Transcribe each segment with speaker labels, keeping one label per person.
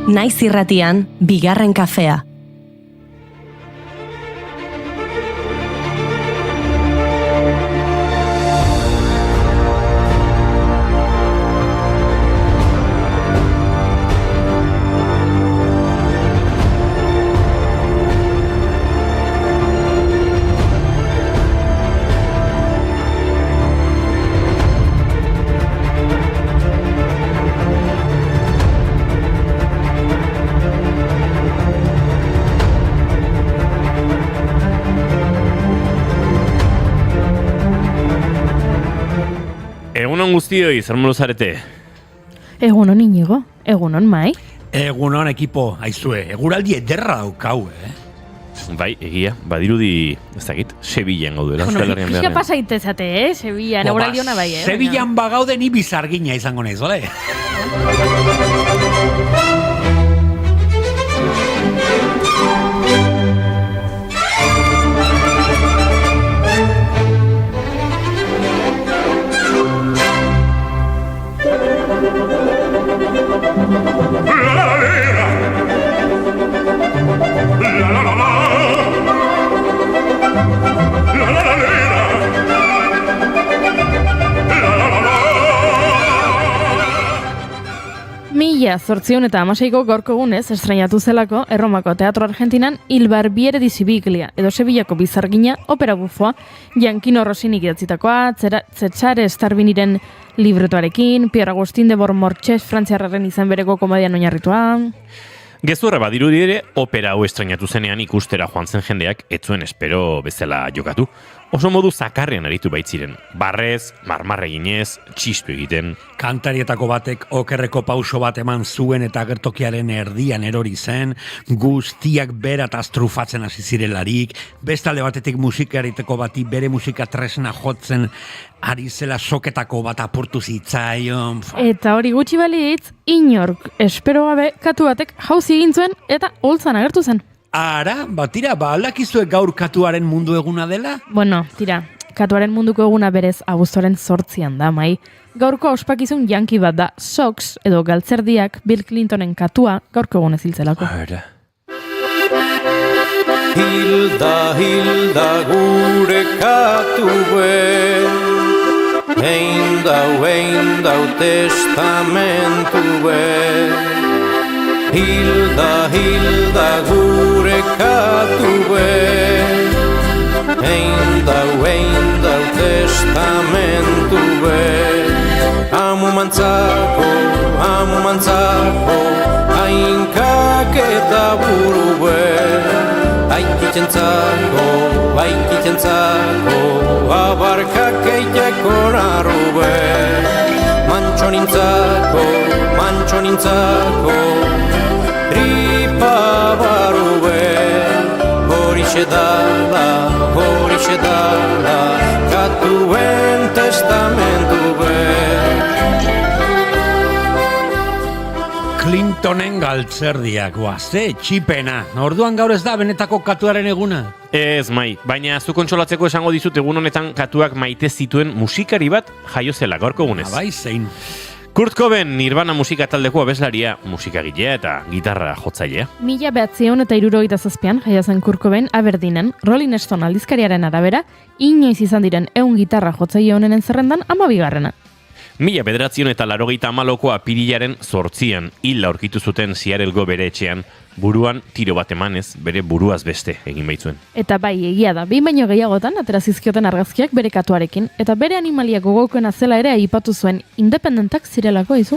Speaker 1: Naiz irratian, bigarren kafea.
Speaker 2: Egunon guztioi, zer modu zarete?
Speaker 3: Egunon Inigo, egunon Mai.
Speaker 4: Egunon ekipo, aizue, eguraldi ederra daukau,
Speaker 2: Bai, egia, badirudi, ez dakit, Sevillan gaudela.
Speaker 3: Pixka pasaitezate, Sevillan, eguraldi hona bai,
Speaker 4: Sevillan bagaude ni bizargina izango naiz, ole?
Speaker 3: Mila 1916ko gaurko egunez estreinatu zelako Erromako Teatro Argentinan Il Barbiere di Siviglia edo Sevillako bizargina opera bufoa Gianchino Rossinik idatzitakoa, Cesare Starbiniren libretoarekin, Pierre Agustin de Beaumarchais frantziarraren izan bereko komedian oinarritua.
Speaker 2: Gezurra badirudi ere, opera hau estreinatu zenean ikustera joan zen jendeak ez zuen espero bezala jokatu. Oso modu zakarrean aritu baitziren. Barrez, marmarreginez, txistu egiten.
Speaker 4: Kantarietako batek okerreko pauso bat eman zuen eta agertokiaren erdian erori zen, guztiak berataz trufatzen hasi zirelarik, bestalde batetik musikariteko bati bere musika tresna jotzen ari zela soketako bat apurtu zitzaion.
Speaker 3: Eta hori gutxi balitz, inork espero gabe katu batek jauzi egin zuen eta holtzan agertu zen.
Speaker 4: Ara, batira, aldakizue gaur katuaren mundu eguna dela?
Speaker 3: Bueno, tira, katuaren munduko eguna berez abuztuaren 8an da, Mai. Gaurko ospakizun janki bat da, Sox edo galtzerdiak Bill Clintonen katua gaurko egunez hiltzelako.
Speaker 2: Ara.
Speaker 5: Hilda, Hilda gure katue, ein dau testamentue. Hilda, Hilda gure katue, ein dau testamentue. Amu mantzako, hainkak eta burue. Aikitzentzako, abarkak eiteko narrube. Mantxo nintzako, tripa barube. Horixe dala, katuen testamentube.
Speaker 4: Clintonen galtzerdiak, ze txipena. Orduan gaur ez da benetako katuaren eguna.
Speaker 2: Ez, Mai, baina zu kontsolatzeko esango dizut egun honetan katuak maite zituen musikari bat jaio zela gaurko egunez.
Speaker 4: Bai, zein.
Speaker 2: Kurt Cobain, Nirvana musika taldeko abeslaria, musikagilea eta gitarra jotzailea.
Speaker 3: 1967an jaio zen Kurt Cobain Aberdeenen, Rolling Stone aldizkariaren arabera, inoiz izan diren 100 gitarra jotzaile honenen zerrendan 12.
Speaker 2: 1984ko apirilaren 8an hil aurkitu zuten Seattleko bere etxean, buruan tiro bat emanez, bere buruaz beste egin baitzuen.
Speaker 3: Eta bai, egia da, behin baino gehiagotan atera zizkioten argazkiak bere katuarekin, eta bere animalia gogokoena zela ere aipatu zuen independentak zirelako izu.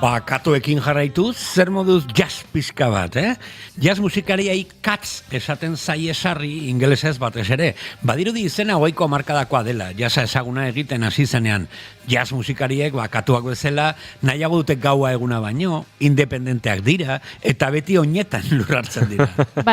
Speaker 4: Katuekin jarraituz, zer moduz jazz pizka bat, Jazz musikariai katz esaten zaie sarri, ingelesez batez ere. Badirudi izena 20ko hamarkadakoa dela, jazza ezaguna egiten hasi zenean. Jazz musikariek, katuak bezala, nahiago dute gaua eguna baino, independenteak dira, eta beti oinetan lurrartzen dira.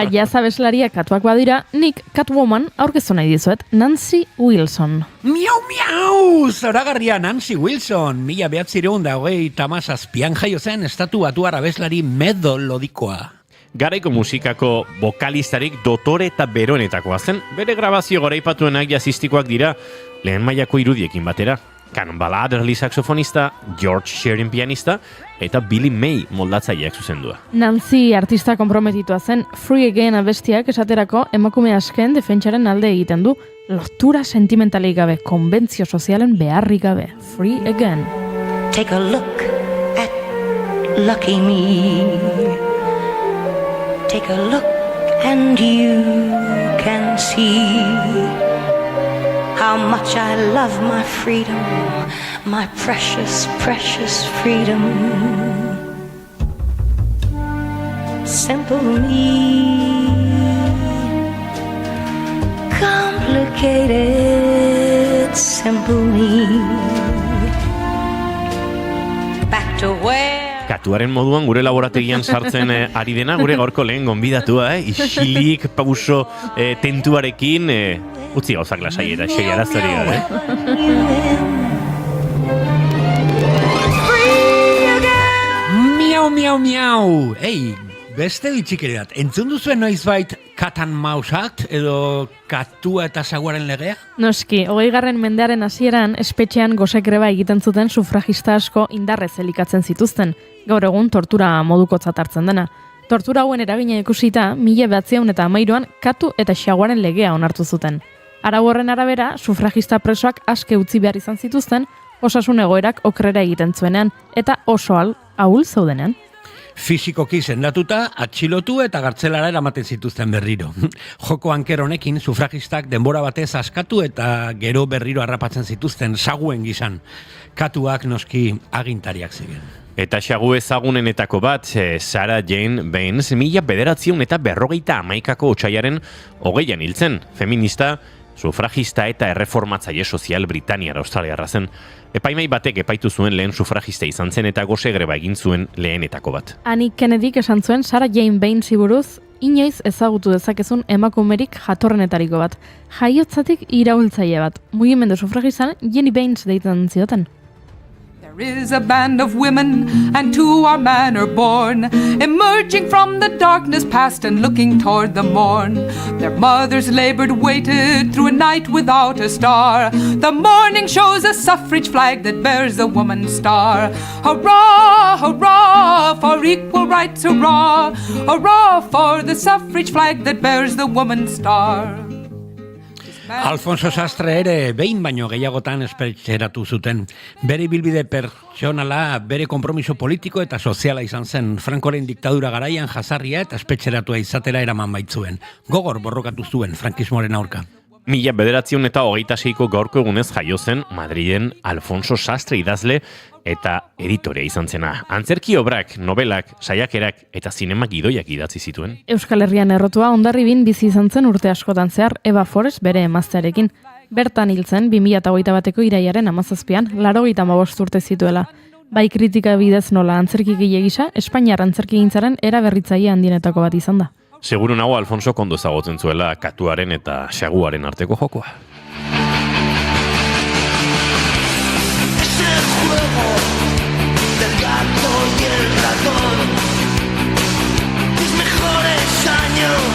Speaker 3: Jazz abeslariak katuak badira, nik Catwoman aurkeztu nahi dizuet, Nancy Wilson.
Speaker 4: Miau, miau! Zoragarria Nancy Wilson, 1927an jaio zen estatu batuar abeslari medolodikoa.
Speaker 2: Garaiko musikako bokalistarik dotore eta beroenetakoa zen, bere grabazio goraipatuenak jazzistikoak dira lehen mailako irudiekin batera. Cannonball Adderley saxofonista, George Shearing pianista eta Billy May moldatzaileak zuzendua.
Speaker 3: Nancy artista konprometitua zen, Free Again abestiak esaterako emakume asken defentsaren alde egiten du, lotura sentimentalik gabe, konbentzio sozialen beharrik gabe. Free Again.
Speaker 6: Take a look at lucky me. Take a look and you can see how much I love my freedom, my precious, precious freedom. Simple me, complicated, simple me. Back to where
Speaker 2: Katuaren moduan gure laborategian sartzen ari dena, gure gaurko lehen gonbidatua, isilik, pauso, tentuarekin, utzi gauzak lasai eta xei arazari gabe.
Speaker 4: Miau, miau, miau! Ei, beste bitxikeriat, entzun duzuen noizbait Cat and Mouse Act edo Katua eta Saguaren legea?
Speaker 3: Noski, 20. mendearen hasieran espetxean gosekreba egiten zuten sufragista asko indarrez elikatzen zituzten, gaur egun tortura modukotzat hartzen dena. Tortura hauen eragina ikusita, 1913an Katu eta Saguaren legea onartu zuten. Arau horren arabera, sufragista presoak aske utzi behar izan zituzten, osasun egoerak okrera egiten zuenean, eta oso ahul zeudenean.
Speaker 4: Fisikoki sendatuta, atxilotu eta gartzelara eramaten zituzten berriro. Joko anker honekin, sufragistak denbora batez askatu eta gero berriro harrapatzen zituzten saguen gizan. Katuak noski agintariak ziren.
Speaker 2: Eta xagu ezagunenetako bat, Sarah Jane Baines, 1951ko otsaiaren 20an hiltzen, feminista, sufragista eta erreformatzaile sozial Britaniara australiarra zen. Epaimai batek epaitu zuen lehen sufragista izan zen eta gose greba egin zuen lehenetako bat.
Speaker 3: Annie Kennedyk esan zuen Sarah Jane Bainesi buruz, inoiz ezagutu dezakezun emakumerik jatorrenetariko bat. Jaiotzatik iraultzaile bat. Mugimendu sufragistan Jenny Baines deitzen zioten.
Speaker 7: There is a band of women, and to our manor born, emerging from the darkness past and looking toward the morn. Their mothers labored, waited through a night without a star. The morning shows a suffrage flag that bears a woman's star. Hurrah, hurrah, for equal rights, hurrah. Hurrah for the suffrage flag that bears the woman's star.
Speaker 4: Alfonso Sastre ere behin baino gehiagotan espetxeratu zuten. Bere ibilbide pertsonala, bere konpromiso politiko eta soziala izan zen. Frankoren diktadura garaian jazarria eta espetxeratua izatera eraman baitzuen. Gogor borrokatu zuen frankismoaren aurka.
Speaker 2: 1926ko gaurko egunez jaio zen Madriden Alfonso Sastre idazle eta editorea izan zena. Antzerki obrak, nobelak, saiakerak eta zinemak gidoiak idatzi zituen.
Speaker 3: Euskal Herrian errotua Hondarribin bizi izan zen urte askotan zehar Eva Forest bere emaztearekin. Bertan hiltzen 2021ko iraiaren 17an, 85 urte zituela. Bai kritika bidez nola antzerkigile gisa, Espainiar antzerkigintzaren eraberritzaile handienetako bat izan da.
Speaker 2: Seguru nago Alfonso kondo ezagutzen zuela Katuaren eta Saguaren arteko jokoa.
Speaker 8: Del gato y el ratón, tus mejores años,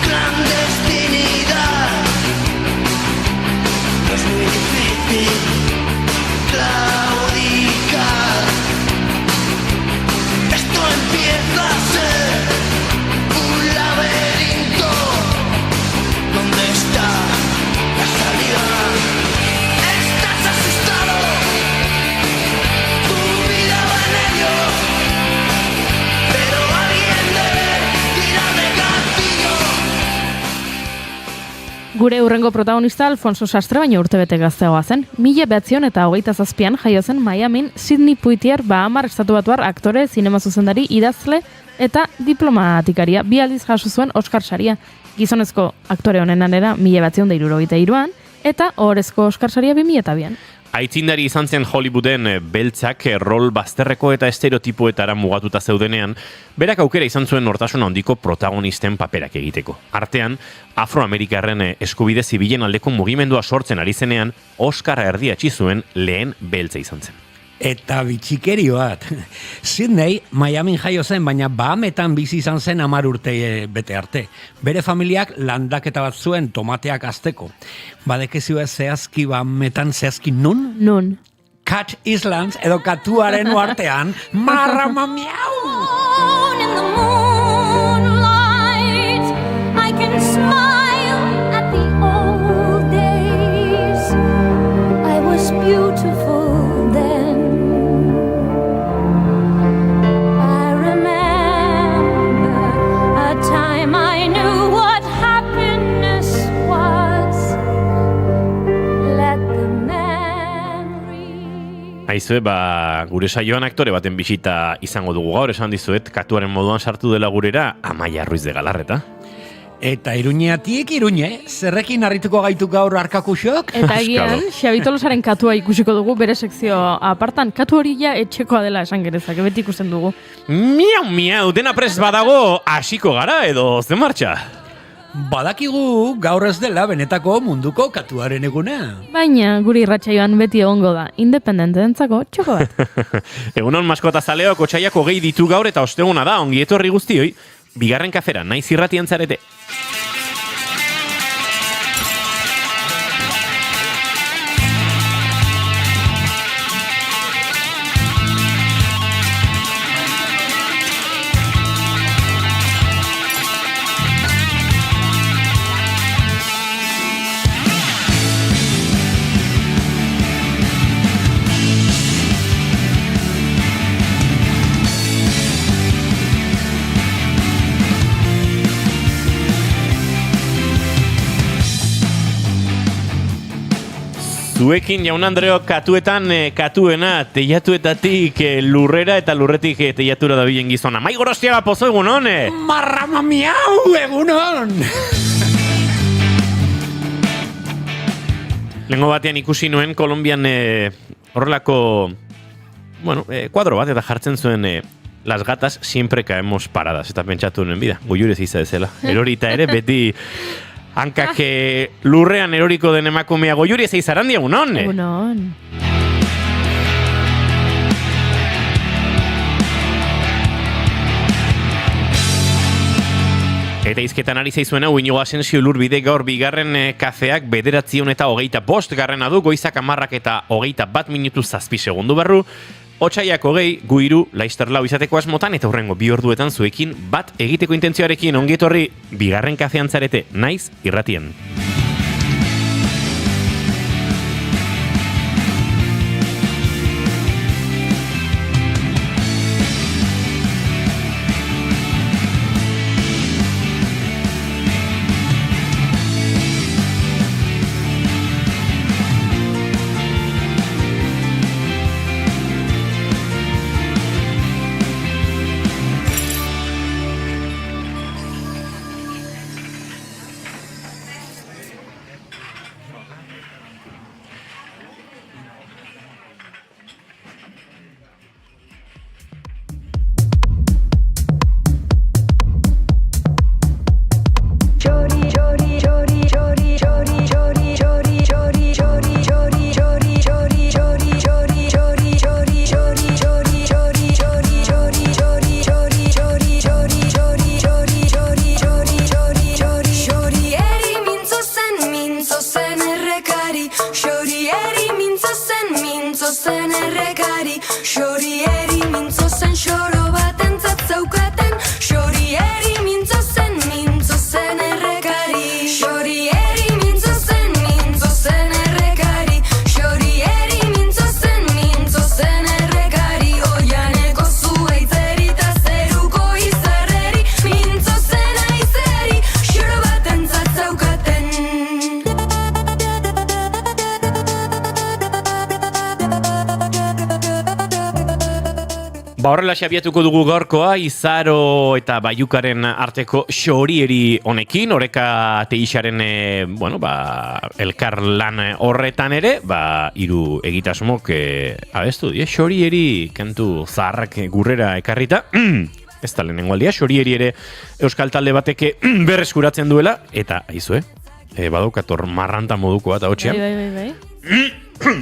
Speaker 8: clandestinidad. No es muy difícil claudicar. Esto empieza a ser un laberinto. ¿Dónde está la salida? Estás asustado.
Speaker 3: Gure hurrengo protagonista Alfonso Sastre baino urtebete gazteagoa zen. 1927an jaio zen Miamin Sidney Poitier Bahamar estatubatuar aktore, zinema zuzendari, idazle eta diplomatikaria. 2 aldiz jaso zuen Oscar saria. Gizonezko aktore honenanera 1973an eta ohorezko Oscar saria 2002an.
Speaker 2: Aitzindari izan zen Hollywooden beltzak rol bazterreko eta estereotipoetara mugatuta zeudenean, berak aukera izan zuen nortasun handiko protagonisten paperak egiteko. Artean, Afroamerikarren eskubide zibilen aldeko mugimendua sortzen ari zenean, Oscarra erdiatzi zuen lehen beltza izan zen.
Speaker 4: Eta bitxikeri bat. Sydney, Miamin jaio zen, baina Bahametan bizi izan zen 10 urte bete arte. Bere familiak landaketa bat zuen tomateak azteko. Badekezio zehazki Bahametan zehazki nun?
Speaker 3: Nun.
Speaker 4: Cat Islands edo katuaren uartean, marramamiau!
Speaker 8: In the moonlight, I can smile at the old days. I was beautiful then. I remember a time I knew what happiness was. Let the memory.
Speaker 2: Aizue, gure saioan aktore baten bisita izango dugu gaur, esan dizuet, katuaren moduan sartu dela gurera Amaia Ruiz de Galarreta.
Speaker 4: Eta Iruñeatik Iruñe, zerrekin harrituko gaitu gaur arkakusok?
Speaker 3: Eta egian, Xabi Tolosaren katua ikusiko dugu bere sekzio apartan. Katu hori ja etxekoa dela esan gerezak, beti ikusten dugu.
Speaker 2: Miau, dena prest badago, hasiko gara edo zen martxa?
Speaker 4: Badakigu gaur ez dela benetako munduko katuaren eguna.
Speaker 3: Baina, guri irratsaioan beti egongo da, independententzako txoko bat.
Speaker 2: Egunon maskota zaleok otsaiak 20 ditu gaur eta osteguna da, ongi etorri guztioi, bigarren kafera, naiz irratian zarete. Zuekin, jaun Andreo, katuena, teiatuetatik lurrera eta lurretik teiatura dabilen gizona. Mai Gorostiaga pozo egunon!
Speaker 4: Marramamiau egunon!
Speaker 2: Lengo batean ikusi nuen Kolombian horrelako, kuadro bat eta jartzen zuen las gatas siempre caemos paradas. Eta pentsatu nuen bida, goiurez iza ezela. Erorita ere, beti hankak lurrean eroriko den emakumea goiuri ez eizarandi egunon.
Speaker 3: Egunon.
Speaker 2: Eta izketan ari zaizuena, Iñigo Asensio Lurbide gaur bigarren kafeak 9:25 garrena du, goizak 10 eta 21 minutu 7 segundu barru. Otsaiak 20, gu 3, Laister 4 izateko asmotan eta hurrengo 2 orduetan zuekin bat egiteko intentzioarekin ongietorri bigarren kafean zarete, naiz irratien. Ba horrela abiatuko dugu gaurkoa, Izaro eta Baiukaren arteko xorieri honekin, Oreka Teixaren, elkar lan horretan ere, hiru egitasmok abestu die, xorieri kantu zaharrak gurrera ekarrita, ez da lehenengo aldia, xorieri ere euskal talde bateke berreskuratzen duela, eta aizue, badaukator marranta moduko bat hautxean.
Speaker 3: Bai.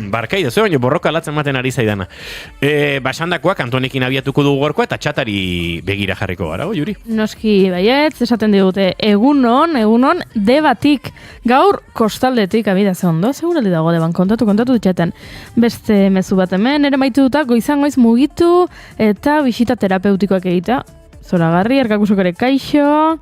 Speaker 2: Barkai da, baina borroka alatzen maten ari zaidana. Basandakoak Antonekin abiatuko dugu gorkoa eta txatari begira jarriko gara, Juri?
Speaker 3: Noski baietz, esaten digute, egunon, debatik, gaur kostaldetik, abida ze ondo, segurali dago deban, kontatu dutxaten. Beste mezu bat hemen, ere maituta, goiz mugitu eta bisita terapeutikoak egita. Zoragarri, Arkakusok ere kaixo.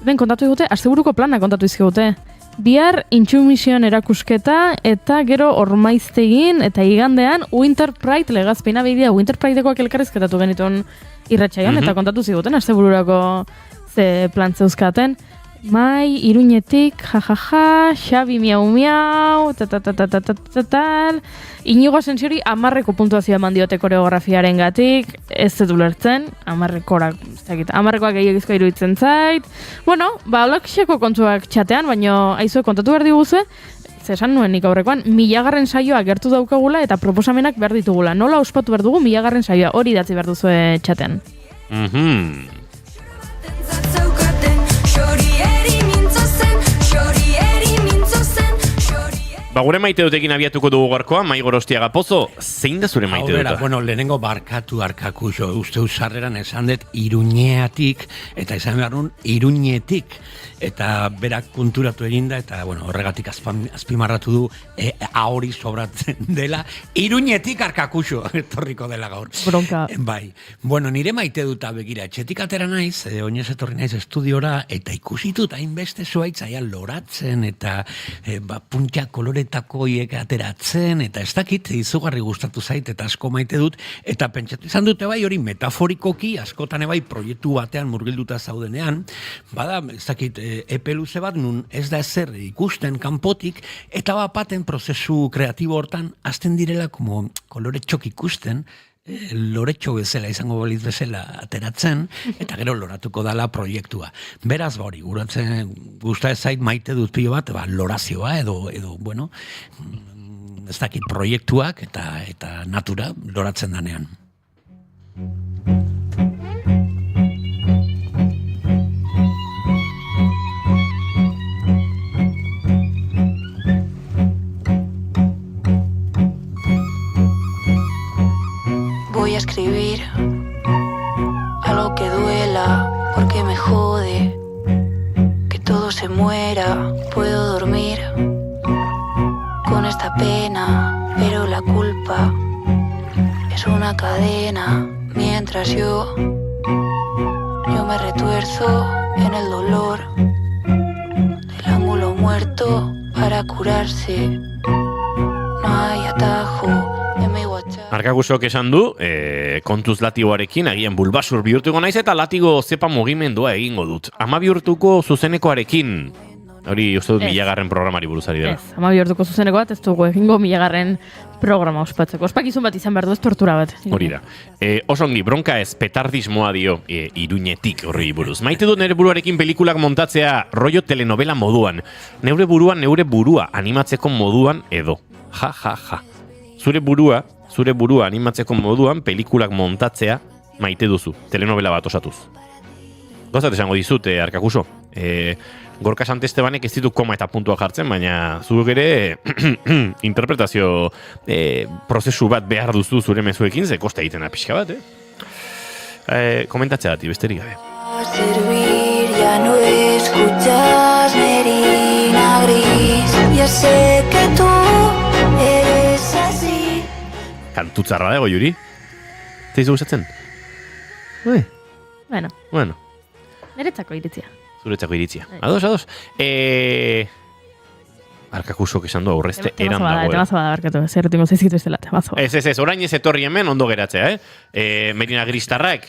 Speaker 3: Ben, kontatu digute, asteburuko plana kontatu izkigute. Bihar intsumision erakusketa eta gero ormaiztegin eta igandean Winter Pride legazpina bidea. Winter Pridekoak elkarrizketatu genituen irratsaioan eta kontatu ziguten astebururako ze plan zeuzkaten. Mai, Iruñetik, jajaja, Xabi miau, tal. Inigo Asensiori 10 puntuazioa eman diote koreografiaren gatik, ez dut ulertzen, 10-koak gehiagizko iruditzen zait. Bueno, olakxeko kontzuak txatean, baina aizue kontatu behar diguzue, esan nuen nik aurrekoan, 1000. Saioa gertu daukagula eta proposamenak behar ditugula. Nola ospatu behar dugu 1000. Saioa, hori idatzi behar duzue txatean.
Speaker 2: Gure maite dutekin abiatuko dugu gaurkoa, Mai Gorostiaga Pozo, zein da zure maite duta?
Speaker 4: Lehenengo barkatu Arkakuso, uste usarreran esan dut Iruñeatik, eta esan behar nun Iruñetik, eta berak konturatu eginda, eta horregatik azpimarratu du ahori sobratzen dela, Iruñetik Arkakuso, etorriko dela gaur.
Speaker 3: Bronka.
Speaker 4: Bai, nire maite duta begira, etxetik atera naiz, oinez etorri naiz estudiora, eta ikusitut hainbeste zuaitzaia loratzen, eta puntxa kolore takoiek ateratzen, eta ez dakit, izugarri gustatu zait, eta asko maite dut, eta pentsatu izan dute bai, hori metaforikoki, askotan ebai proiektu batean murgilduta zaudenean, bada, ez dakit, epe luze bat, nun ez da ezer ikusten kanpotik, eta baten prozesu kreatibo hortan, azten direla, como kolore txok ikusten, loretxo bezala, izango baliz bezala ateratzen, eta gero loratuko dala proiektua. Beraz, hori, gusta ez zait maite dut pilo bat, lorazioa edo, ez dakit proiektuak eta natura loratzen danean.
Speaker 9: Voy a escribir algo que duela porque me jode que todo se muera. Puedo dormir con esta pena, pero la culpa es una cadena. Mientras yo me retuerzo en el dolor del ángulo muerto para curarse. No hay atajo.
Speaker 2: Arkagusok esan du, kontuz latigoarekin, agian bulbasur bihurtuko naiz eta latigo zepa mugimendua egingo dut. 12 urtuko zuzenekoarekin, hori uste dut 1000. Programari buruzari dela.
Speaker 3: Ez, 12 urtuko zuzeneko bat, ez dugu egingo 1000. Programa ospatzeko. Ospakizun bat izan behar du, ez tortura bat.
Speaker 2: Hori da. Osongi, bronka ez petardismoa dio Iruñetik horri buruz. Maite dut nire buruarekin pelikulak montatzea rollo telenovela moduan. Neure burua animatzeko moduan edo. Ja. Zure burua animatzeko moduan pelikulak montatzea maite duzu, telenovela bat osatuz. Gozat esango dizut, Arkakuso. Gorka Santestebanek ez ditu koma eta puntua jartzen, baina zuk ere interpretazio prozesu bat behar duzu zure mezuekin, ze kosta egiten da pixka bat, komentatzea dati, besterik gabe.
Speaker 9: Servir, ya no escuchas Merina Gris. Ya sé que tú eres así.
Speaker 2: Kantutzarra dago, Juri? Zeizu gustatzen? Bueno.
Speaker 3: Niretzako iritzia.
Speaker 2: Zuretzako iritzia. Ados. Arkakusok esan du aurrezte eran dagoela.
Speaker 3: Temazo bada, barkatu, zerretingo zaizitu ez dela, temazo.
Speaker 2: Ez, orain ez etorri hemen ondo geratzea, Merina Gristarrak,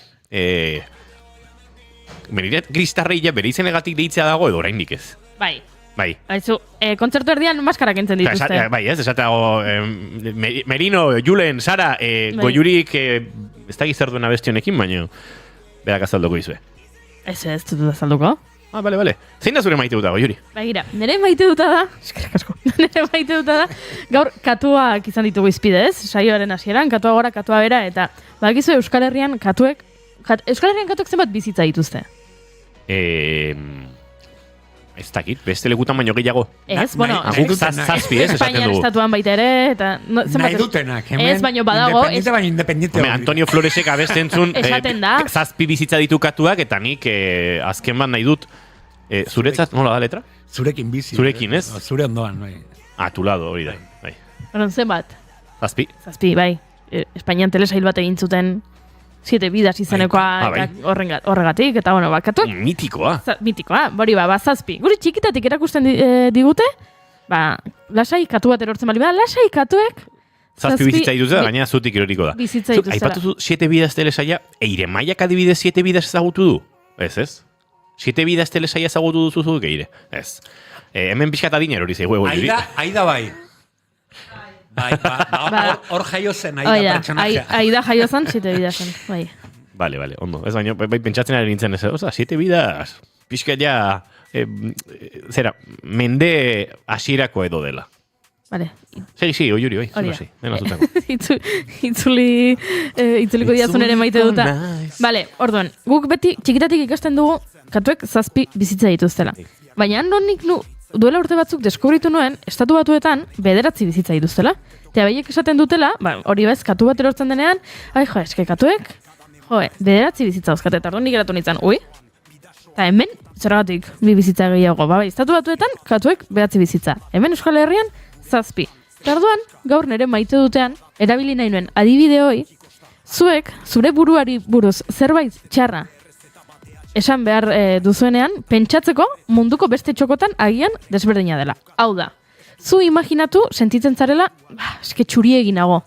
Speaker 2: Merina Gristarrei ja bere izenegatik deitzea dago edo oraindik ez.
Speaker 3: Bai.
Speaker 2: Bai.
Speaker 3: Aizu, kontzertu erdian maskara kentzen dituzte.
Speaker 2: Bai, ez, esatago Merino, Julen, Sara, Goiurik ez da gizar duena bestionekin, baina berak azalduko izue.
Speaker 3: Ez dut azalduko.
Speaker 2: Ah, bale. Zein da zure maite duta, Goiuri?
Speaker 3: Begira, nire maite duta da, eskerrik asko, nire maite duta da, gaur katuak izan ditugu izpide, ez? Saioaren hasieran, katua gora, katua bera, eta badakizu Euskal Herrian katuek zenbat bizitza dituzte?
Speaker 2: Ez dakit, beste lekutan baino gehiago.
Speaker 3: Ez, bueno,
Speaker 2: Guk zazpi, ez, esaten
Speaker 3: Espainian
Speaker 2: dugu.
Speaker 3: estatuan baita ere, eta...
Speaker 4: Nahi dutenak, hemen.
Speaker 3: Ez, baino badago.
Speaker 4: Independiente.
Speaker 2: Antonio Floresek abestentzun
Speaker 3: Esaten da.
Speaker 2: zazpi bizitza ditu katuak, eta nik azken bat nahi dut. Zuretzat, nola da letra?
Speaker 4: Zurekin bizi.
Speaker 2: Zurekin, ez?
Speaker 4: Zure ondoan, bai.
Speaker 2: Tu lado, hori da. Bai.
Speaker 3: Zenbat?
Speaker 2: Zazpi,
Speaker 3: bai. Espainian telesail bat egin zuten 7 vidas izenekoa
Speaker 2: bai.
Speaker 3: horregatik, eta bueno, katuak...
Speaker 2: Mitikoa.
Speaker 3: Mitikoa, bori zazpi. Guri txikitatik erakusten digute, lasai katu bat erortzen bali, lasai katuek...
Speaker 2: Zazpi bizitza dituzela, gaina zutik eroriko da.
Speaker 3: Bizitza dituzela.
Speaker 2: Aipatu 7 vidas telesaia, Eire Maiak adibidez 7 vidas ezagutu du? Ez? 7 vidas telesaia ezagutu duzu zuk, Eire? Ez. Hemen pixkat adina erori zeigu.
Speaker 4: Aida bai. Hor jaio zen, Aida pertsonajea.
Speaker 3: Aida jaio zen, 7 vidas zen, bai.
Speaker 2: Vale, ondo. Ez baino, bai pentsatzen ari nintzen ez. 7 vidas, pixkat ja, mende hasierako edo dela.
Speaker 3: Vale.
Speaker 2: Segi, Oiuri, bai.
Speaker 3: Itzuliko diazun ere maite duta. Vale, orduan, guk beti txikitatik ikasten dugu katuek zazpi bizitza dituztela. Baina nik duela urte batzuk deskubritu nuen, Estatu Batuetan 9 bizitza dituztela. Eta behiek esaten dutela, hori bez, katu bat erortzen denean, eske katuek, 9 bizitza dauzkate, eta orduan nik eratu nintzen, eta hemen, zergatik, 2 bizitza gehiago, Estatu Batuetan, katuek 9 bizitza. Hemen Euskal Herrian, 7. Tarduan, gaur nire maite dutean, erabili nahi nuen adibide hoi, zuek, zure buruari buruz zerbait txarra esan behar duzuenean, pentsatzeko munduko beste txokotan agian desberdina dela. Hau da, zu imaginatu sentitzen zarela, eske txuri eginago.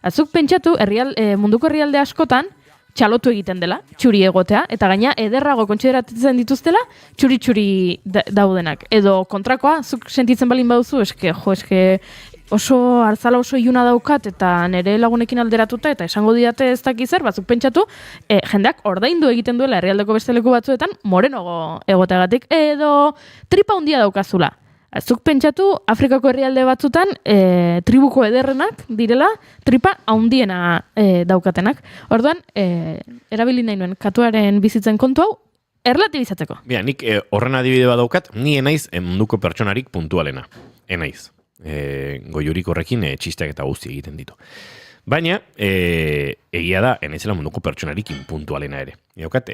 Speaker 3: Azuk pentsatu munduko herrialde askotan, txalotu egiten dela, txuri egotea, eta gaina ederrago kontsideratzen dituztela, txuri daudenak. Edo kontrakoa, zuk sentitzen balin baduzu, eske oso hartzala oso iluna daukat, eta nire lagunekin alderatuta, eta esango didate ez dakizer, batzuk pentsatu, jendeak ordaindu egiten duela herrialdeko beste leku batzuetan, morenogo egoteagatik, edo tripa handia daukazula. Zuk pentsatu, Afrikako herrialde batzutan, tribuko ederrenak direla, tripa handiena daukatenak. Orduan, erabili nahi nuen katuaren bizitzen kontu hau, erlatibizatzeko.
Speaker 2: Nik horren adibide bat daukat, ni enaiz munduko pertsonarik puntualena. Enaiz. Goiurik horrekin txisteak eta guzti egiten ditu. Baina, egia da, enaizela munduko pertsonarik puntualena ere. Daukat,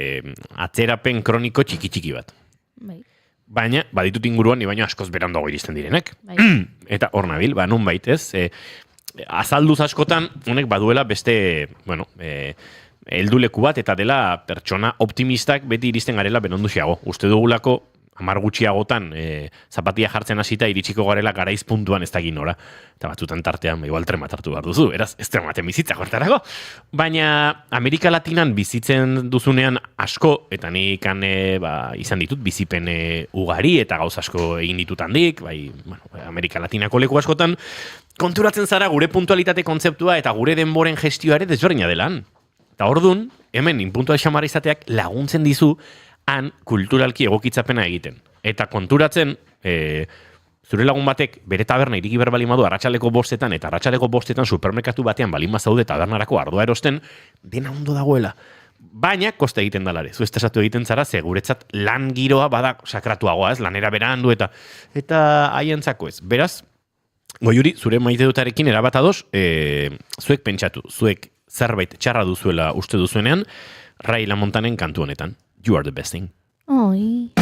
Speaker 2: atzerapen kroniko txiki bat.
Speaker 3: Bai.
Speaker 2: Baina, baditut inguruan, ni baino askoz berandago iristen direnek. Bai. Eta hor nabil, nun baitez, azalduz askotan, honek baduela beste, helduleku bat, eta dela pertsona optimistak beti iristen garela benonduxiago. Uste dugulako, hamar gutxiagotan zapatia jartzen hasita iritsiko garela garaiz puntuan ez da ginora. Eta batzutan tartean, igual tremat hartu behar duzu, eraz, ez trematen bizitza hortarako. Baina Amerika Latinan bizitzen duzunean asko, eta nik izan ditut bizipen ugari eta gauz asko egin ditut handik, Amerika Latinako leku askotan, konturatzen zara gure puntualitate kontzeptua eta gure denboren gestioa ere desberdina delan. Eta ordun, hemen inpuntual xamara izateak laguntzen dizu han kulturalki egokitzapena egiten. Eta konturatzen, zure lagun batek bere taberna iriki berbali madu arratsaleko 5 eta arratsaleko 5 supermerkatu batean balin bazaude tabernarako ardua erosten, dena ondo dagoela. Baina, koste egiten dalare. Zu estresatu egiten zara, guretzat lan giroa bada sakratuagoa, ez? Lanera berandu eta haientzako ez. Beraz, Goiuri, zure maite dutarekin erabat ados, zuek pentsatu, zuek zerbait txarra duzuela uste duzuenean, Ray LaMontanen kantu honetan. You are the best thing.
Speaker 3: Oi.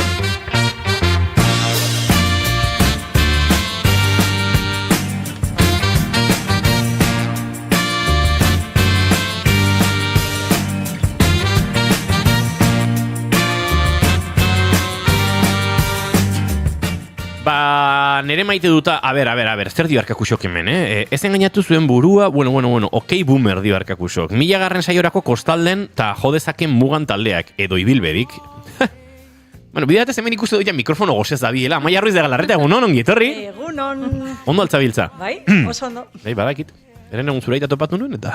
Speaker 2: Nere maite duta, a ber, zer dio Arkakusok hemen, Ez engainatu zuen burua, okei boomer dio Arkakusok. 1000. saiorako kostalden, ta jodezaken mugan taldeak, edo ibilberik. Bueno, bide batez hemen ikuste dut ja mikrofono gozez da biela. Amaia Ruiz de Galarreta, egunon, ongi etorri.
Speaker 10: Egunon.
Speaker 2: Ondo altzabiltza.
Speaker 10: Bai, oso ondo.
Speaker 2: Bai, badakit. Eren egun zureita topatu nuen, eta...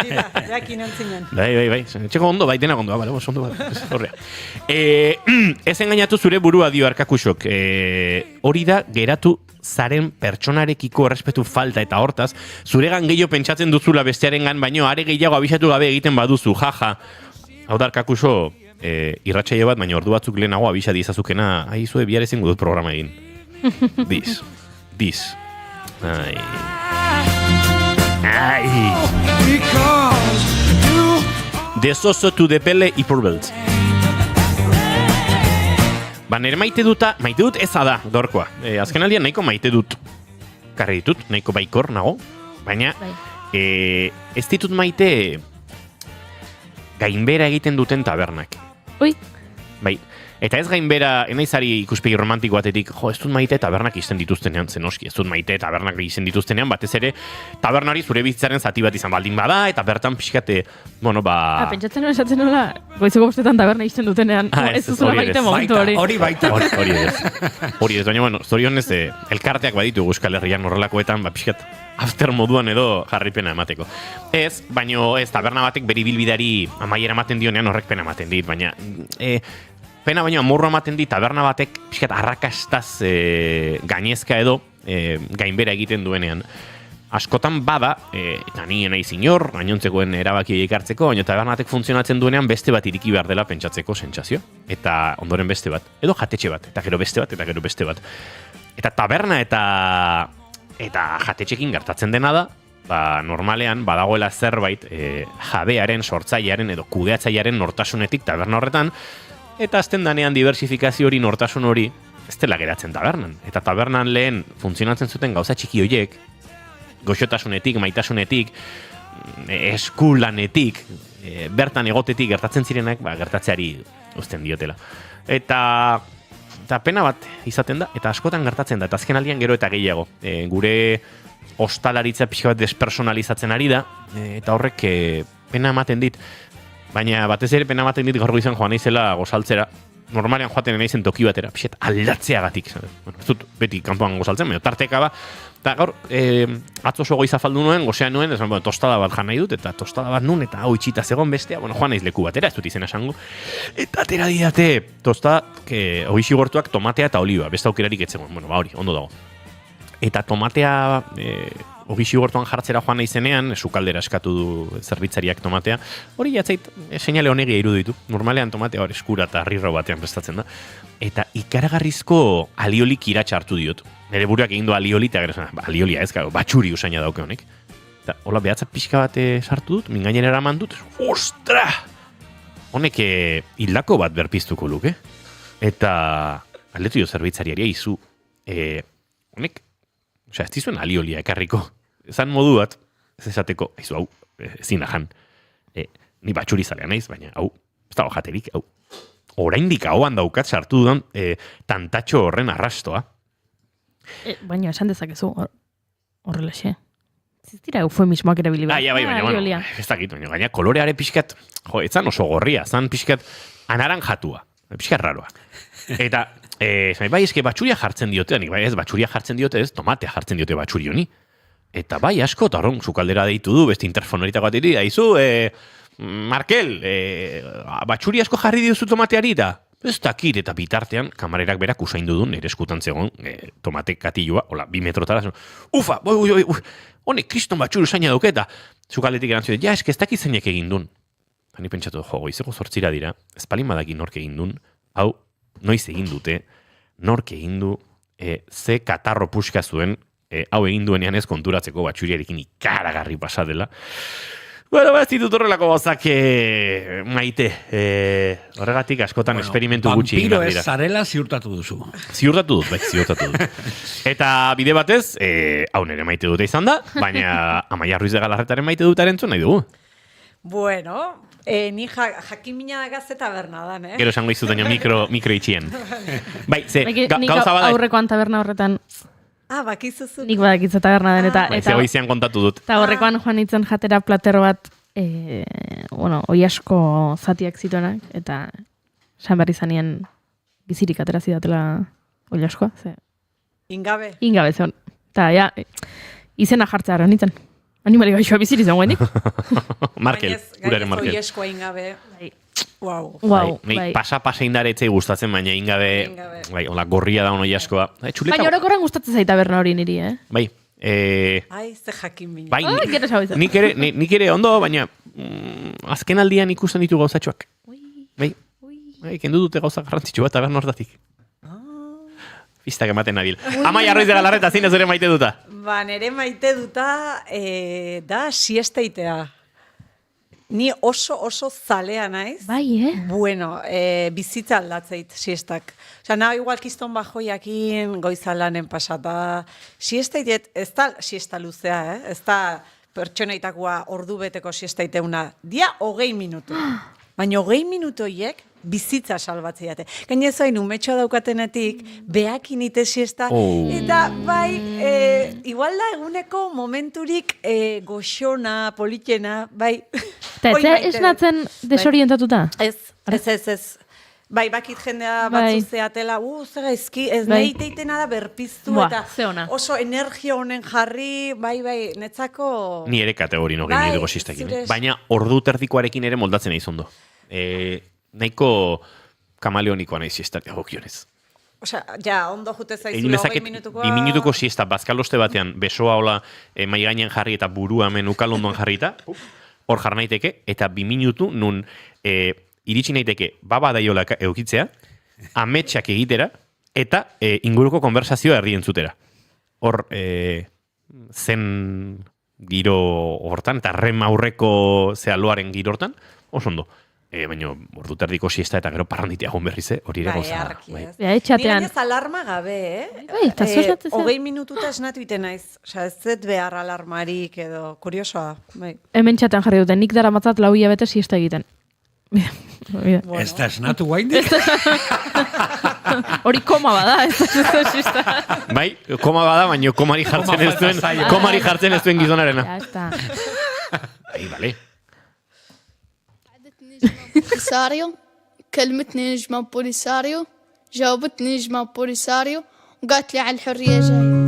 Speaker 10: Mira, jakin ontzinen.
Speaker 2: Bai. Txeko ondo, bai, denak ondo, bale, oso ondo, horrea. Ez engainatu zure burua dio Arkakusok. Hori da, geratu zaren pertsonarekiko errespetu falta eta hortaz, zuregan gehiago pentsatzen duzula bestearengan, baino are gehiago abisatu gabe egiten baduzu, jaja. Hau da, Arkakuso, irratsaio bat, baina ordu batzuk lehenago abisa dizazukena, zue bihar ezingo dut programa egin. Dis. Ai. De Soso to de Pele Ipurbeltz. Nire maite dut eza da, gaurkoa. Azken aldian nahiko maite dut. Karri ditut, nahiko baikor nago. Baina, ez ditut maite gainbera egiten duten tabernak.
Speaker 3: Ui.
Speaker 2: Bai. Eta ez gainbera, enaizari ikuspegi romantiko batetik, ez dut maite tabernak izten dituztenean, zenoski, ez dut maite tabernak izten dituztenean, batez ere, tabernari zure bizitzaren zati bat izan baldin bada, eta bertan pixkate,
Speaker 3: pentsatzen nuen esatzen nola, goizeko bostetan taberna izten dutenean, ez duzula maite momentu hori.
Speaker 4: Hori baita.
Speaker 2: Hori ez, baina, zorionez, elkarteak baditu Euskal Herrian horrelakoetan, pixkat, after moduan edo jarripena emateko. Ez, baino ez, taberna batek beri bilbidari amaiera ematen dionean horrek pena ematen dit, baina... Pena baino amorro ematen dit taberna batek pixkat arrakastaz gainezka edo gainbera egiten duenean. Askotan bada, eta ni naiz inor, gainontzekoen erabaki ekartzeko, baina taberna batek funtzionatzen duenean beste bat iriki behar dela pentsatzeko sentsazio. Eta ondoren beste bat, edo jatetxe bat, eta gero beste bat, eta gero beste bat. Eta taberna eta jatetxekin gertatzen dena da, normalean badagoela zerbait jabearen, sortzailearen edo kudeatzailearen nortasunetik taberna horretan, eta azten danean diversifikazio hori, nortasun hori, ez dela geratzen tabernan. Eta tabernan lehen funtzionatzen zuten gauza txiki horiek, goxotasunetik, maitasunetik, eskulanetik, bertan egotetik gertatzen zirenak, gertatzeari uzten diotela. Eta pena bat izaten da, eta askotan gertatzen da, eta azken aldian gero eta gehiago. Gure ostalaritza pixka bat despersonalizatzen ari da, eta horrek pena ematen dit. Baina batez ere pena ematen dit gaur goizan joan naizela gozaltzera. Normalean joaten naizen toki batera, pixet aldatzeagatik. Ez dut beti kanpoan gozaltzen, baina tarteka ba. Eta gaur, atzo oso goiza faldu nuen, gozean nuen, tostada bat jan nahi dut, eta tostada bat nun, eta hau itxita zegoen bestea, joan naiz leku batera, ez dut izena esango. Eta atera didate, tostada, hoixi gortuak tomatea eta oliba, beste aukerarik etzegoen, hori, ondo dago. Eta tomatea... Ogixi gortuan jartzera joan naizenean, sukaldera eskatu du zerbitzariak tomatea. Hori jatzait, seinale honegia iruditu. Normalean tomatea hor eskura eta rirro batean prestatzen da. Eta ikaragarrizko aliolik iratxa hartu diot. Nere buruak egin du alioli, eta gero aliolia ez, batxuri usaina dauke honek. Eta hola behatza pixka bat sartu dut, mingainen eraman dut. Ostra! Honek hildako bat berpiztuko luke. Eta aldetu jo zerbitzariaria izu. Honek, ez dizuen aliolia ekarriko. Zan modu bat, ez esateko, hau, ezin ajan. Ni batxuri zalea naiz, baina, hau, ez dago jaterik, hau. Oraindik hauan daukat sartu dudan tantatxo horren arrastoa.
Speaker 3: Baina, esan dezakezu, horrelaxe. Ez dira eufemismoak erabili behar.
Speaker 2: Baina, ez dakit, baina, gaina koloreare pixkat, ez zan oso gorria, zan pixkat anaranjatua, pixkat raroa. Eta, bai, eske batxuria jartzen diote, bai, ez batxuria jartzen diote, ez tomatea jartzen diote batxuri honi. Eta bai, asko, eta horren, sukaldera deitu du, beste interfonoritako bat dira, izu, Markel, batxuri asko jarri diozu tomateari da. Ez dakit, eta bitartean, kamarerak berak usaindu du, nire eskutan zegoen, tomate katilloa, hola, 2 metrotara, ufa, honek kriston batxuri usaina duke, eta sukaldetik erantzio, ja, eske ez dakit zeinek egin duen. Hani pentsatu, goizeko 8 dira, ez palin badaki nork egin duen, hau, noiz egin dute, nork egin du, ze katarro puska zuen, hau egin duenean ez konturatzeko batxuriarekin ikaragarri pasadela. Bueno, ez ditut horrelako gozak maite. Horregatik askotan esperimentu gutxi egin dira.
Speaker 4: Vampiro ez zarela ziurtatu duzu.
Speaker 2: Ziurtatu dut. Eta bide batez, hau nere maite dute izan da, baina Amaia Ruiz de Galarretaren maite dutaren entzun nahi dugu.
Speaker 10: Bueno, ni jakin mina gazte taberna dan,
Speaker 2: Gero esango izut mikro itxien. Bai, ze, gauza bada...
Speaker 3: Aurrekoan taberna horretan...
Speaker 10: bakizuzu.
Speaker 3: Nik badakitza taberna den, eta...
Speaker 2: Ze goizian kontatu dut.
Speaker 3: Eta horrekoan joan nintzen jatera platero bat, oi asko zatiak zituenak, eta esan behar izanien bizirik atera zidatela Oilaskoa, ze.
Speaker 10: Ingabe.
Speaker 3: Ingabe zeon. Ta, ja, izena jartzea gara nintzen. Animali gaixoa bizirik zeon guenik.
Speaker 2: Markel, uraren Markel.
Speaker 10: Oieskoa ingabe. Wow.
Speaker 2: Bai, pasa indaretzei gustatzen, baina ingabe, bai, hola, gorria da ono jaskoa.
Speaker 3: Baina orokorren gustatzen zaita berna hori niri,
Speaker 2: Bai.
Speaker 10: Ai, ze jakin mina.
Speaker 2: Bai, nik ere ondo, baina azken aldian ikusten ditu gauzatxoak. Bai, kendu dute gauza garrantzitsu bat, taberna hortatik. Fistak ematen nabil. Amaia Ruiz de Galarreta, zine zure maite duta?
Speaker 10: Ba, nere maite duta da siesteitea. Ni oso zalea naiz.
Speaker 3: Bai,
Speaker 10: Bueno, bizitza aldatzeit siestak. Osea, nahi igual kiston bajoiakin goizalanen pasata. Siesteitet, ez da siesta luzea, ez da pertsoneitakoa ordu beteko siesteiteuna. Dia 20 minutu. Baina 20 minutu horiek bizitza salbatzeiate. Gainez hain umetxoa daukatenetik, behakin ite siesta, eta bai, igual da eguneko momenturik goxona, politena, bai.
Speaker 3: Eta ez esnatzen desorientatuta?
Speaker 10: Ez. Bai, bakit jendea batzu zeatela, zer gaizki, ez nahi teitena da berpiztu, eta oso energia honen jarri, bai, netzako...
Speaker 2: Ni ere kategori no gehi dugu sistekin. Baina ordu terdikoarekin ere moldatzen nahi zondo. Nahiko kamaleonikoa nahi siestak egokionez.
Speaker 10: Osea, ja, ondo jute zaizula 20 minutukoa...
Speaker 2: 2 minutuko siesta, bazkaloste batean, besoa hola mai gainean jarri eta burua hemen ukalondoan jarrita, hor jar naiteke, eta 2 minutu nun iritsi naiteke baba daiola eukitzea, ametsak egitera, eta inguruko konversazioa herri entzutera. Hor, zen giro hortan, eta rem aurreko loaren giro hortan, oso ondo. Baina ordu terdiko siesta eta gero parranditea egon berriz, hori ere goza.
Speaker 3: Etxatean.
Speaker 10: Ni gainez alarma gabe,
Speaker 3: Bai, eta zosatzen.
Speaker 10: 20 minututa esnatu iten naiz. Osea, ez zet behar alarmarik edo, kuriosoa. Bai.
Speaker 3: Hemen txatean jarri duten, nik dara matzat 4 hilabete siesta egiten.
Speaker 4: Ez da esnatu guaindik?
Speaker 3: Hori koma bada, ez da siesta.
Speaker 2: Bai, koma bada, baina komari jartzen ez duen gizonarena.
Speaker 3: Ja, ez da.
Speaker 2: Bai, bale.
Speaker 11: بوليساريو كلمتني نجمة بوليساريو جاوبتني نجمة بوليساريو وقالت لي على الحرية جاي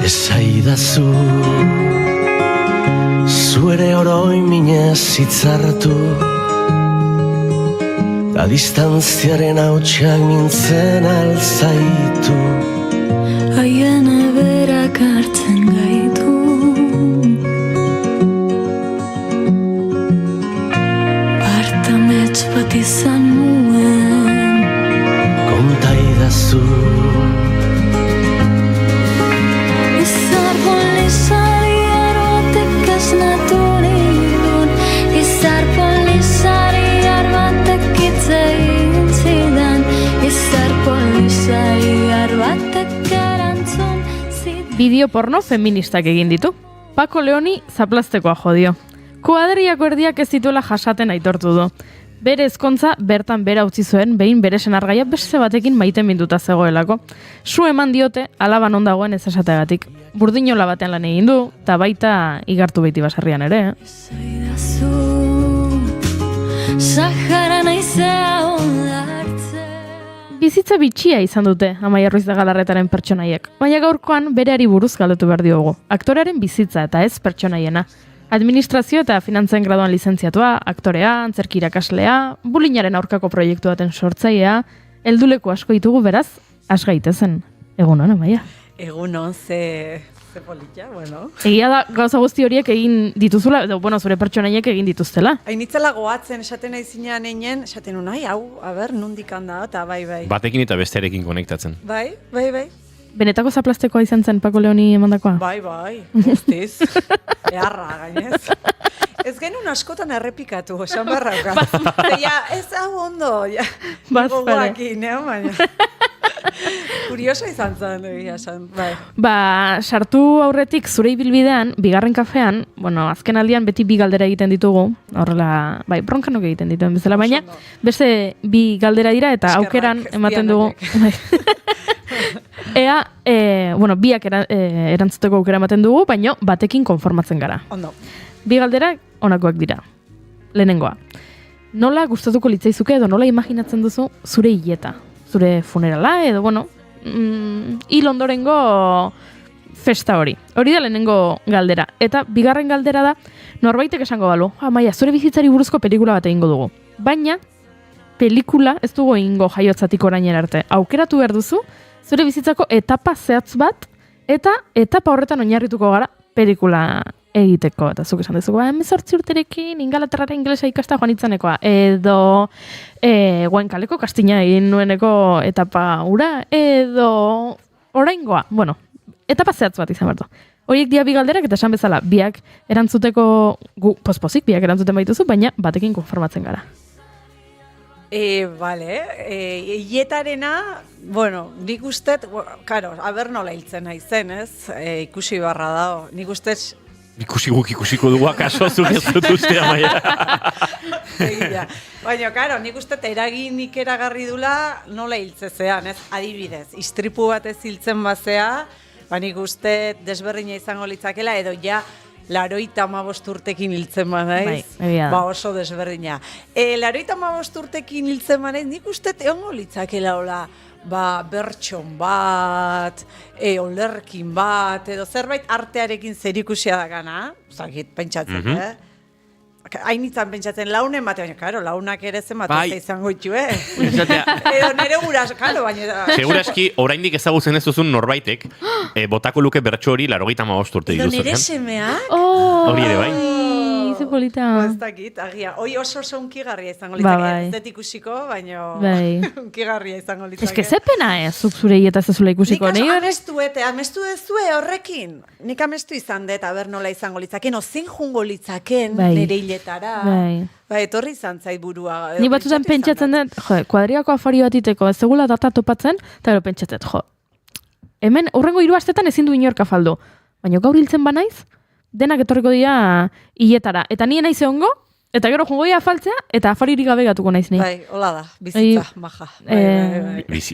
Speaker 5: Esaidazu Zuere oroi minez hitzartu Da distantziaren hautsak mintzen alzaitu
Speaker 9: Haien eberak hartzen gaitu Bartamets bat izan nuen
Speaker 5: Kontaidazu
Speaker 3: Bideo porno feministak egin ditu. Paco Leoni zaplaztekoa jodio. Kuadriako erdiak ez dituela jasaten aitortu du. Bere ezkontza bertan bera utzi zuen, behin bere senargaia beste batekin maite minduta zegoelako. Su eman diote alaban ondagoen ez esateagatik. Burdinola batean lan egin du, eta baita igartu beiti baserrian ere. Bizitza bitxia izan dute Amaia Ruiz de Galarretaren pertsonaiek, baina gaurkoan bereari buruz galdetu behar diogu. Aktorearen bizitza eta ez pertsonaiena. Administrazio eta finantzen graduan lizentziatua, aktorea, antzerki irakaslea, bulinaren aurkako proiektu baten sortzailea, helduleku asko ditugu beraz, has gaitezen. Egunon, Amaia.
Speaker 10: Egunon, ze Ze polita, bueno.
Speaker 3: Egia da gauza guzti horiek egin dituzula, edo, bueno, zure pertsonaiek egin dituztela.
Speaker 10: Hainitzela goatzen, esaten naizinean einen, esaten unai, hau, nundik handa, eta bai.
Speaker 2: Batekin eta bestearekin konektatzen.
Speaker 10: Bai.
Speaker 3: Benetako zaplastekoa izan zen Paco Leoni emandakoa?
Speaker 10: Bai, guztiz. Eharra, gainez. Ez genuen askotan errepikatu, esan barrauka. Ez hau ondo, gogoakin, baina. Kurioso izan zen, egia esan, bai.
Speaker 3: Sartu aurretik zure ibilbidean, bigarren kafean, azken aldian beti bi galdera egiten ditugu, horrela, bronkanok egiten dituen bezala, baina beste bi galdera dira eta aukeran ematen dugu. Biak erantzuteko aukera ematen dugu, baina batekin konformatzen gara.
Speaker 10: Ondo.
Speaker 3: Bi galderak honakoak dira. Lehenengoa. Nola gustatuko litzaizuke edo nola imaginatzen duzu zure hileta? Zure funerala edo, hil ondorengo festa hori. Hori da lehenengo galdera. Eta bigarren galdera da, norbaitek esango balu, Maia, zure bizitzari buruzko pelikula bat egingo dugu. Baina, pelikula ez dugu egingo jaiotzatik orainera arte. Aukeratu behar duzu, zure bizitzako etapa zehatz bat, eta etapa horretan oinarrituko gara pelikula egiteko. Eta zuk esan dezuko, 18 urterekin Ingalaterrara ingelesa ikasta joan itzanekoa. Edo Goenkaleko kastina egin nueneko etapa ura. Edo oraingoa. Etapa zehatz bat izan behar du. Horiek dia bi galderak eta esan bezala, biak erantzuteko, pospozik biak erantzuten baituzu, baina batekin konformatzen gara.
Speaker 10: Ietarena, nik ustet, nola hiltzen naizen, ez? Ikusi barra dago. Nik ustet...
Speaker 2: Ikusiko dugu akaso zuk ez dut ustea, Maia.
Speaker 10: Baina, nik ustet eraginik eragarri dula nola hiltzezean, ez? Adibidez, istripu bat ez hiltzen bazea, nik ustet desberdina izango litzakela, edo ja... 85 urtekin hiltzen banaiz, oso desberdina. 85 urtekin hiltzen banaiz, nik uste egongo litzakela hola, bertxon bat, olerkin bat, edo zerbait artearekin zerikusia da gana, zakit, pentsatzen, hainitzan pentsatzen launen bate, baina, launak ere zen bat izango itxu, edo nere guras, baina...
Speaker 2: Seguraski, oraindik ezagutzen ez duzun norbaitek, botako luke bertxo hori 85 urte
Speaker 10: dituzten. Edo nere semeak?
Speaker 2: Hori ere bai.
Speaker 3: Ze polita.
Speaker 10: Ez dakit, agia. Hoi oso unkigarria izango litzake. Ez dut ikusiko, baina unkigarria izango litzake.
Speaker 3: Ez que zepena zuk zure hieta zezula ikusiko.
Speaker 10: Nik amestu dezue horrekin. Nik amestu izan dut, nola izango litzaken, ozin jungo litzaken nire hiletara. Etorri izan zait burua.
Speaker 3: Ni batzutan pentsatzen dut, kuadriako afari bat iteko, ez zegula data topatzen, eta gero pentsatzen, hemen urrengo 3 astetan ezin du inork afaldu. Baina gaur hiltzen banaiz, denak etorriko dira hiletara. Eta nien naiz egongo, eta gero jongo dira afaltzea, eta afaririk gabe gatuko naiz ni.
Speaker 10: Hola da, bizitza, maja.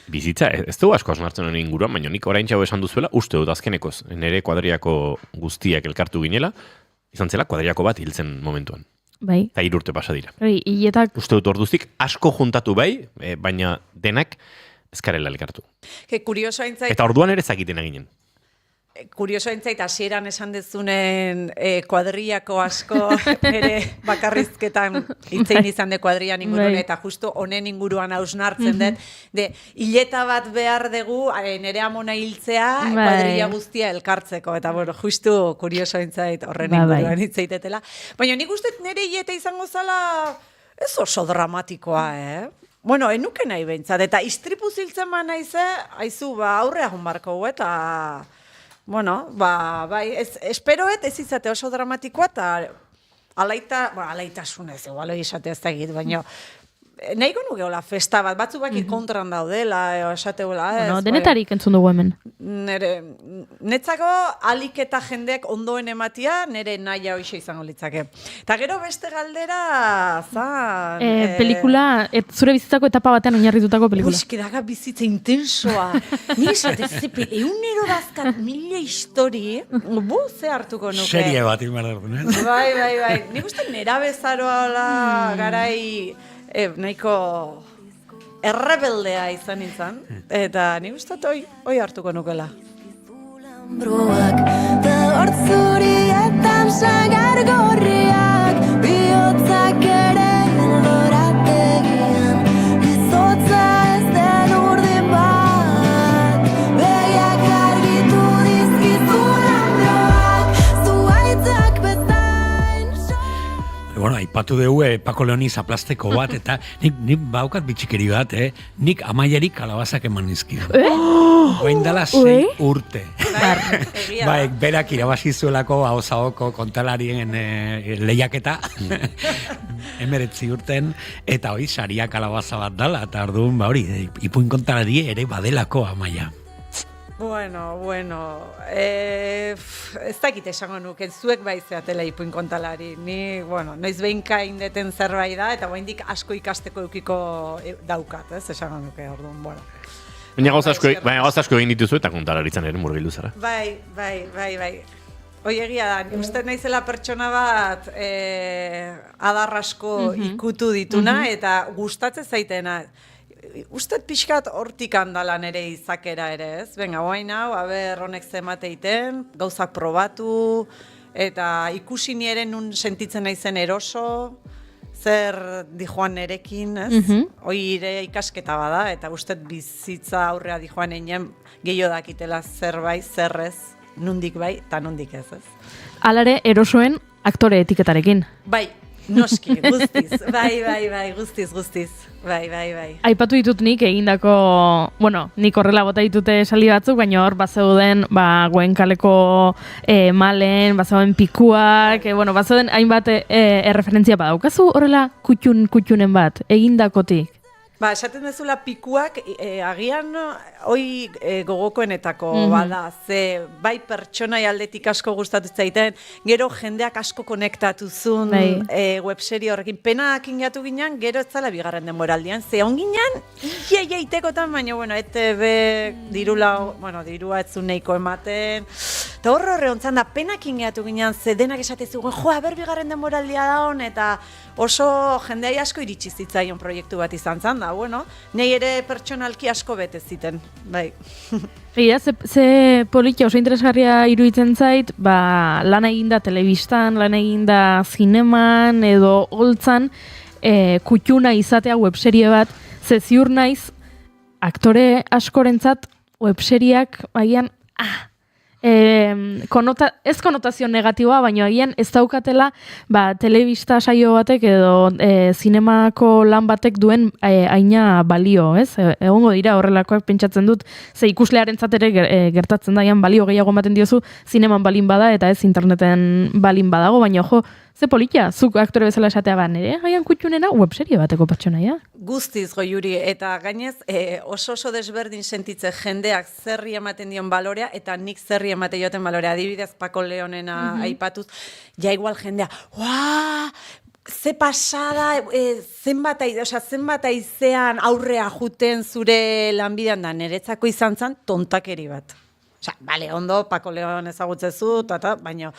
Speaker 2: Bizitza, ez dugu asko asmartzen honen inguruan, baina nik orain txau esan duzuela, uste dut azkenekoz, nire kuadriako guztiak elkartu ginela, izan zela kuadriako bat hiltzen momentuan. Eta 3 urte pasa dira. Uste dut orduztik asko juntatu baina denak ezkarela elkartu. Eta orduan ere zakiten eginen.
Speaker 10: Kurioso entzait, hasieran esan dezunen kuadriako asko ere bakarrizketan hitzein izan de kuadrian ingurune, eta justu honen inguruan hausnartzen dut, hileta bat behar dugu nere amona hiltzea kuadria guztia elkartzeko, eta justu kurioso entzait horren inguruan hitzeitetela. Baina nik uste nere hileta izango zala ez oso dramatikoa, enuke nahi behintzat, eta istripu ziltzen ba naize, haizu aurrea honbarko eta... esperoet ez izate oso dramatikoa eta alaitasunez, igual hori izate ez da egit, baina nahiko nukeola festa bat, batzu baki kontran daudela, esateola.
Speaker 3: Denetarik entzun dugu hemen.
Speaker 10: Netzako alik eta jendeak ondoen ematia, nire naia hoxe izango litzake. Eta gero beste galdera, zan...
Speaker 3: Pelikula, zure bizitzako etapa batean oinarritutako pelikula.
Speaker 10: Uizki daga bizitza intensoa. Nire esate, zepe, eunero dazkat 1000 histori, ze hartuko nuke.
Speaker 4: Serie bat inberdun,
Speaker 10: Bai. Nik uste nera bezaroa garai... nahiko errebeldea izan nintzen, eta nik uste hoi hartuko nukela.
Speaker 9: Da hortzurietan sagar gorriak, bihotzak ere lorategian, izotza ez den urdin bat, begiak argitu dizkizulan
Speaker 4: antolatu dugu Pako Leoni zaplasteko bat, eta nik baukat bitxikeri bat, nik Amaiari kalabazak eman nizkio. Goain dela 6 urte. Bai, berak irabazi zuelako hauzahoko kontalarien lehiaketa, 19 urten, eta hori saria kalabaza bat dala, eta orduan, hori, ipuin kontalari ere badelako Amaia.
Speaker 10: Bueno, ez dakit esango nuke, zuek baizeatela ipuin kontalari. Ni, noiz behinka indeten zerbait da, eta oraindik asko ikasteko eukiko daukat, ez esango nuke, orduan,
Speaker 2: Baina gauza asko egin dituzu eta kontalaritzen ere murgildu zara.
Speaker 10: Bai. Hoi egia da, uste naizela pertsona bat adar asko ikutu dituna, eta gustatzen zaitena. Ustet pixkat hortik handalan ere izakera ere, ez? Benga, oain hau, honek zemate iten, gauzak probatu, eta ikusi ni ere nun sentitzen naizen eroso, zer dijoan nerekin, ez? Hoi ere ikasketa bada, eta ustet bizitza aurrea dijoan einen gehiago dakitela zerbait, zerrez, nundik bai, eta nundik ez, ez?
Speaker 3: Alare, erosoen aktore etiketarekin.
Speaker 10: Bai, noski, guztiz, bai, guztiz, bai.
Speaker 3: Aipatu ditut nik egindako, nik horrela bota ditute esaldi batzuk, baina hor bazeuden, Goenkaleko malen, bazeuden pikuak, bazeuden hainbat erreferentzia badaukazu horrela kutxunen bat, egindakotik.
Speaker 10: Esaten dezula pikuak, agian hoi gogokoenetako bada, ze bai pertsonai aldetik asko gustatu zaiten, gero jendeak asko konektatu zuen webserie horrekin, penak ingatu ginen, gero ez zala bigarren denboraldian, ze on ginen, itekotan, baina, ETV dirua ez zuen nahiko ematen, eta horre ontzan da, penak ingatu ginen, ze denak esatez zuen, aber bigarren denboraldia da hon, eta oso jendeai asko iritsi zitzaion proiektu bat izan zan da, nahi ere pertsonalki asko bete ziten, bai.
Speaker 3: Egia, ze politia oso interesgarria iruditzen zait, lan eginda telebistan, lan eginda zineman, edo holtzan, kutxuna izatea webserie bat, ze ziur naiz, aktore askorentzat webseriak, bagian, ez konotazio negatiboa, baina agian ez daukatela telebista saio batek edo zinemako lan batek duen aina balio, ez? Egongo dira horrelakoak pentsatzen dut, ze ikuslearentzat ere gertatzen daian balio gehiago ematen diozu zineman balin bada eta ez interneten balin badago, baina ze politia, zuk aktore bezala esatea nere, agian kutxunena webserie bateko pertsonaia.
Speaker 10: Guztiz, Goiuri, eta gainez oso desberdin sentitze jendeak zerri ematen dion balorea, eta nik zerri ematen joten balorea, adibidez Pako Leonena aipatuz, ja igual jendea, ze pasada, zenbat aizean aurrea juten zure lanbidean da, niretzako izan zen tontakeri bat. Bale, ondo, Pako Leon ezagutzezu, baina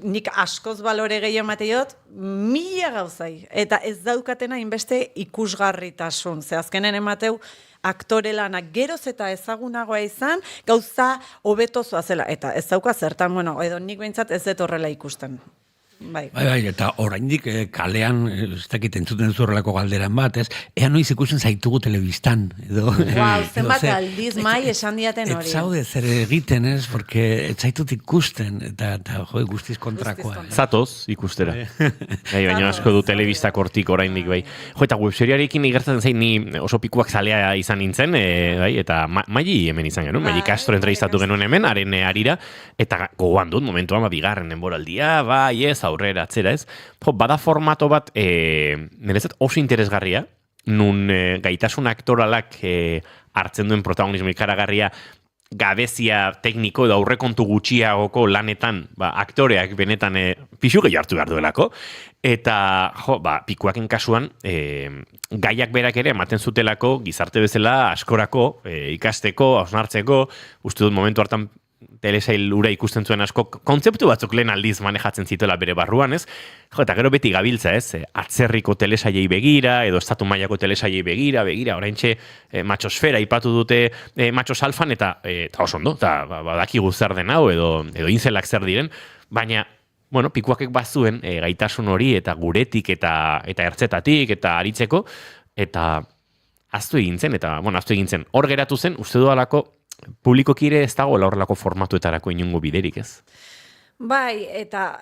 Speaker 10: nik askoz balore gehiago emate 1000 gauzai. Eta ez daukatena inbeste ikusgarritasun. Ze azkenen emateu aktore lanak geroz eta ezagunagoa izan, gauza hobeto zoazela. Eta ez dauka zertan, edo nik behintzat ez dut horrela ikusten. Bai,
Speaker 4: eta oraindik kalean, ez dakit entzuten zurrelako galderan bat, ez? Ea noiz ikusten zaitugu telebistan, edo...
Speaker 10: Zenbat aldiz mai esan diaten hori.
Speaker 4: Ez zaude zer egiten, ez? Porque ez zaitut ikusten, eta guztiz kontrakoa.
Speaker 2: Zatoz ikustera. Baina asko du telebistak hortik oraindik, bai. Eta webseriarekin igertatzen zain, ni oso pikuak zalea izan nintzen, eta Maili hemen izan genuen, Maili Castro entrevistatu genuen hemen, haren arira, eta gogoan dut, momentuan bigarren denboraldia, aurrera, atzera ez. Bada formato bat, niretzat oso interesgarria, nun gaitasun aktoralak hartzen duen protagonismo ikaragarria gabezia tekniko edo aurrekontu gutxiagoko lanetan, aktoreak benetan pixu gehiago hartu behar duelako, eta pikuaken kasuan gaiak berak ere ematen zutelako gizarte bezala askorako, ikasteko, hausnartzeko, uste dut momentu hartan telesail ura ikusten zuen asko, kontzeptu batzuk lehen aldiz manejatzen zituela bere barruan, ez? Eta gero beti gabiltza, ez? Atzerriko telesailei begira, edo estatu mailako telesailei begira, oraintxe matxosfera ipatu dute matxos alfan, eta oso ondo, eta badakigu zer den hau, edo inzelak zer diren, baina, pikuakek bazuen gaitasun hori, eta guretik, eta ertzetatik, eta aritzeko, eta aztu egintzen, hor geratu zen, uste dualako, publikoki ere ez dago horrelako formatuetarako inungo biderik, ez?
Speaker 10: Bai, eta,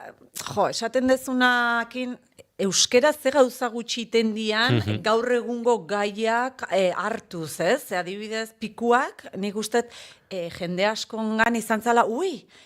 Speaker 10: esaten dezunakin, euskera ze gauza gutxi tendian gaur egungo gaiak hartuz, ez? Adibidez, pikuak, nik uste jende askongan izan zala,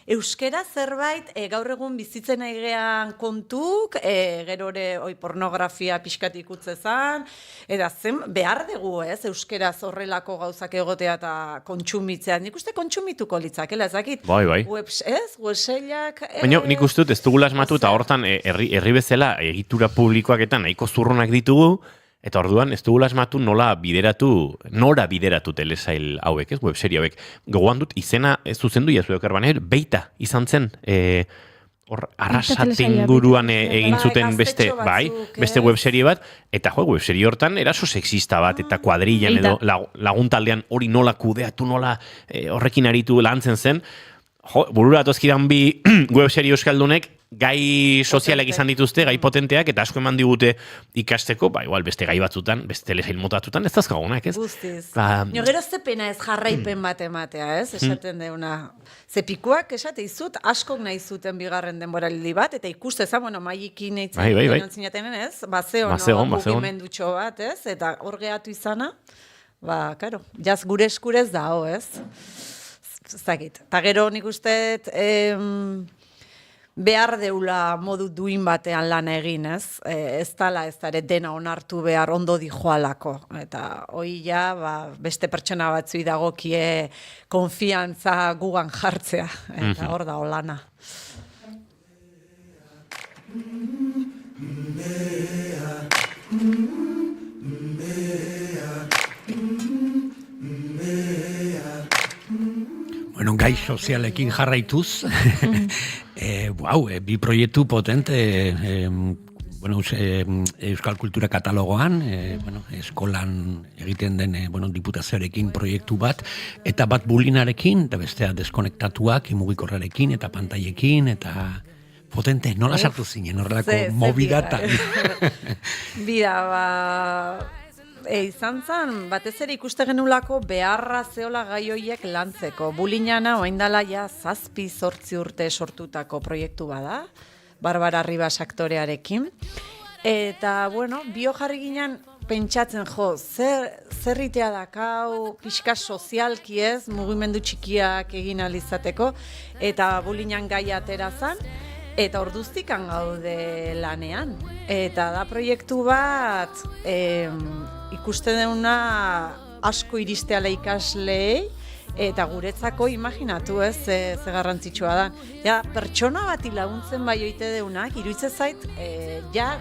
Speaker 10: euskera zerbait gaur egun bizitzen aigean kontuk, gero oi pornografia pixkat ikutzezan, eta zen behar dugu, ez? Euskeraz horrelako gauzak egotea eta kontsumitzea. Nik uste kontsumituko litzakela, ezakit?
Speaker 2: Bai.
Speaker 10: Websailak...
Speaker 2: Baina nik uste dut ez dugula asmatu eta hortan herri bezala egitura publikoak eta nahiko zurrunak ditugu, eta orduan ez dugula asmatu nora bideratu telesail hauek, ez, webserie hauek. Gogoan dut izena zuzendu jazu Erbaner, Beita izan zen, hor Arrasaten guruan egin zuten beste webserie bat, eta webserie hortan eraso sexista bat, eta kuadrillan edo laguntaldean hori nola kudeatu, nola horrekin aritu lantzen zen, burura atozkidan bi webserie euskaldunek gai sozialek izan dituzte, gai potenteak, eta asko eman digute ikasteko, igual beste gai batzutan, beste telesail motatutan, ez dazkagunak, ez?
Speaker 10: Guztiz. Gero ze pena ez jarraipen bat ematea, ez? Esaten deuna. Zepikuak esate izut, askok nahi zuten bigarren denboraldi bat, eta ikusteza, maiikin eitzen zinatenen, ez? Bazeon mugimendutxo bat, ez? Eta hor gehatu izana, karo, jaz gure eskurez dago, ez? Zagit. Ta gero nik usteet behar deula modu duin batean lan egin, ez? Ez dala ez dara dena onartu behar ondo dijoalako. Eta hoi beste pertsona batzui dagokie konfiantza gugan jartzea. Eta hor da lana.
Speaker 4: Bueno, gai sozialekin jarraituz, bi proiektu potente, Euskal Kultura Katalogoan, eskolan egiten den diputazioarekin proiektu bat, eta bat bulinarekin, eta bestea deskonektatuak, mugikorrarekin, eta pantailekin, eta potente, nola sartu zinen, horrelako mobidatan.
Speaker 10: Izan zen, batez ere ikuste genulako beharra zeola gai horiek lantzeko. Bulinana, oaindala 7-8 urte sortutako proiektu bada, Barbara Ribas aktorearekin. Eta, bio jarri ginen pentsatzen, zerritea dakau, pixka sozialki ez, mugimendu txikiak egin alizateko, eta bulinan gai atera zen, eta orduztikan gaude lanean. Eta da proiektu bat, ikusten deuna asko iristeala ikasleei, eta guretzako imaginatu ez, ze garrantzitsua da. Pertsona bati laguntzen bai oite deunak, iruditzen zait,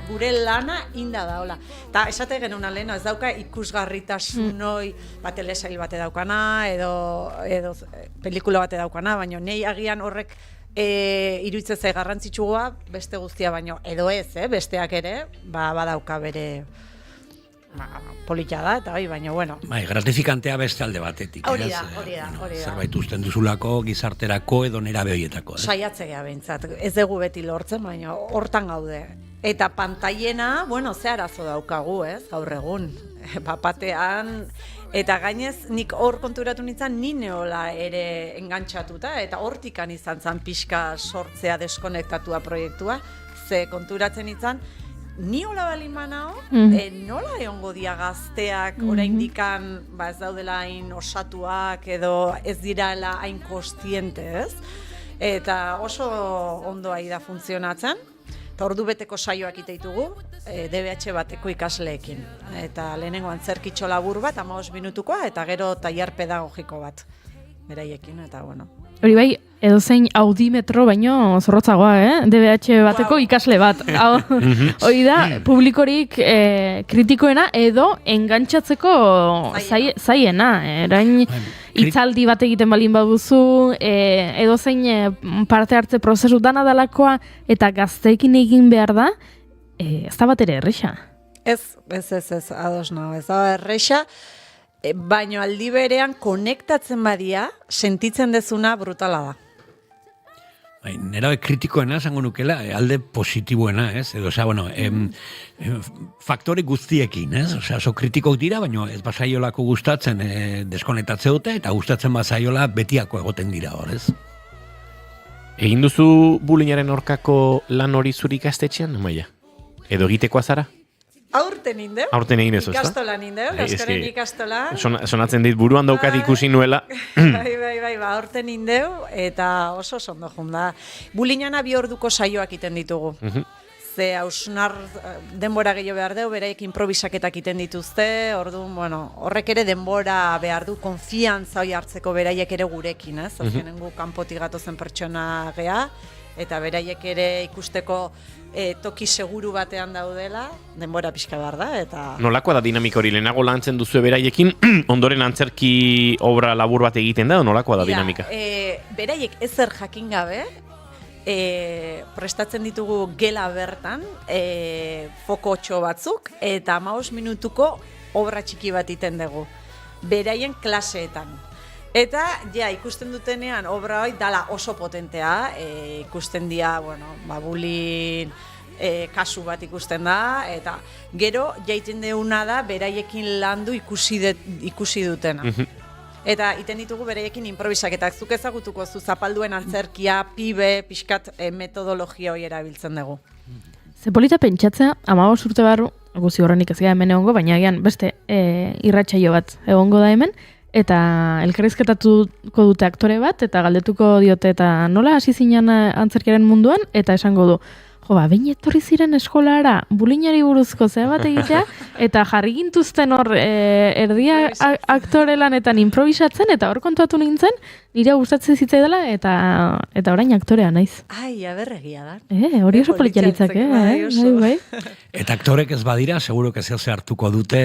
Speaker 10: gure lana inda daola. Eta esate genuen leheno, ez dauka ikusgarritasun hoi, telesail bate daukana, edo pelikula bate daukana, baina nei agian horrek iruditzen zait garrantzitsua beste guztia baino, edo ez, besteak ere, badauka bere polita da, eta baina,
Speaker 4: gratifikantea beste alde batetik.
Speaker 10: Hori da.
Speaker 4: Zerbait usten duzulako, gizarterako edo nerabe horietako.
Speaker 10: Saiatzea behintzat, ez dugu beti lortzen, baina hortan gaude. Eta pantailena, ze arazo daukagu, gaur egun. Papatean, eta gainez nik hor konturatu nintzen, ni neola ere engantxatuta, eta hortikan izan zen pixka sortzea deskonektatua proiektua, ze konturatzen nintzen, ni hola balin manao, nola egongo dia gazteak oraindikan ez daudela hain osatuak edo ez dirala hain kostiente, ez? Eta oso ondo ari da funtzionatzen, eta ordu beteko saioak iteitugu, DBH bateko ikasleekin. Eta lehenengo antzerkitxo labur bat, 15 minutukoa, eta gero tailer pedagogiko bat beraiekin, eta
Speaker 3: Hori bai, edozein audimetro baino zorrotzagoa, DBH bateko ikasle bat. Hori da, publikorik kritikoena edo engantxatzeko zaiena. Erain hitzaldi bat egiten balin baduzu, edozein parte hartze prozesu dana dalakoa eta gazteekin egin behar da, ez da bat ere erresa.
Speaker 10: Ez, ados nago, ez da erresa, baino aldi berean konektatzen badia, sentitzen dezuna brutala da.
Speaker 4: Nera kritikoena zango nukela, alde positiboena, ez? Edo, faktore guztiekin, ez? Oso kritikok dira, baina ez basaiolako gustatzen deskonektatze dute, eta gustatzen basaiola betiako egoten dira hor, ez?
Speaker 2: Egin duzu bulinaren aurkako lan hori zuri ikastetxean, Maia? Edo egitekoa zara?
Speaker 10: Aurten indeu.
Speaker 2: Aurten egin ez, ezta?
Speaker 10: Ikastolan indeu, Euskaren ikastolan.
Speaker 2: Sonatzen dit buruan daukat ikusi nuela.
Speaker 10: Bai, aurten indeu, eta oso ondo jun da. Bulinana 2 orduko saioak iten ditugu. Ze hausnar denbora gehiago behar deu, beraiek improvisaketak iten dituzte, orduan, bueno, horrek ere denbora behar du, konfiantza hori hartzeko beraiek ere gurekin, ez? Azkenen gu kanpotik gatozen pertsona gea, eta beraiek ere ikusteko toki seguru batean daudela, denbora pixka behar da, eta...
Speaker 2: Nolakoa da dinamika hori, lehenago lantzen duzu beraiekin, ondoren antzerki obra labur bat egiten da, nolakoa da dinamika?
Speaker 10: Beraiek ezer jakin gabe, prestatzen ditugu gela bertan, fokotxo batzuk, eta 15 minutuko obra txiki bat iten dugu, beraien klaseetan. Eta, ikusten dutenean, obra hori dala oso potentea, ikusten dia, bulin kasu bat ikusten da, eta gero, jaiten deuna da, beraiekin landu ikusi dutena. Eta iten ditugu beraiekin improvisaketak, zuk ezagutuko zu zapalduen antzerkia, pibe, pixkat metodologia hori erabiltzen dugu.
Speaker 3: Zepolita pentsatzea, 15 urte barru, guzi horrenik ez gara hemen egongo, baina agian beste irratsaio bat egongo da hemen, eta elkarrizketatuko dute aktore bat, eta galdetuko diote, eta nola hasi zinen antzerkiaren munduan, eta esango du, behin etorri ziren eskolara, bulinari buruzko zea bat egitea, eta jarri gintuzten hor erdia aktore lanetan improvisatzen, eta hor kontuatu nintzen, nire gustatzen zitzaidala, eta orain aktorea naiz.
Speaker 10: Ai, aberregia da.
Speaker 3: Hori oso politxalitzak, bai.
Speaker 4: Eta aktorek ez badira, seguro que zehose hartuko dute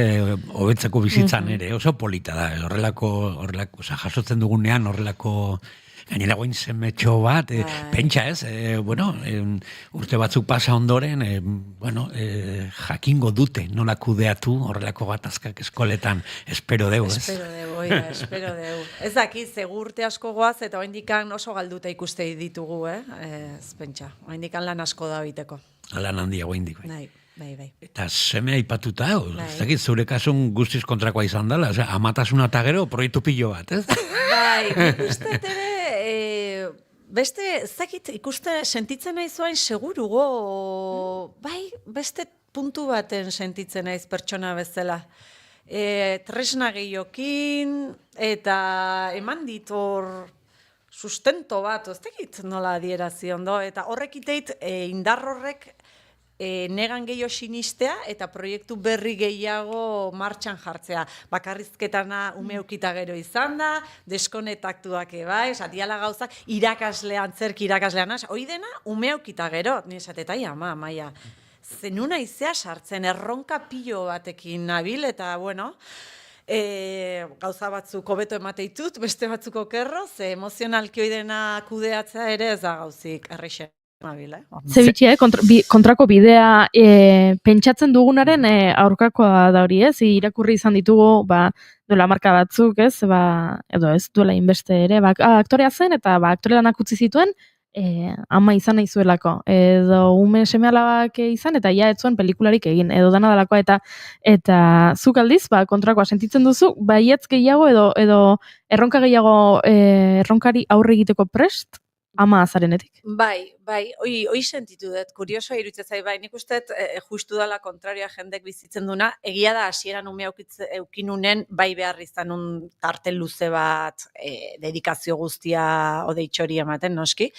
Speaker 4: hobetzeko bizitzan ere, oso polita da, horrelako, jasotzen dugunean, horrelako... Gainera goin semetxo bat, pentsa ez, urte batzuk pasa ondoren, jakingo dute nola kudeatu horrelako gatazkak eskoletan, espero deu, ez?
Speaker 10: Espero deu. Ez daki, urte asko goaz, eta oindikan oso galduta ikuste ditugu, ez pentsa, oindikan lan asko da biteko.
Speaker 4: Lan handia oindik,
Speaker 10: bai.
Speaker 4: Eta seme aipatuta, ez dakit, zure kasun guztiz kontrakoa izan dela, amatasuna eta gero proiektu pilo bat, ez?
Speaker 10: Bai, uste ere, beste, ez dakit, sentitzen naiz oain seguru, beste puntu baten sentitzen naiz pertsona bezala. Tresna gehiokin, eta eman ditor sustento bat, ez dakit nola adierazi ondo, eta horrek iteit, indar horrek, negan gehiago sinistea eta proiektu berri gehiago martxan jartzea. Bakarrizketana umeukita gero izan da, deskonetaktuak bai, diala gauzak, antzerki irakaslean, hoi dena umeukita gero, niresatetai, maia, zenuna izea sartzen, erronka pilo batekin nabil, eta gauza batzuk hobeto emateitut, beste batzuk okerro, ze emozionalki hoi dena kudeatzea ere ez da gauzik errexen.
Speaker 3: Zebitxia, kontrako bidea pentsatzen dugunaren aurkakoa da hori, ez? Irakurri izan ditugu, duela marka batzuk, ez? Edo ez, duela inbeste ere, aktorea zen, eta aktore lanak utzi zituen, ama izan nahi zuelako. Edo ume seme-alabak izan, eta ez zuen pelikularik egin, edo dana dalako, eta zuk aldiz, kontrakoa sentitzen duzu, baietz gehiago, edo erronka gehiago, erronkari aurre egiteko prest, ama azarenetik.
Speaker 10: Bai, hoi sentitu dut, kuriosoa iruditzen zait, nik uste justu dala kontrarioa jendek bizitzen duna, egia da hasieran ume eukinunen, bai behar izan tarte luze bat, dedikazio guztia odeitxori ematen, noski,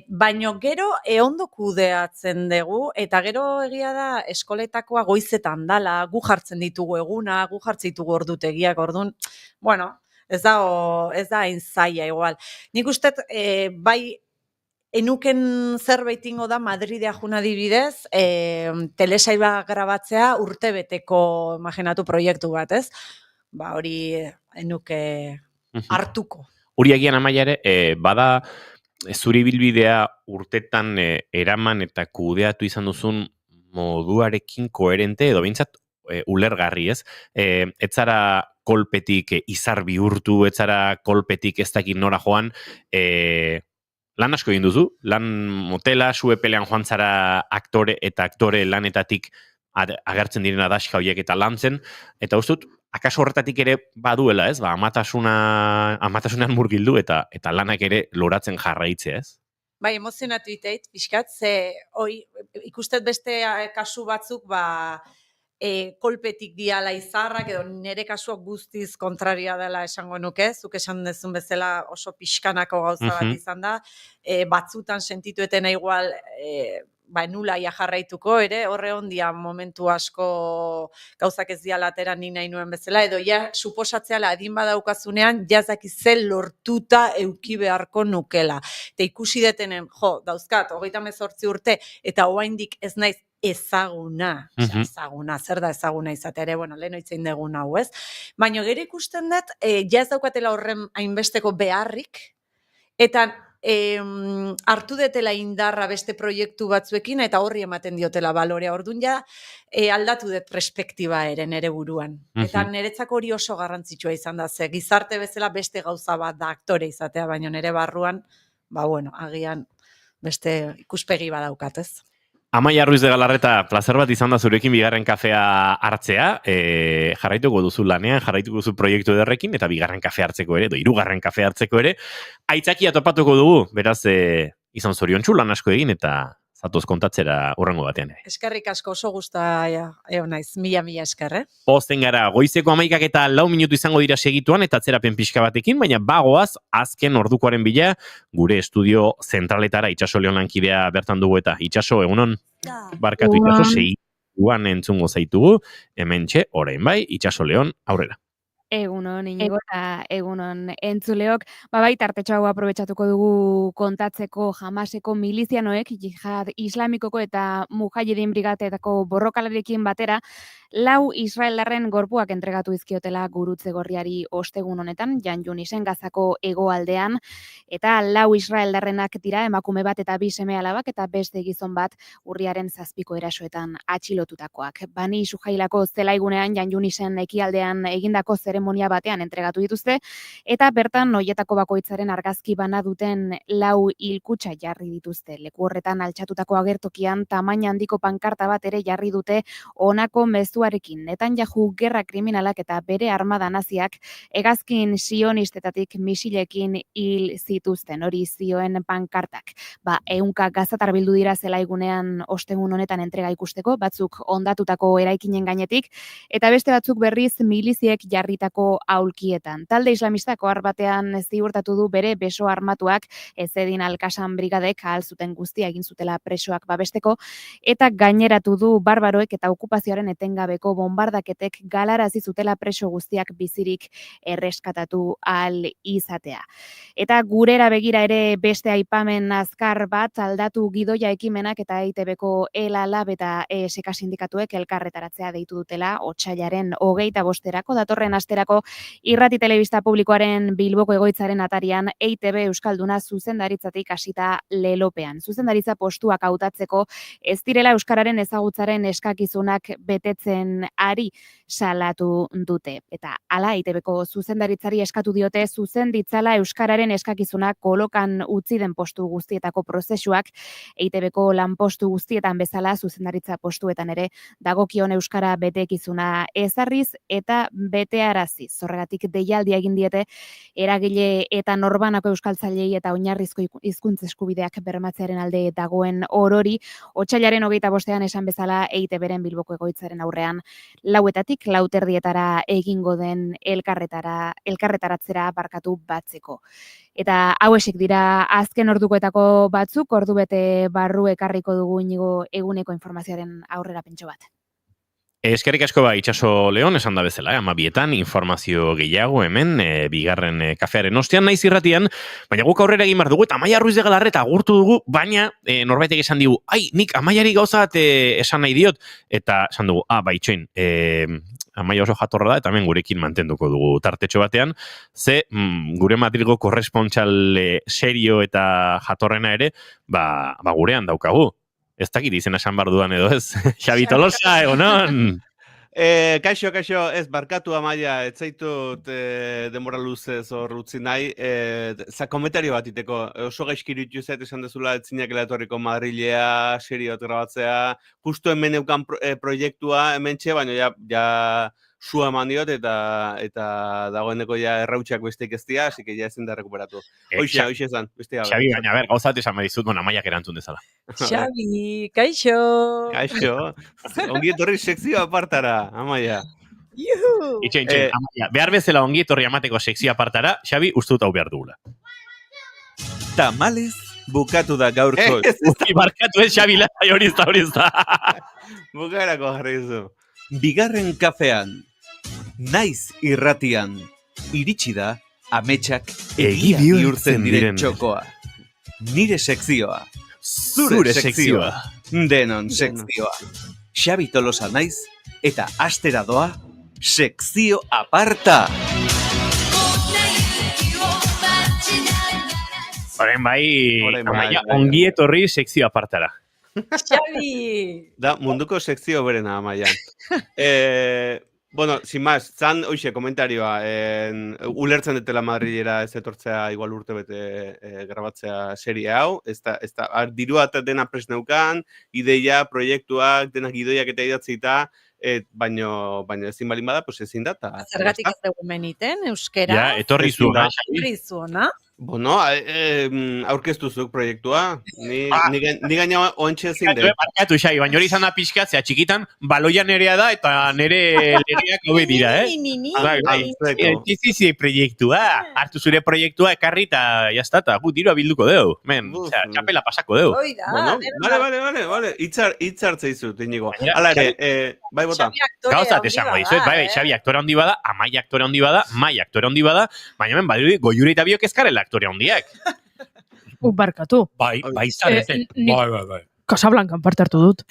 Speaker 10: baino gero ondo kudeatzen dugu, eta gero egia da eskoletakoa goizetan dala, gu jartzen ditugu eguna, gu jartzen ditugu ordutegiak, ordun, ez da hain zaila igual. Nik uste, bai, enuken zerbait ingo da Madridea juna dibidez, telesaiba grabatzea urtebeteko imaginatu proiektu bat, ez? Hori enuke hartuko.
Speaker 2: Hori agian Amaia ere, bada zuri bilbidea urtetan eraman eta kudeatu izan duzun moduarekin koherente, edo behintzat ulergarri, ez? Ez zara kolpetik izar bihurtu, ez zara kolpetik ez dakit nora joan, lan asko egin duzu, lan motela, suepelean joan zara aktore eta aktore lanetatik agertzen direna daska horiek eta lantzen, eta ustut, akaso horretatik ere baduela, ez? Amatasunean murgildu eta lanak ere loratzen jarraitzea, ez?
Speaker 10: Bai, emozionatu iteit, pixkat, ze ikustet beste kasu batzuk, kolpetik diala izarrak, edo nire kasuak guztiz kontraria dela esango nuke, zuk esan dezun bezala oso pixkanako gauza bat izan da, batzutan sentituetena igual, nula jarraituko ere, horre ondia momentu asko gauzak ez diala atera ni nahi nuen bezala, edo suposatzeala adin badaukazunean, jazak izel lortuta euki beharko nukela. Eta ikusi detenen, dauzkat, 38 urte, eta oraindik ez naiz ezaguna, ezaguna, zer da ezaguna izate ere, lehen oitzein dugun hau, ez? Baina gero ikusten dut, jaz daukatela horren hainbesteko beharrik, eta hartu detela indarra beste proiektu batzuekin, eta horri ematen diotela balorea, orduan aldatu dut perspektiba ere nere buruan. Eta niretzako hori oso garrantzitsua izan da, ze gizarte bezala beste gauza bat da aktore izatea, baina nire barruan, agian beste ikuspegi badaukat, ez?
Speaker 2: Amaia Ruiz de Galarreta, plazer bat izan da zurekin bigarren kafea hartzea, jarraituko duzu lanean, jarraituko duzu proiektu ederrekin, eta bigarren kafe hartzeko ere, hirugarren kafe hartzeko ere, aitzakia topatuko dugu, beraz, izan zoriontsu lan asko egin, eta zatoz kontatzera hurrengo batean ere.
Speaker 10: Eskerrik asko, oso gusta naiz, mila esker,
Speaker 2: Pozten gara, goizeko 11 eta 4 minutu izango dira segituan, eta atzerapen pixka batekin, baina bagoaz, azken ordukoaren bila, gure estudio zentraletara Itxaso Leon lankidea bertan dugu eta Itxaso, egunon, barkatu Itxaso, segituan entzungo zaitugu, hementxe, orain bai, Itxaso Leon, aurrera.
Speaker 12: Egunon, Inigo, eta egunon entzuleok. Bai, tartetxo hau aprobetxatuko dugu kontatzeko Hamaseko milizianoek, jihad islamikoko eta mujahidin brigadeetako borrokalarekin batera, 4 israeldarren gorpuak entregatu izkiotela gurutze gorriari ostegun honetan, Jan Junisen Gazako hegoaldean, eta 4 israeldarrenak dira emakume bat eta 2 seme-alabak eta beste gizon bat urriaren 7ko erasoetan atxilotutakoak. Bani Sujailako zelaigunean Jan Junisen ekialdean egindako zeremonia batean entregatu dituzte, eta bertan noietako bakoitzaren argazki bana duten 4 hilkutxa jarri dituzte. Leku horretan altxatutako agertokian tamaina handiko pankarta bat ere jarri dute honako mezuarekin. Netanyahu gerra kriminalak eta bere armada naziak hegazkin sionistetatik misilekin hil zituzten, hori zioen pankartak. 100 gazatar bildu dira zelaigunean ostegun honetan entrega ikusteko, batzuk ondatutako eraikinen gainetik, eta beste batzuk berriz miliziek jarritako aulkietan. Talde islamistak ohar batean ziurtatu du bere beso armatuak Ezedin Alkasan brigadek ahal zuten guztia egin zutela presoak babesteko, eta gaineratu du barbaroek eta okupazioaren etengabeko bombardaketek galarazi zutela preso guztiak bizirik erreskatatu ahal izatea. Eta gurera begira ere beste aipamen azkar bat aldatu gidoia ekimenak eta EITBko ELA-LAB eta ESK sindikatuek elkarretaratzea deitu dutela otsailaren 25erako datorren asterako irrati telebista publikoaren Bilboko egoitzaren atarian EITB Euskalduna zuzendaritzatik hasita lelopean. Zuzendaritza postuak hautatzeko ez direla euskararen ezagutzaren eskakizunak betetzen ari salatu dute. Eta hala EITBko zuzendaritzari eskatu diote zuzen ditzala euskararen eskakizunak kolokan utzi den postu guztietako prozesuak EITBko lanpostu guztietan bezala zuzendaritza postuetan ere dagokion euskara betekizuna ezarriz eta betearaziz. Horregatik deialdia egin diete eragile eta norbanako euskaltzailei eta oinarrizko hizkuntza eskubideak bermatzearen alde dagoen orori, otsailaren 25ean esan bezala EITBren Bilboko egoitzaren aurrean 4etatik 4:30 egingo den elkarretaratzera barkatu batzeko. Eta hauesek dira azken ordukoetako batzuk, ordubete barru ekarriko dugu Inigo eguneko informazioaren aurrera pentso bat.
Speaker 2: Eskerrik asko Itxaso Leon, esan da bezala, 12etan informazio gehiago hemen, bigarren kafearen ostean naiz irratian, baina guk aurrera egin behar dugu, eta Amaia Ruiz de Galarreta agurtu dugu, baina norbaitek esan digu, nik Amaiari gauza bat esan nahi diot, eta esan dugu, itxoin, Amaia oso jatorra da, eta hemen gurekin mantenduko dugu tartetxo batean, ze gure Madrilgo korrespontxal serio eta jatorrena ere, gurean daukagu. Ez dakit izena esan bar dudan edo ez. Xabi Tolosa, egonon!
Speaker 13: Kaixo, ez barkatu Amaia, ez zaitut denbora luzez hor utzi nahi, komentario bat iteko, oso gaizkiritu zait esan dezula etzinakela etorriko Madrilea, seriot grabatzea, justu hemen eukan proiektua hemen txe, baina ja sua eman diot eta dagoeneko ja errautxak besteik ez dira, así que ja ezin da rekuperatu. Hoxe esan, beste gabe.
Speaker 2: Xabi, baina ber, gauzat esan badizut, Amaiak erantzun dezala.
Speaker 10: Xabi, kaixo!
Speaker 13: Kaixo, ongi etorri sekzio apartara, Amaia.
Speaker 2: Itxen, Amaia, behar bezala ongi etorri amateko sekzio apartara, Xabi, uste dut hau behar dugula.
Speaker 13: Tamales bukatu da gaurko.
Speaker 2: Barkatu ez, Xabi, hori ez da.
Speaker 13: Bukarako jarri zu. Bigarren kafean, naiz irratian, iritsi da ametsak egia bihurtzen diren txokoa. Nire sekzioa, zure sekzioa, denon sekzioa. Xabi Tolosa naiz eta astera doa sekzio aparta.
Speaker 2: Orain bai, Amaia, ongi etorri sekzio apartara.
Speaker 10: Xabi!
Speaker 13: Da, munduko sekzio berena, Amaia. Bueno, sin más, zan, hoxe, komentarioa, ulertzen dutela Madrilera ez etortzea igual urte bete grabatzea serie hau, dirua eta dena presneukan, ideia, proiektuak, denak idoiak eta idatzita, baino ezin balin bada, pues ezin da.
Speaker 10: Zergatik ez dugu meniten, euskera?
Speaker 2: Ja, etorri zu,
Speaker 10: Etorri zu, na?
Speaker 13: Bueno, aurkeztuzuk proiektua. Ni gaina oantxe ezin dut.
Speaker 2: Barkatu, Xabi, baina hori izan da pixkatzea txikitan, baloia nerea da eta nere legeak hobe dira, Tizizi proiektua, hartu zure proiektua ekarri eta jaztata, dirua bilduko deu, txapela pasako deu.
Speaker 13: Vale, hitzartze izut, inigo. Hala ere, bai bota.
Speaker 2: Gauzat esango dizuet, bai, Xabi aktore handi bada, Amaia aktore handi bada, Mai aktore handi bada, baina hemen badirudi goiure eta biok ezkarela aktore handiak.
Speaker 3: Barkatu.
Speaker 4: Bai, zarete. Bai.
Speaker 3: Casablancan parte hartu dut.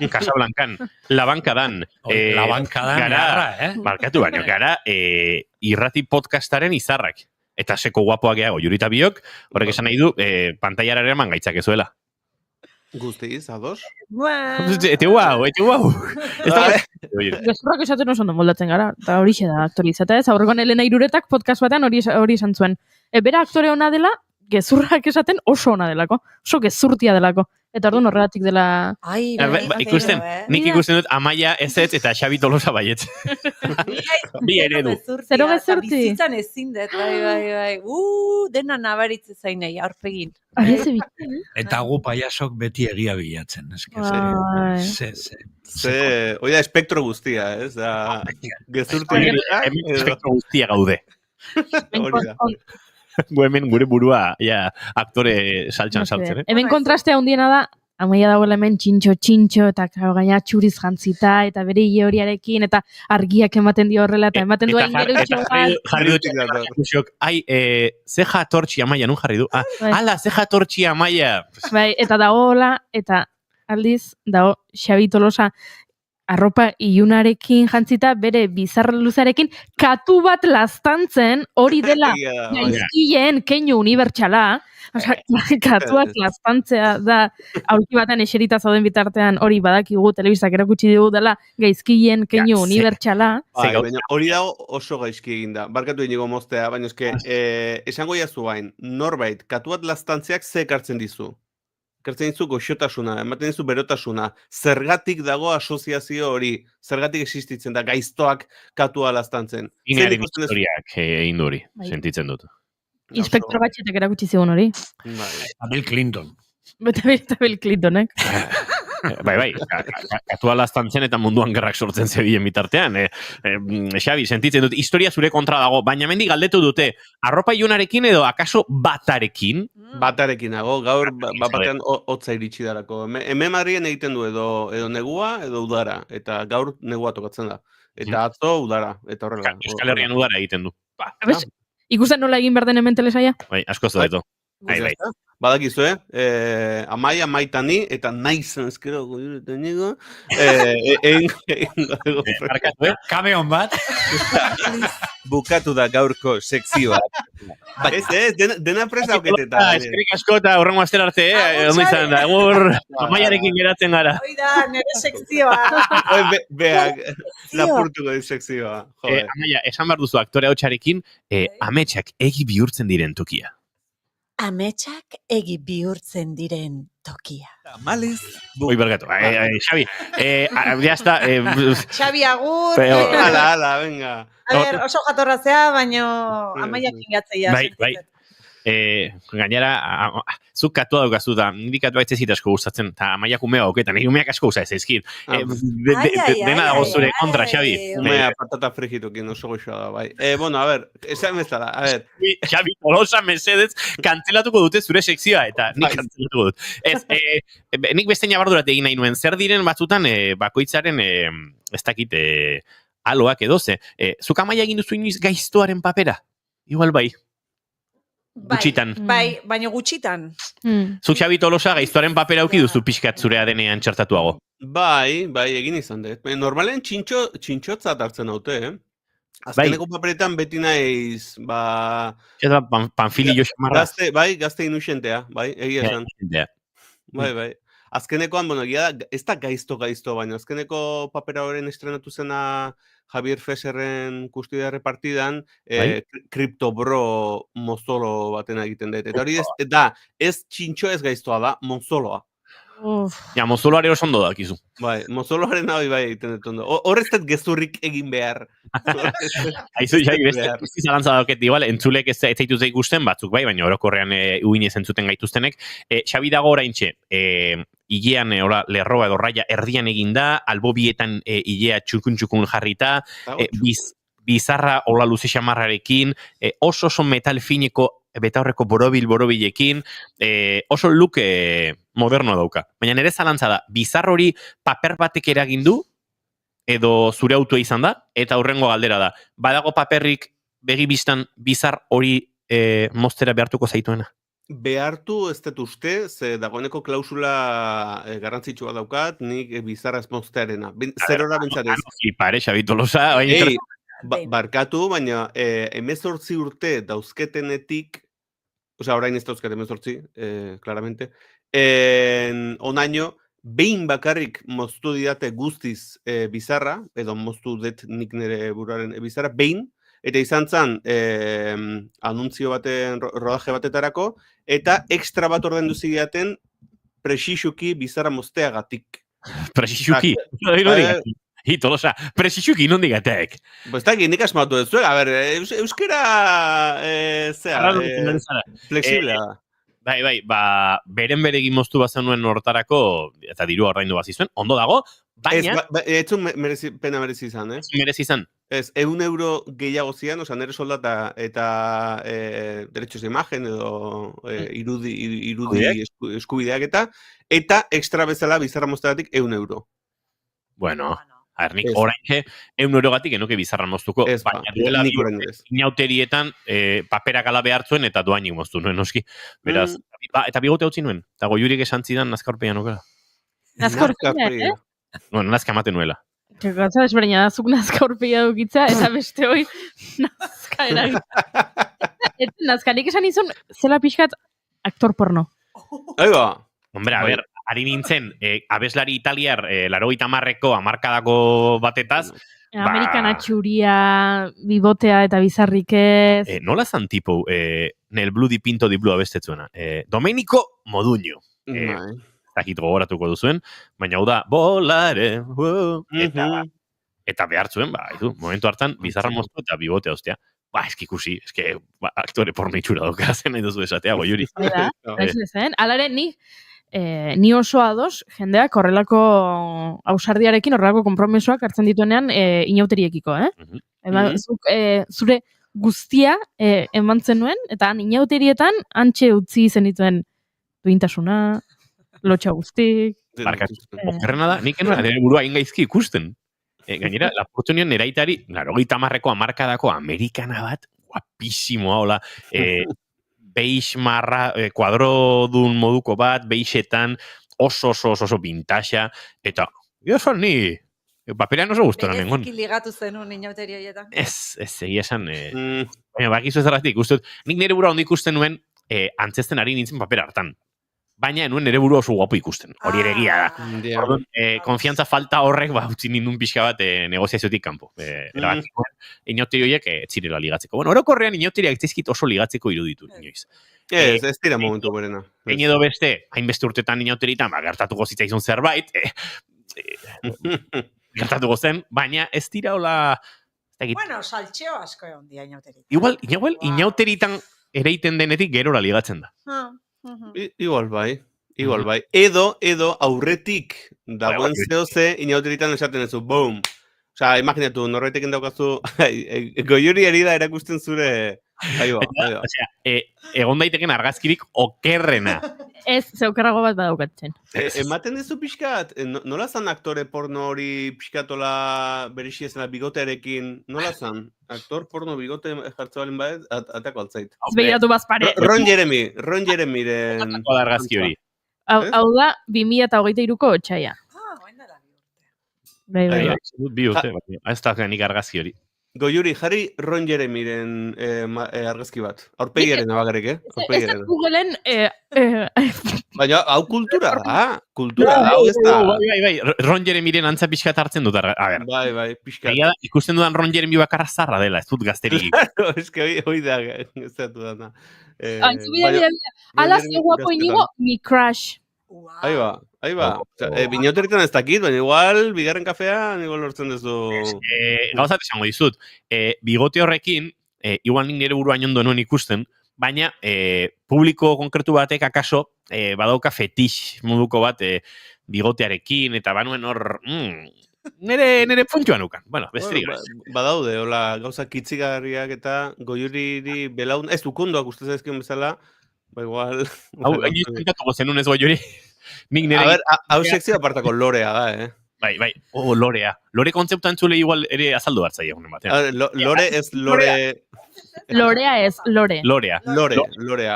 Speaker 2: Casablancan, Labankadan.
Speaker 4: Labankadan gara,
Speaker 2: Barkatu, baina gara irrati podcastaren izarrak. Eta seko guapoak gehiago, Jurita biok, horrek esan nahi du, pantailara ere eman gaitzak ezuela.
Speaker 13: Guztiz, ados?
Speaker 2: Ete guau.
Speaker 3: Gezurrak esaten oso ondo moldatzen gara, eta hori da aktorizata ez, aurrekoan Elena Iruretak podcast batean hori esan zuen. Bera aktore ona dela, gezurrak esaten oso ona delako, oso gezurtia delako. Eta orduan horregatik dela...
Speaker 2: Ikusten, nik ikusten dut Amaia ezetz eta Xabi Tolosa baietz. Bi eredu.
Speaker 3: Zero gezurti.
Speaker 10: Bizitzan ezin dut, bai. Dena nabaritze zainei, aurpegin.
Speaker 4: Eta gu paiasok beti egia bilatzen.
Speaker 13: Hoi da espektro guztia, ez? Gezurti.
Speaker 2: Hemen espektro guztia gaude.
Speaker 13: Hori da.
Speaker 2: Hemen gure burua aktore saltxan saltzen,
Speaker 3: Hemen kontrastea handiena da, Amaia dagoela hemen txintxo, eta gaina txuriz jantzita, eta bere hile horiarekin, eta argiak ematen dio horrela, eta ematen duen gerutxo bat.
Speaker 2: Jarri dut, ze jatortxi Amaia, nun jarri du? Ala, ze jatortxi Amaia.
Speaker 3: Bai, eta dagoela, eta aldiz, dago Xabi Tolosa, arropa ilunarekin jantzita, bere bizarra luzarekin, katu bat laztantzen, hori dela gaizkien keinu unibertsala, katuak laztantzea da, aurki batean eserita zauden bitartean, hori badakigu, telebistak erakutsi dugu dela, gaizkien keinu unibertsala.
Speaker 13: Hori dago oso gaizki eginda, barkatu inigo moztea, baina esango jazu bain, norbait, katu bat laztantzeak ze ekartzen dizu? Ekartzen dizu goxotasuna, ematen dizu berotasuna, zergatik dago asoziazio hori, zergatik existitzen da, gaiztoak katua laztantzen.
Speaker 2: Inearen historiak egin hori, sentitzen dut.
Speaker 3: Inspektor batxetek erakutsi zigun hori.
Speaker 4: Bill Clinton.
Speaker 3: Eta Bill Clintonek.
Speaker 2: Bai, katua laztantzen eta munduan gerrak sortzen zebien bitartean. Xabi, sentitzen dut, historia zure kontra dago, baina mendi galdetu dute, arropa ilunarekin edo akaso batarekin?
Speaker 13: Batarekin dago, gaur batean hotza iritsi darako. Hemen Madrilen egiten du edo negua edo udara, eta gaur negua tokatzen da. Eta atzo udara, eta horrela.
Speaker 2: Euskal Herrian udara egiten du.
Speaker 3: Ikusten nola egin behar den hemen telesaia?
Speaker 2: Bai, asko zabeto. Bai.
Speaker 13: Badakizu, Amaia maitani, eta naizan ezkero goiuretan nigo,
Speaker 4: kameon bat,
Speaker 13: bukatu da gaurko sekzioa. Dena presa auketeta.
Speaker 2: Eskerik asko eta horrengo azter arte, ondo izan da, Amaiarekin geratzen gara.
Speaker 10: Hoi da, nire sekzioa.
Speaker 13: Beak, lapurtuko di sekzioa.
Speaker 2: Amaia, esan behar duzu aktore hau txarekin, ametsak egi bihurtzen diren tokia.
Speaker 10: ametsak egi bihurtzen diren tokia.
Speaker 14: Tamales.
Speaker 2: Oi, bergatu. Xavi, ya está.
Speaker 10: Xabi, agur.
Speaker 13: Ala, venga.
Speaker 10: A ver, oso jatorrazea, baino amaiak ingatzeia.
Speaker 2: Bai. Gainera, zuk katua daukazu da, niri katua etzezit asko gustatzen, eta amaiak umea auketan, niri umeak asko gustatzen zaizkit. Dena dago zure kontra, Xabi.
Speaker 13: Umea patata frigitukin oso goxoa da, bai. Bueno, a ver, esan bezala, a ver.
Speaker 2: Xabi, Tolosa mesedez, kantzelatuko dute zure sekzioa, eta nik kantzelatuko dut. Nik beste nabardurat egin nahi nuen, zer diren batzutan bakoitzaren, ez dakit, aloak edo ze. Zuk amaia egin duzu inoiz gaiztoaren papera? Igual bai. Gutxitan.
Speaker 10: Bai, baina gutxitan.
Speaker 2: Zuk Xabi Tolosa gaiztoaren papera auki duzu pixkat zurea denean txertatuago.
Speaker 13: Bai, egin izan dut. Normalen txintxotzat hartzen haute, Azkeneko paperetan beti naiz,
Speaker 2: Panfilio xamarra.
Speaker 13: Gazte inusentea, egia esan. Bai. Azkenekoan, ez da gaizto, baina azkeneko papera horren estrenatu zena Javier Feserren kustodia repartidan, kriptobro mozolo baten egiten dut. Eta hori ez txintxo ez gaiztoa da, mozoloa.
Speaker 2: Ja, mozoloare oso ondo dakizu.
Speaker 13: Bai, mozoloaren hau egiten dut ondo. Horrez dut gezurrik egin behar.
Speaker 2: Aizu, jai, beste zalantza dauket, igual, entzulek ez zaituz ikusten batzuk, bai, baina orokorrean uinez entzuten gaituztenek. Xabi dago oraintxe, igean lerroa edo raia erdian eginda, albobietan igea txukun jarrita, bizarra hola luze xamarrarekin, oso metal fineko betaurreko borobilekin, oso look modernoa dauka. Baina nire zalantza da, bizar hori paper batek eragin du, edo zure autua izan da, eta hurrengo galdera da. Badago paperrik begibistan bizar hori moztera behartuko zaituena?
Speaker 13: Behartu ez dut uste, ze dagoeneko klausula garrantzitsua daukat, nik bizarra ez moztearena. Zerora bentsarez.
Speaker 2: Pare, Xabi Tolosa.
Speaker 13: Barkatu, baina 18 urte dauzketenetik, orain ez dauzket 18, claramente, onaino, behin bakarrik moztu didate guztiz bizarra, edo moztu dut nik nire buruaren bizarra, behin, eta izan zen anuntzio baten, rodaje batetarako, eta ekstra bat ordendu zidaten presixuki bizarra mozteagatik.
Speaker 2: Presixuki? Tolosa, presixuki nondigatek.
Speaker 13: Eta nik asmatu ez zuen, a ber, euskera flexiblea da.
Speaker 2: Bai, beren beregin moztu bazen nuen hortarako, eta dirua ordaindu bazizuen, ondo dago, baina...
Speaker 13: Ez zuen pena merezi izan,
Speaker 2: Merezi izan.
Speaker 13: Ez, €1 gehiago zian, nire soldata eta derechos de imagen edo irudi eskubideak eta extra bezala bizarra moztegatik €1.
Speaker 2: Bueno... Nik orainke €1 enoke bizarra moztuko, baina duela inauterietan paperak ala behartzuen eta doainik moztu nuen, noski. Beraz, eta bigote hau nuen, eta goiurik esan zidan nazkaurpean okela.
Speaker 3: Nazkaurpean,
Speaker 2: Bueno, nazka ematen nuela.
Speaker 3: Gauza desberdina da, zuk nazkaurpea dukitza, eta beste hoi nazka eragitza. Nazkarik esan izun, zela pixkat aktor porno.
Speaker 13: Aiba!
Speaker 2: Hombre, a ver, ari nintzen, abeslari italiar, 80ko hamarkadako batetaz.
Speaker 3: Amerikana txuria, bibotea eta bizarrik ez.
Speaker 2: Nola zan tipo, nel Bloody Pinto di Blue abestetzuena. Domenico Modugno. Zakit gogoratuko duzuen, baina hau da, bolare, eta behartzuen, momentu hartan, bizarra moztu eta bibotea ostea. Eski ikusi, aktore porno itxura dauka, zen nahi duzu esatea, goiuri.
Speaker 3: Alare, ni oso ados, jendeak horrelako ausardiarekin, horrelako konpromesoak hartzen dituenean inauteriekiko, zure guztia emantzen nuen, eta inauterietan antxe utzi zenituen duintasuna, lotxa guztik.
Speaker 2: Okerrena da, nik enora, nire burua ingaizki ikusten. Gainera, Lapurtunion eraitari, 80ko hamarkadako amerikana bat, guapísimoa, hola, beix marra, kuadrodun moduko bat, beixetan, oso vintasea, eta, oso ni, paperean oso guztora nengon.
Speaker 10: Bereziki ligatu zenun inauteria hietan.
Speaker 2: Ez, egia esan, baina bakizu ez erratik, nik nire burua ondo ikusten nuen, antzesten ari nintzen papera hartan. baina enuen nere buru oso guapo ikusten. Hori ere egia da. Orduan, konfiantza falta horrek utzi nindun pixka bat negoziaziotik kanpo. Erabaki inauteri horiek ez zirela ligatzeko. Bueno, orokorrean inauteriak zaizkit oso ligatzeko iruditu inoiz.
Speaker 13: Ez dira momentu berena.
Speaker 2: Egin edo beste, hainbeste urtetan inauteritan, gertatuko zitzaizun zerbait, gertatuko zen, baina ez dira hola...
Speaker 10: Bueno, saltxeo asko egon dia inauteritan.
Speaker 2: Igual inauteritan ereiten denetik gerora ligatzen da.
Speaker 13: Igual bai. Edo aurretik dagoen zehoze inauteritan esaten ezu, boom. Osa, imaginatu, norbaitekin daukazu, goiuri herida erakusten zure...
Speaker 2: Osea, egon daiteken argazkirik okerrena.
Speaker 3: Ez, zeukerrago bat badaukatzen.
Speaker 13: Ematen dezu pixkat, nola zan aktore porno hori pixkatola berixi ezena bigotearekin, nola zan? Aktor porno bigote jartze balen badet, atako altzait.
Speaker 3: Zbeiratu bazpare.
Speaker 13: Ron Jeremyren...
Speaker 2: Atako da argazki hori.
Speaker 3: Hau da, 2023ko otxaia. Bai.
Speaker 2: Bi urte, ez da nik argazki hori.
Speaker 13: Goiuri, jarri Ron Jeremyren argazki bat. Aurpegiaren abagarek,
Speaker 3: Ez da Googleen...
Speaker 13: Baina, hau kultura da. Kultura da, hau ez da.
Speaker 2: Bai. Ron Jeremyren antza pixkat hartzen dut.
Speaker 13: Bai, pixkat.
Speaker 2: Ikusten dudan Ron Jeremy bakarra zarra dela, ez dut gazterik.
Speaker 13: Ez que hoi da, ez dut dana.
Speaker 3: Mira. Ala ze guapo inigo, mi crush.
Speaker 13: Ahí va. Binauteritan ez dakit, baina igual, bigarren kafea, igual lortzen duzu...
Speaker 2: Gauzat esango dizut, bigote horrekin, igual nik nire buruan ondo nuen ikusten, baina publiko konkretu batek akaso badauka fetix moduko bat bigotearekin, eta banuen hor... Nere puntuan ukan. Bueno, besterik.
Speaker 13: Badaude, hola, gauza kitzigarriak eta goiuriri belaun... Ez dukundoak uste zaizkion bezala, ba igual...
Speaker 2: Hau, inoiz kontatuko zenun ez goiuri.
Speaker 13: A ver, hau sekzio apartako lorea da,
Speaker 2: Bai. Lorea. Lore kontzeptu antzule igual ere azaldu hartzai egunen batean.
Speaker 13: Lore ez lore...
Speaker 3: Lorea ez lore.
Speaker 13: Lorea,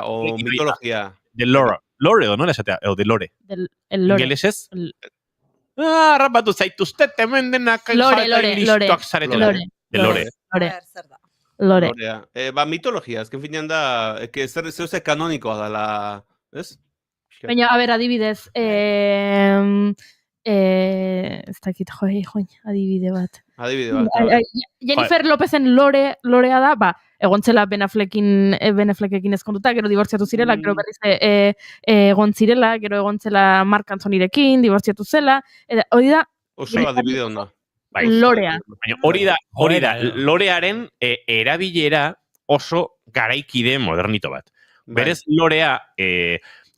Speaker 13: o mitologia.
Speaker 2: De lore. Lore edo nola esatea, edo de lore.
Speaker 3: El lore.
Speaker 2: Ingeles ez? Rapatu zaituzte temen denak listoak zarete.
Speaker 3: Lore.
Speaker 13: Ba, mitologia, ezken finean da, zeuze kanonikoa dala, ez?
Speaker 3: Baina, a ber, adibidez, ez dakit, join, adibide bat. Jennifer Lopezen lorea da, ba, egontzela Ben Affleckekin ezkonduta, gero dibortziatu zirela, gero berriz egon zirela, gero egontzela Mark Anthonyrekin, dibortziatu zela, eta hori da...
Speaker 13: Oso adibide onda.
Speaker 3: Lorea.
Speaker 2: Baina hori da, lorearen erabilera oso garaikide modernito bat. Berez lorea...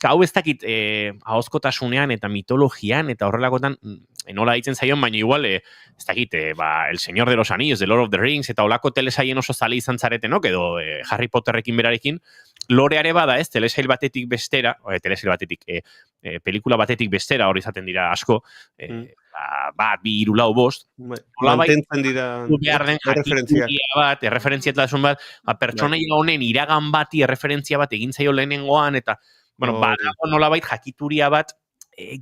Speaker 2: Hau ez dakit ahozkotasunean eta mitologian eta horrelakotan nola ditzen zaion, baina igual ez dakit, El Señor de los Anillos, The Lord of the Rings, eta olako telesaien oso zale izan zaretenok, edo Harry Potterrekin berarekin, loreare bada ez, telesail batetik bestera, pelikula batetik bestera hori izaten dira asko, bat, bi, hiru, lau, bost,
Speaker 13: mantentzen dira
Speaker 2: erreferentziatasun bat, pertsonaia honen iragan bati erreferentzia bat egin zaio lehenengoan, eta bueno, badago nolabait jakituria bat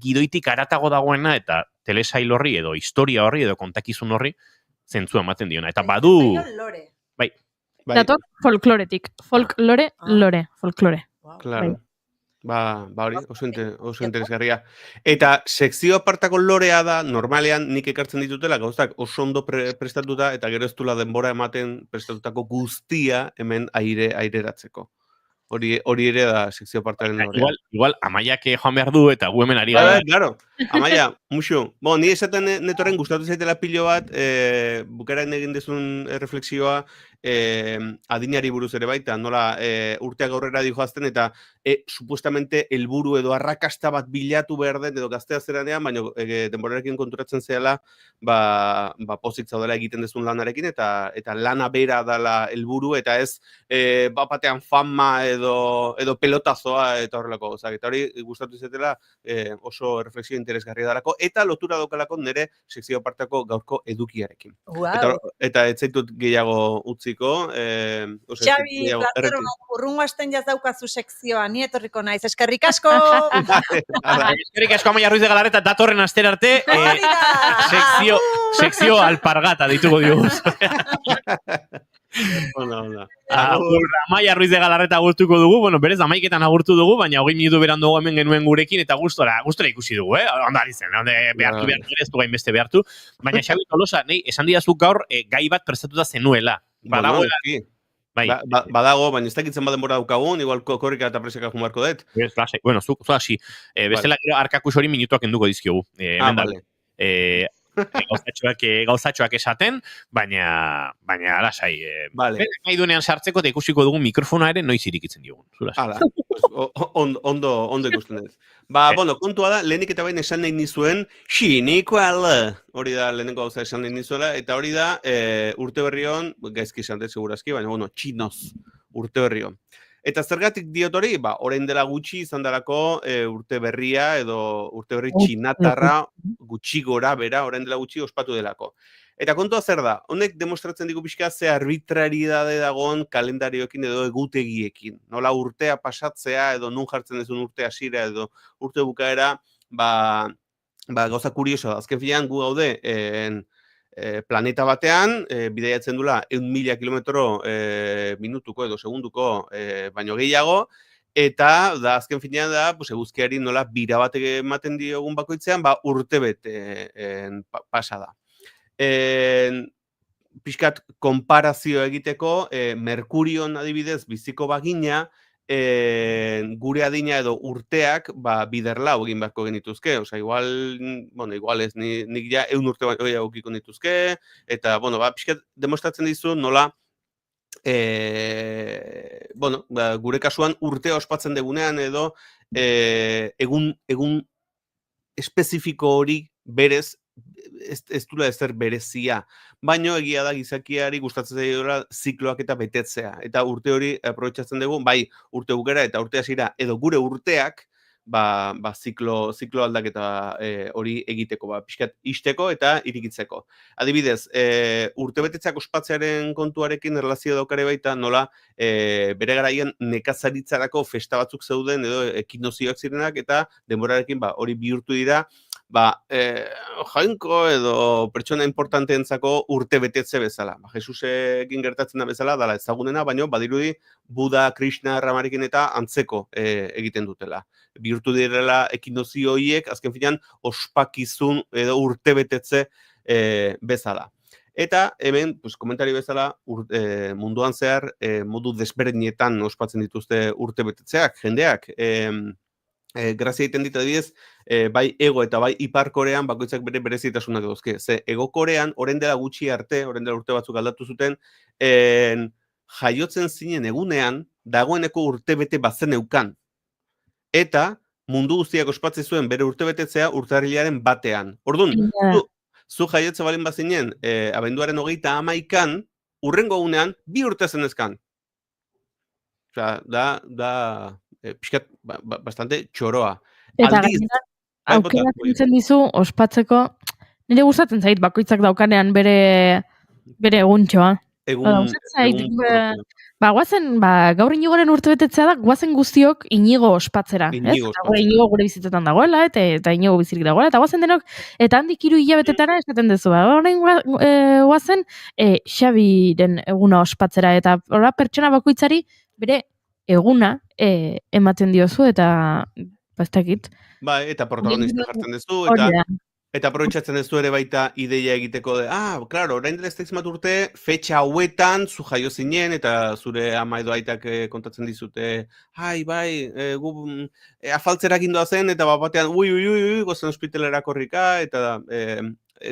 Speaker 2: gidoitik aratago dagoena eta telesail horri edo historia horri edo kontakizun horri zentzua ematen diona. Eta badu... Bai.
Speaker 3: Dator folkloretik. Folklore.
Speaker 13: Claro. Ba hori, oso interesgarria. Eta sekzio apartako lorea da, normalean nik ekartzen ditutela, gauzak oso ondo prestatuta, eta gero ez dula denbora ematen prestatutako guztia hemen aireratzeko. Hori ere da sekzio apartaren lorea.
Speaker 2: Igual, Amaiak joan behar du eta gu hemen ari
Speaker 13: gara. Claro, Amaia, muxu. Ni esaten netoren gustatu zaitela pilo bat, bukaran egin dezun refleksioa, adinari buruz ere baita, nola urteak aurrera dijoazten, eta supuestamente helburu edo arrakasta bat bilatu behar den, edo gaztea zeranean, baina denborarekin konturatzen zehala, ba pozik zaudela egiten dezun lanarekin, eta lana bera dala helburu, eta ez bapatean fama edo pelotazoa eta horrelako gozak. Eta hori gustatu izetela oso refleksio interesgarria darako, eta lotura daukalako nire sekzio apartako gaurko edukiarekin. Eta ez zaitut gehiago utziko.
Speaker 10: Xabi, platero, urrungo asten jazaukazu sekzioa, ni etorriko naiz, eskerrik asko!
Speaker 2: Eskerrik asko Amaia Ruiz de Galarreta, datorren aster arte, sekzio alpargata ditugu diogu.
Speaker 13: Ona.
Speaker 2: Amaia Ruiz de Galarreta agurtuko dugu, bueno, berez amaiketan agurtu dugu, baina 20 minutu beranduago hemen genuen gurekin, eta gustora ikusi dugu, ondari zen, behartu, ez du gainbeste behartu, baina Xabi Tolosa, nahi, esan didazu gaur gai bat prestatuta zenuela. Badagoela.
Speaker 13: Bai. Badago, baina ez dakitzen badenbora daukagun, igual korrika eta preseka jumarko dut.
Speaker 2: Bueno, zu hasi. Bestela gero arkakus hori minutuak enduko dizkiogu.
Speaker 13: Vale.
Speaker 2: Gauzatxoak esaten, baina alasai.
Speaker 13: Vale.
Speaker 2: Nahi duenean sartzeko eta ikusiko dugu mikrofonoa ere noiz irikitzen diogun.
Speaker 13: Hala, ondo ikusten dut. Bueno, kontua da, lehenik eta bain esan nahi nizuen, xinikoala. Hori da lehenengo gauza esan nahi nizuela, eta hori da urte berrion, gaizki esan dut segurazki, baina bueno, txinoz urte berrion. Eta zergatik diot hori, orain dela gutxi izan darako urte berria edo urte berri txinatarra gutxi gora bera, orain dela gutxi ospatu delako. Eta kontua zer da, honek demostratzen digu pixka ze arbitrariedade dagoen kalendarioekin edo egutegiekin. Nola urtea pasatzea edo nun jartzen dezun urte hasira edo urte bukaera, gauza kurioso da. Azken finean gu gaude planeta batean, bidaiatzen dula 100.000 kilometro minutuko edo segunduko baino gehiago, eta da azken finean da, eguzkiari nola bira batek ematen diogun bakoitzean, urte bete pasa da. Pixkat konparazio egiteko, Merkurion adibidez biziko bagina, gure adina edo urteak biderlau egin beharko genituzke. Osa, igual ez, nik ja 100 urte baino ukiko nituzke, eta, pixkat demostratzen dizu nola, gure kasuan urtea ospatzen degunean edo egun espezifiko hori berez ez dula ezer berezia. Baino egia da gizakiari gustatzen zaiola zikloak eta betetzea. Eta urte hori aprobetxatzen dugu, bai urte bukera eta urte hasira edo gure urteak ziklo aldaketa hori egiteko, pixkat isteko eta irikitzeko. Adibidez, urte betetzeak ospatzearen kontuarekin erlazio daukare baita nola bere garaian nekazaritzarako festa batzuk zeuden edo ekinozioak zirenak eta denborarekin hori bihurtu dira jainko edo pertsona importanteentzako urte betetze bezala. Jesusekin gertatzen da bezala, dala ezagunena, baina badirudi Buda, Krishna, Ramarekin eta antzeko egiten dutela. Bihurtu direla ekinozio horiek, azken finean, ospakizun edo urte betetze bezala. Eta hemen, komentari bezala, munduan zehar, modu desberdinetan ospatzen dituzte urte betetzeak, jendeak. Grazia egiten dit adibidez, bai ego eta bai ipar Korean bakoitzak bere berezitasunak dauzke. Ze ego Korean, orain dela gutxi arte, orain dela urte batzuk aldatu zuten, jaiotzen zinen egunean, dagoeneko urte bete bazen eukan. Eta mundu guztiak ospatzen zuen bere urte betetzea urtarrilaren batean. Orduan, zu jaiotze balin bazinen, abenduaren 31an, urrengo egunean, 2 urte zenezkan. Osea, da pixkat bastante txoroa.
Speaker 3: Eta gainera, aukera zintzen dizu ospatzeko, nire gustatzen zait bakoitzak daukanean bere eguntxoa. Guazen, gaur Inigoren urte betetzea da, guazen guztiok Inigo ospatzera. Inigo gure bizitetan dagoela, eta Inigo bizirik dagoela, eta guazen denok, eta handik 3 hilabetetara esaten dezu. Horrein guazen, Xabiren eguna ospatzera, eta horra pertsona bakoitzari bere eguna ematen diozu, eta ez dakit.
Speaker 13: Eta protagonista jartzen dezu, eta aprobetxatzen dezu ere baita ideia egiteko claro, orain dela ez da urte, fetxa hauetan, zu jaio zinen, eta zure ama edo aitak kontatzen dizute, gu afaltzera gindoa zen, eta batean, gozen ospitalera korrika, eta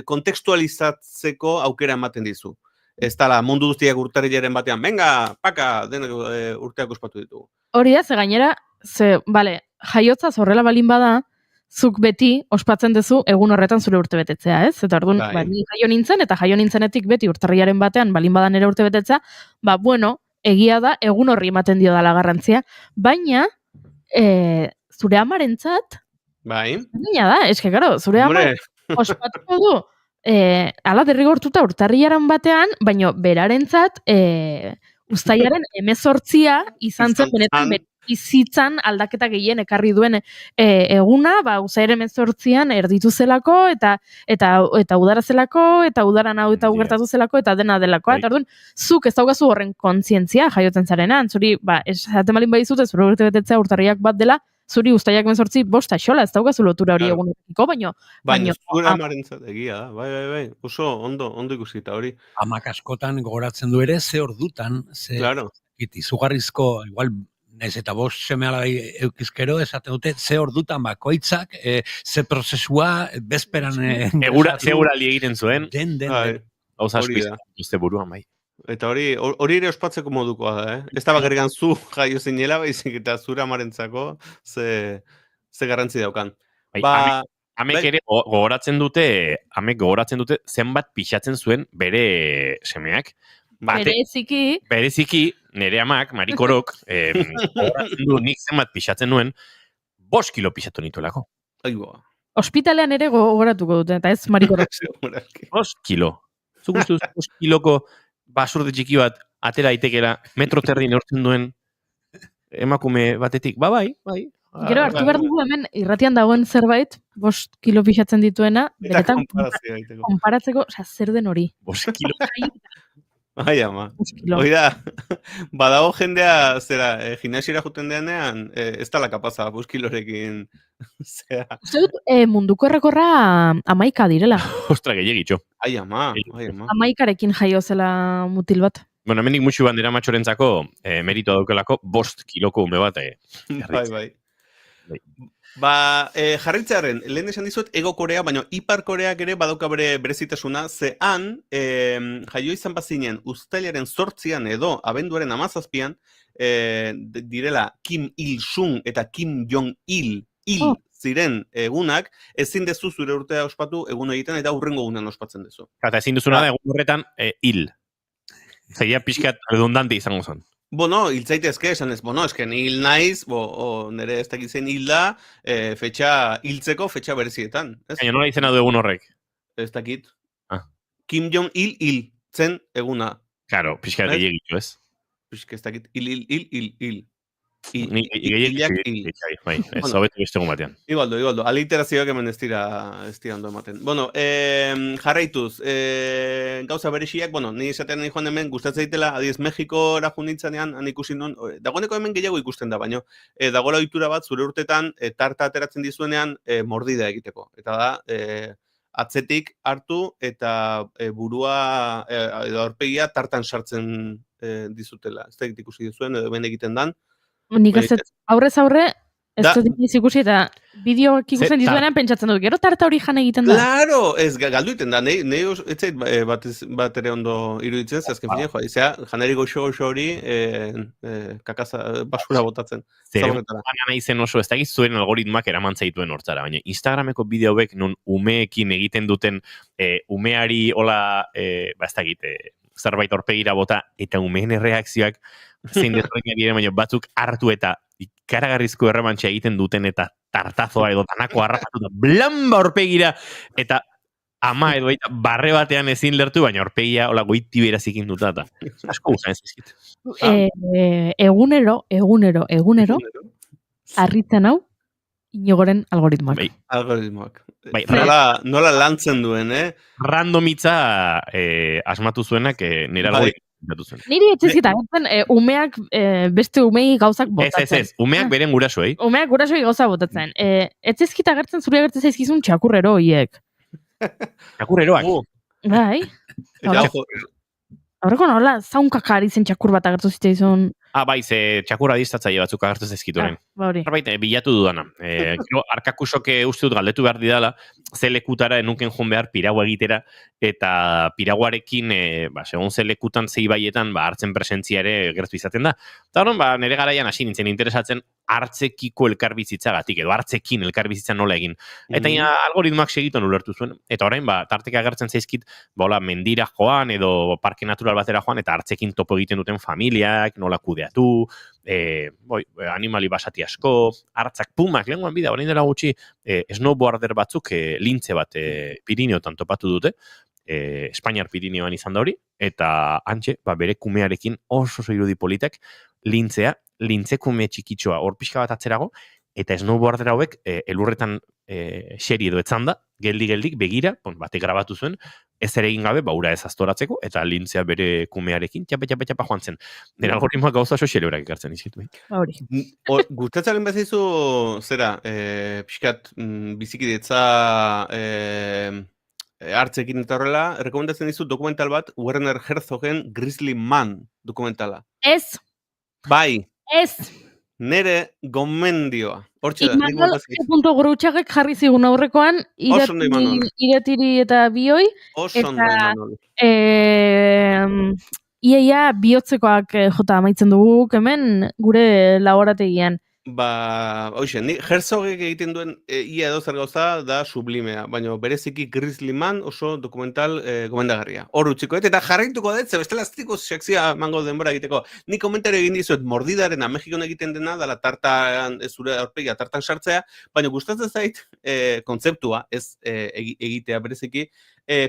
Speaker 13: kontekstualizatzeko aukera ematen dizu. Ez dala, mundu guztiak urtarrilaren batean, venga, paka, denak urteak ospatu ditugu.
Speaker 3: Hori da, ze gainera, jaiotza horrela balin bada, zuk beti ospatzen duzu egun horretan zure urte betetzea, ez? Eta orduan, ni jaio nintzen, eta jaio nintzenetik beti urtarrilaren batean balin bada nire urte betetzea, egia da, egun horri ematen dio dala garrantzia, baina, zure amarentzat, baina da, eske, karo, zure amaren ospatuko du, ala derrigortuta urtarrilaren batean, baina berarentzat uztailaren 18 izan zen benetan bizitzan aldaketa gehien ekarri duen eguna, uzaiaren 18an erditu zelako, eta udara zelako, eta udaran hau eta gertatu zelako, eta dena delakoa. Eta orduan, zuk ez daukazu horren kontzientzia jaiotzen zarenan, zuri, esaten balin badizute, zure urte betetzea urtarriak bat dela, zuri ustaiak 18 bosta xola, ez daukazu lotura hori egunetiko,
Speaker 13: baina zure amarentzat egia da, bai, oso ondo ikusita hori.
Speaker 4: Amak askotan gogoratzen du ere, ze ordutan, izugarrizko, igual, ez eta bost seme-alabai eukizkero, esaten dute, ze ordutan bakoitzak, ze prozesua, bezperan...
Speaker 2: Segurali egiten zuen.
Speaker 4: Den.
Speaker 2: Hauza asko izan buruan, bai.
Speaker 13: Eta hori ere ospatzeko modukoa da, Ez da bakarrikan zu jaio zinela, baizik eta zure amarentzako ze garrantzi daukan.
Speaker 2: Amek ere gogoratzen dute zenbat pixatzen zuen bere semeak. Bereziki, nire amak, Marikorok, gogoratzen du nik zenbat pixatzen nuen, 5 kilo pixatu nituelako.
Speaker 13: Aiboa.
Speaker 3: Ospitalean ere gogoratuko dute, eta ez Marikorok.
Speaker 2: 5 kilo. Zuk uste 5 kiloko basurde txiki bat atera itekera, metro terdi neurtzen duen emakume batetik. Bai.
Speaker 3: Gero hartu behar dugu hemen irratian dagoen zerbait, 5 kilo pixatzen dituena, beretan konparatzeko, zer den hori.
Speaker 2: 5 kilo.
Speaker 13: Ai, ama. Oida, badago jendea, gimnasiora juten deanean, ez tala kapaza, 5 kilorekin.
Speaker 3: Uste dut, munduko errekorra 11 direla.
Speaker 2: Ostra, gehiagitxo.
Speaker 13: Ai, ama.
Speaker 3: 11arekin jaio zela mutil bat.
Speaker 2: Bueno, hemendik musu bandera matxorentzako merito daukelako 5 kiloko ume bat.
Speaker 13: Bai. Jarritzearen, lehen esan dizut, Ego Korea, baina Ipar Koreak ere badauka bere berezitasuna, zehan jaio izan bazinen uztailaren 8an edo abenduaren 17an direla Kim Il-sung eta Kim Jong-il ziren egunak, ezin dezu zure urtea ospatu egun egiten eta hurrengo egunean ospatzen dezu.
Speaker 2: Eta ezin duzuna da egun horretan hil. Zaila pixkat redundante izango zen.
Speaker 13: Hiltzaitezke, esan ez, esken hil naiz, nire ez dakit zen hilda, hiltzeko fetxa berezietan.
Speaker 2: Baina nola izena du egun horrek?
Speaker 13: Ez dakit. Kim Jong-il hil zen eguna.
Speaker 2: Claro, pixkat gehiagitu ez.
Speaker 13: Pixkat ez dakit, hil.
Speaker 2: Ez hobetu beste egun batean.
Speaker 13: Igualdo, aliterazioak hemen ez dira ondo ematen. Jarraituz, gauza berexiak, ni esatean nahi joan hemen, gustatzen daitela, adiez Mexikora junitzanean, han ikusi non, dagoeneko hemen gehiago ikusten da, baina dagoela ohitura bat, zure urtetan, tarta ateratzen dizuenean, mordida egiteko. Eta da, atzetik hartu eta burua, edo aurpegia tartan sartzen dizutela. Ez da ikusi dizuen, edo hemen egiten dan.
Speaker 3: Nik ez aurrez aurre, ez dut ikusi eta bideoak ikusten dizuenean pentsatzen dut, gero tarta hori jan egiten da.
Speaker 13: Claro, ez galdu egiten da, nahi ez zait bat ere ondo iruditzen, azken finean, janari goxo hori basura botatzen.
Speaker 2: Zer, nahi zen oso, ez da zuen algoritmak eraman zaituen hortzara, baina Instagrameko bideoek non umeekin egiten duten umeari hola, ez da zerbait orpegira bota, eta umeen erreakzioak zein desberdina diren, baina batzuk hartu eta ikaragarrizko erremantxa egiten duten eta tartazoa edo tanako harrapatu da blamba orpegira, eta ama edo barre batean ezin lertu, baina orpegia hola goiti berazikin duta, eta asko guzan ez ezkit.
Speaker 3: Egunero, harritzen hau, Inigoren algoritmoak.
Speaker 13: Algoritmoak. Nola lantzen duen,
Speaker 2: Randomitza asmatu zuenak nire algoritmoak zuen.
Speaker 3: Niri etxezkita, umeak beste umei gauzak botatzen.
Speaker 2: Ez, umeak beren gurasoei.
Speaker 3: Umeak gurasoei gauza botatzen. Etxezkita gertzen zure gertzen zaizkizun txakurrero hiek.
Speaker 2: Txakurreroak?
Speaker 3: Bai. Horreko nola, zaunkaka ari zen txakur bat agertu zitzaizun.
Speaker 2: Bai, ze txakurra distatzaile batzuk agertu zezkituren. Zerbait, bilatu dudana. Arkakusok uste dut galdetu behar didala, ze lekutara enuken joan behar piragua egitera, eta piraguarekin, segun ze lekutan, zei baietan, hartzen presentzia ere gertu izaten da. Eta horren, nire garaian hasi nintzen interesatzen hartzekiko elkarbizitzagatik, edo hartzekin elkarbizitza nola egin. Eta algoritmoak segiton ulertu zuen. Eta orain, tarteka agertzen zaizkit, mendira joan, edo parke natural batera joan, eta hartzekin topo egiten duten familiak, nola kudeatu, animali basati asko, hartzak pumak, lehenguan bida, orain dela gutxi, snowboarder batzuk lintze bat Pirineotan topatu dute, Espainiar Pirineoan izan da hori, eta antxe, bere kumearekin oso irudi politak, lintzea lintzekume txikitxoa hor pixka bat atzerago, eta snowboarder hauek elurretan xeri edo etzanda, geldik begira, batek grabatu zuen, ez ere egin gabe, ura ez aztoratzeko, eta lintzea bere kumearekin, txapa joan zen. Nire algoritmoak gauza oso xelebrak ekartzen izkitu.
Speaker 3: Hori.
Speaker 13: Gustatzaren bezizu, zera, pixkat, bizikidetza hartzekin eta horrela, rekomendatzen dizut dokumental bat, Werner Herzogen Grizzly Man dokumentala.
Speaker 3: Ez.
Speaker 13: Bai.
Speaker 3: Ez.
Speaker 13: Nere gomendioa. Hortxe da.
Speaker 3: Imanol G.Gurutxagek jarri zigun aurrekoan, iretiri eta bioi.
Speaker 13: Osondo, Imanol.
Speaker 3: Iaia bihotzekoak jota amaitzen dugu hemen gure laborategian.
Speaker 13: Hoxe, Herzogek egiten duen ia edo zer gauza da sublimea, baina bereziki Grizzly Man oso dokumental gomendagarria. Hor utziko, eta jarraituko dut, bestela aztiko sekzioa mango denbora egiteko. Ni komentario egin dizuet mordidaren Mexikon egiten dena, dala tartan, zure aurpegia tartan sartzea, baina gustatzen zait kontzeptua, ez egitea bereziki,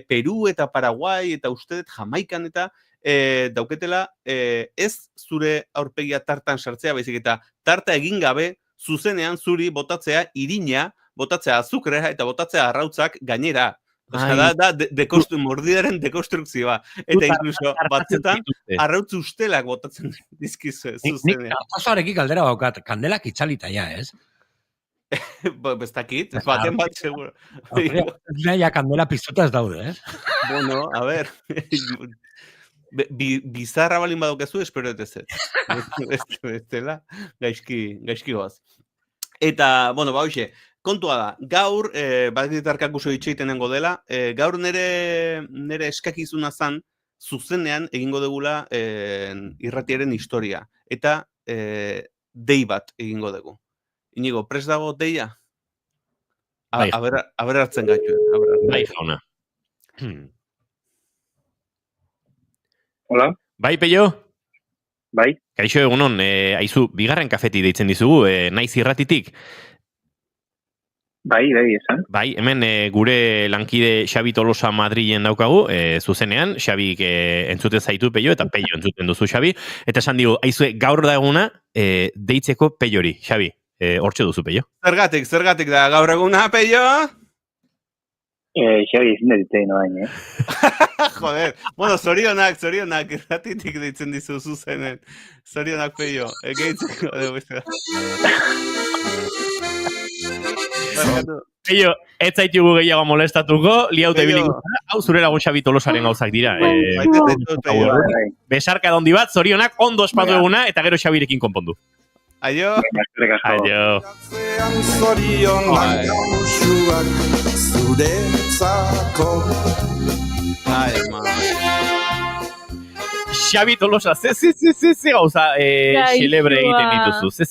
Speaker 13: Peru eta Paraguai eta ustedet Jamaikan eta dauketela ez zure aurpegia tartan sartzea, baizik eta tarta egin gabe zuzenean zuri botatzea irina, botatzea azukrea eta botatzea arrautzak gainera. Da mordidaren dekonstrukzioa. Eta inkluso batzetan arrautz ustelak botatzen dizkizu zuzenean.
Speaker 4: Nik artazoarekin galdera baukat, kandelak itzalita ja, ez?
Speaker 13: Bestakit, baten bat seguro.
Speaker 4: Ja kandela piztuta ez daude, ez?
Speaker 13: Bueno, a ver... Bizarra balin badaukazu, espero ez ez. Bestela, gaizki goaz. Eta, bueno, hoxe, kontua da, gaur, batetarkak uso itxeitenengo dela, gaur nere eskakizuna zan, zuzenean egingo degula irratiaren historia. Eta dei bat egingo dugu. Inigo, prest dago deia? Aber hartzen gaitu.
Speaker 2: Bai, jauna.
Speaker 14: Hola.
Speaker 2: Bai, Peio?
Speaker 14: Bai.
Speaker 2: Kaixo egunon, aizu, bigarren kafeti deitzen dizugu, naiz irratitik.
Speaker 14: Bai, esan.
Speaker 2: Bai, hemen gure lankide Xabi Tolosa Madrilen daukagu, zuzenean, Xabik entzuten zaitu Peio, eta Peio entzuten duzu Xabi, eta esan digu, aizu, gaur da eguna, deitzeko Peiori, Xabi, hortxe duzu Peio.
Speaker 13: Zergatik da gaur eguna, Peio?
Speaker 14: Xabi, ezin dut noain,
Speaker 13: Joder, bueno, zorionak, irratitik deitzen dizu zuzenen. Zorionak Peio, egeitzeko dugu beste.
Speaker 2: Peio, ez zaitugu gehiago molestatuko, liaute biliko. Hau zure lagun Xabi Tolosaren gauzak dira. Besarka dondi bat, zorionak, ondo espatu eguna, eta gero Xabirekin konpondu.
Speaker 13: Aio.
Speaker 2: Aio. Xabi Tolosa, ze gauza xelebre egiten dituzu, ze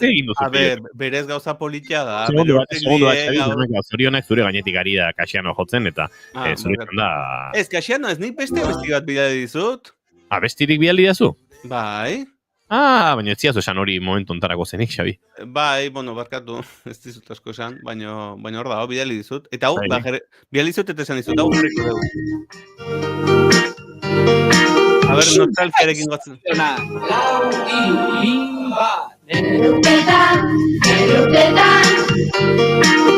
Speaker 2: egin duzu.
Speaker 13: A ber, berez gauza politia da.
Speaker 2: Zorionak zure gainetik ari da Kasiano jotzen, eta zuretan da...
Speaker 13: Ez, Kasiano, ez nik beste abesti bat bidali dizut.
Speaker 2: Abestirik bidali dazu?
Speaker 13: Bai.
Speaker 2: Baina ez ziazu esan hori momentu ontarako zenik, Xabi.
Speaker 13: Bai, bueno, barkatu, ez dizut asko esan, baina hor da, bidali dizut. Eta hau, bidali dizut eta esan dizut, hau horreko dugu. A ver, nostalgiarekin gotzen.
Speaker 9: Nerutetan,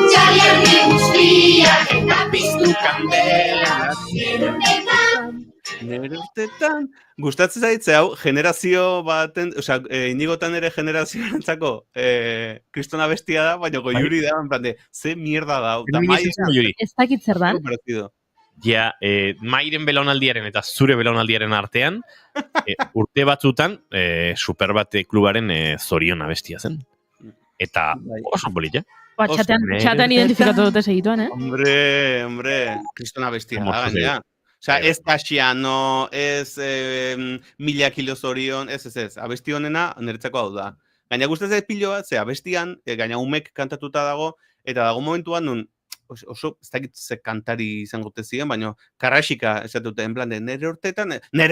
Speaker 9: txaliardi guztiak eta piztu kandelak.
Speaker 13: Nerutetan. Gustatzen zaitze hau, generazio baten, osea, Inigotan ere generazioarentzako kristona bestia da, baina goiuri da, en plan de, ze mierda da.
Speaker 3: Ez dakit zer da.
Speaker 2: Ja, Mairen belaunaldiaren eta zure belaunaldiaren artean, urte batzutan, Superbat klubaren zoriona bestia zen. Eta oso polita.
Speaker 3: Txatean identifikatu dute segituan,
Speaker 13: Hombre, kristona bestia da, gainera. Osea, ez Kasiano, ez 1000 kilo zorion, ez, abesti honena niretzako hau da. Gaina gustatzen zait pilo bat, ze abestian, gaina umek kantatuta dago, eta dago momentuan nun, oso, ez dakit ze kantari izango ziren, baina Karraxika esatute, en plan de, nere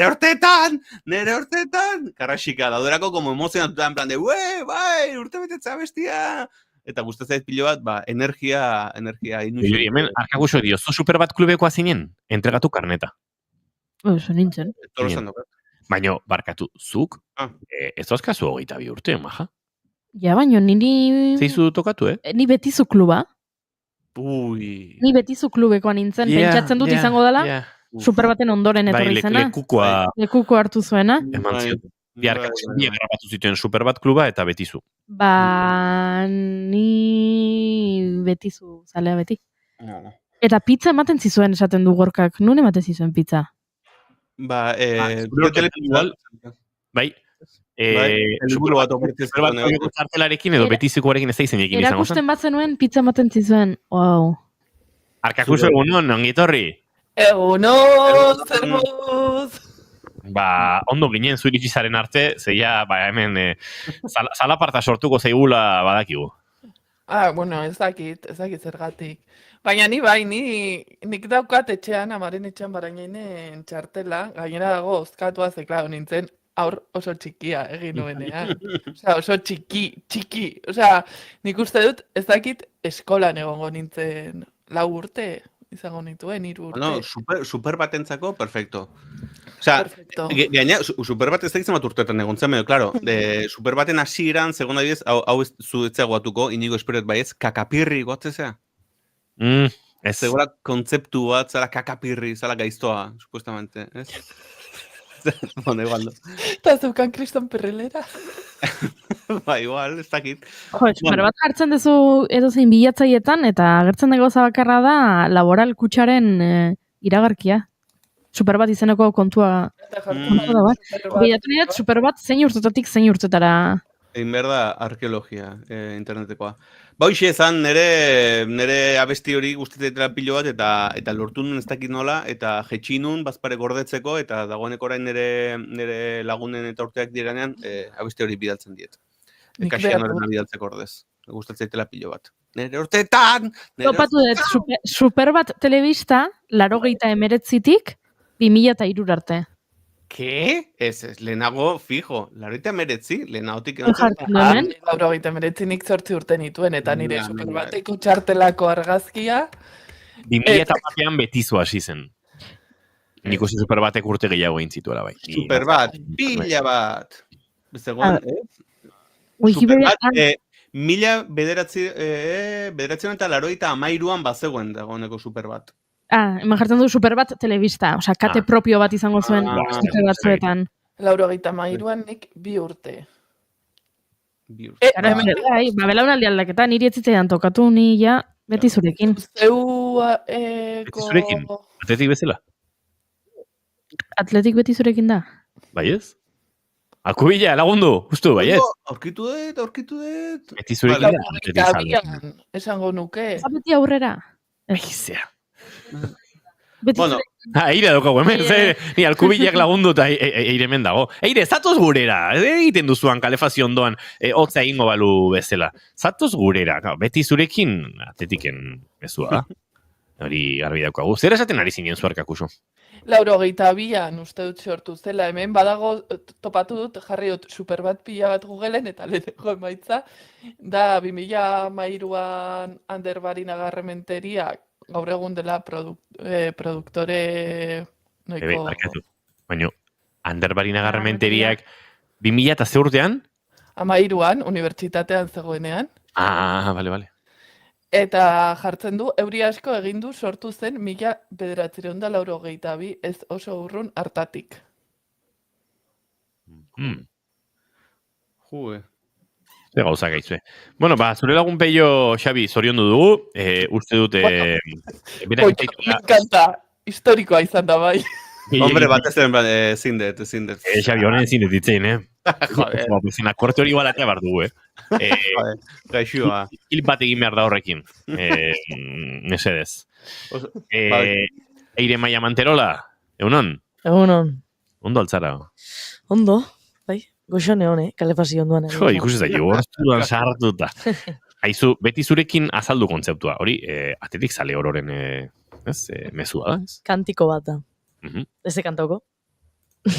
Speaker 13: hortetan, Karraxika, dauderako como emozionatuta, en plan de, bai, urte betetza bestia. Eta gustatzen zait pilo bat, energia inusu.
Speaker 2: Hemen, arkaguso dio, zu Superbat klubekoa zinen, entregatu karneta.
Speaker 3: Oso nintzen.
Speaker 2: Baina, barkatu, zuk, Ez dauzkazu 22 urte, maja.
Speaker 3: Ja, baino, niri...
Speaker 2: Zeizu tokatu,
Speaker 3: Ni betizu kluba.
Speaker 13: Ui.
Speaker 3: Ni betizu klubekoa nintzen, pentsatzen dut izango dela, Superbaten ondoren etorri zena. Lekuko hartu zuena.
Speaker 2: Eman ziot. Biak grabatu zituen Superbat kluba eta betizu.
Speaker 3: Ba, ni betizu, zalea beti. Eta pizza ematen zizuen esaten du Gorkak. Nun ematen zizuen pizza?
Speaker 13: Bai,
Speaker 2: Superbateko edo betizikoarekin ez da izenekin izango zen.
Speaker 3: Erakusten bat zenuen pizza ematen zizuen. Wow.
Speaker 2: Arkakuso egunon, ongitorri.
Speaker 15: Egunon, zermuz.
Speaker 2: Ba, ondo ginen zuiritxizaren arte, zeia, ba, hemen, zalaparta sortuko zaigula badakigu.
Speaker 15: Bueno, ez dakit zergatik. Baina nik daukat etxean, amaren etxean barainainen txartela, gainera dago ozkatua zeklao nintzen, aur oso txikia egin nuenean. Osea, oso txiki. Osea, nik uste dut, ez dakit eskolan egongo nintzen 4 urte, izango nituen 3 urte.
Speaker 13: No, super batentzako, perfecto. Osea, gaina, super bat ez da izan bat urteetan egon zen, claro, super baten hasieran, segun adibidez, hau ez zuetzea guatuko, inigo esperiot baiez, kakapirri goatzezea.
Speaker 2: Ez.
Speaker 13: Segura kontzeptu bat, zara kakapirri, zara gaiztoa, supuestamente, ez? Bueno, igual no.
Speaker 15: Eta zeukan kriston perrelera.
Speaker 13: Ba, igual, ez dakit.
Speaker 3: Super bat hartzen duzu edozein bilatzaietan, eta agertzen dago bakarra da laboral kutxaren iragarkia. Super bat izeneko kontua da bat. Bilatu niret, super bat zein urtetatik zein urtetara.
Speaker 13: Egin behar da arkeologia internetekoa. Ba, hoxe ezan, nire abesti hori guztetetela pilo bat, eta lortu nun ez dakit nola, eta jetxinun bazpare gordetzeko, eta dagoeneko orain nire lagunen eta urteak diranean, abesti hori bidaltzen diet. Kaxian horren bidaltzeko ordez. Gustatzeitela pilo bat. Nire urteetan!
Speaker 3: Topatu dut, super bat telebista, 89tik 2003 arte.
Speaker 13: Ke? Ez, lehenago, fijo. 89, lehenagotik.
Speaker 15: 89 nik 8 urte nituen, eta nire superbateko txartelako argazkia.
Speaker 2: 2000an betizu hasi zen. Nik uste superbatek urte gehiago egin zituela bai.
Speaker 13: Superbat, pila bat. Bezegoen, Superbat, 1983an bazegoen dagoeneko superbat.
Speaker 3: Hemen jartzen du Superbat telebista, osea, kate propio bat izango zuen beste batzuetan.
Speaker 15: 93an nik 2 urte.
Speaker 3: Belaunaldi aldaketa, niri ez zitzaidan tokatu ni ja beti zurekin.
Speaker 2: Beti zurekin? Atletik bezala?
Speaker 3: Atletik beti zurekin da?
Speaker 2: Bai ez? Akubila, lagundu, justu, bai ez?
Speaker 13: Aurkitu dut.
Speaker 2: Beti zurekin da?
Speaker 15: Esango nuke.
Speaker 3: Beti aurrera.
Speaker 2: Baizea.
Speaker 3: Bueno,
Speaker 2: eire daukagu hemen, ni alkubilak lagundu eta eire hemen dago. Eire, zatoz gurera, egiten duzuan kalefazio ondoan, hotza egingo balu bezala. Zatoz gurera, beti zurekin atletiken mezua da. Hori garbi daukagu. Zer esaten ari zinen zuarkakuso?
Speaker 15: 92an uste dut sortu zela, hemen badago topatu dut, jarri dut superbat pila bat Googleen eta leheneko emaitza, da 2013an Ander Barina Garrementeriak gaur egun dela produktore noiko...
Speaker 2: Baina, Ander Barina Garrementeriak 2000 urtean?
Speaker 15: 13an, unibertsitatean zegoenean.
Speaker 2: Bale.
Speaker 15: Eta jartzen du, euri asko egin du sortu zen 1982, ez oso urrun hartatik.
Speaker 13: Jue.
Speaker 2: Ze gauza gaitzue. Bueno, zure lagun peio, Xabi, zoriondu dugu, uste dute...
Speaker 15: Me encanta, historikoa izan da bai.
Speaker 13: Hombre, bat ezin dut.
Speaker 2: Xabi, honen ezin dut ditzein, Joder. Akorte hori balatea bar dugu,
Speaker 13: Gaixua.
Speaker 2: Hil bat egin behar da horrekin. Nesedez. Eire Maia Manterola, egunon?
Speaker 16: Egunon.
Speaker 2: Ondo altzara?
Speaker 16: Ondo, bai. Goxone hone, kalefazio onduan.
Speaker 2: Ikusi zaio, hortuan sartuta. Aizu, beti zurekin azaldu kontzeptua. Hori, atletik zale hororen mezua da, ez?
Speaker 16: Kantiko bat da. Ez de kantoko?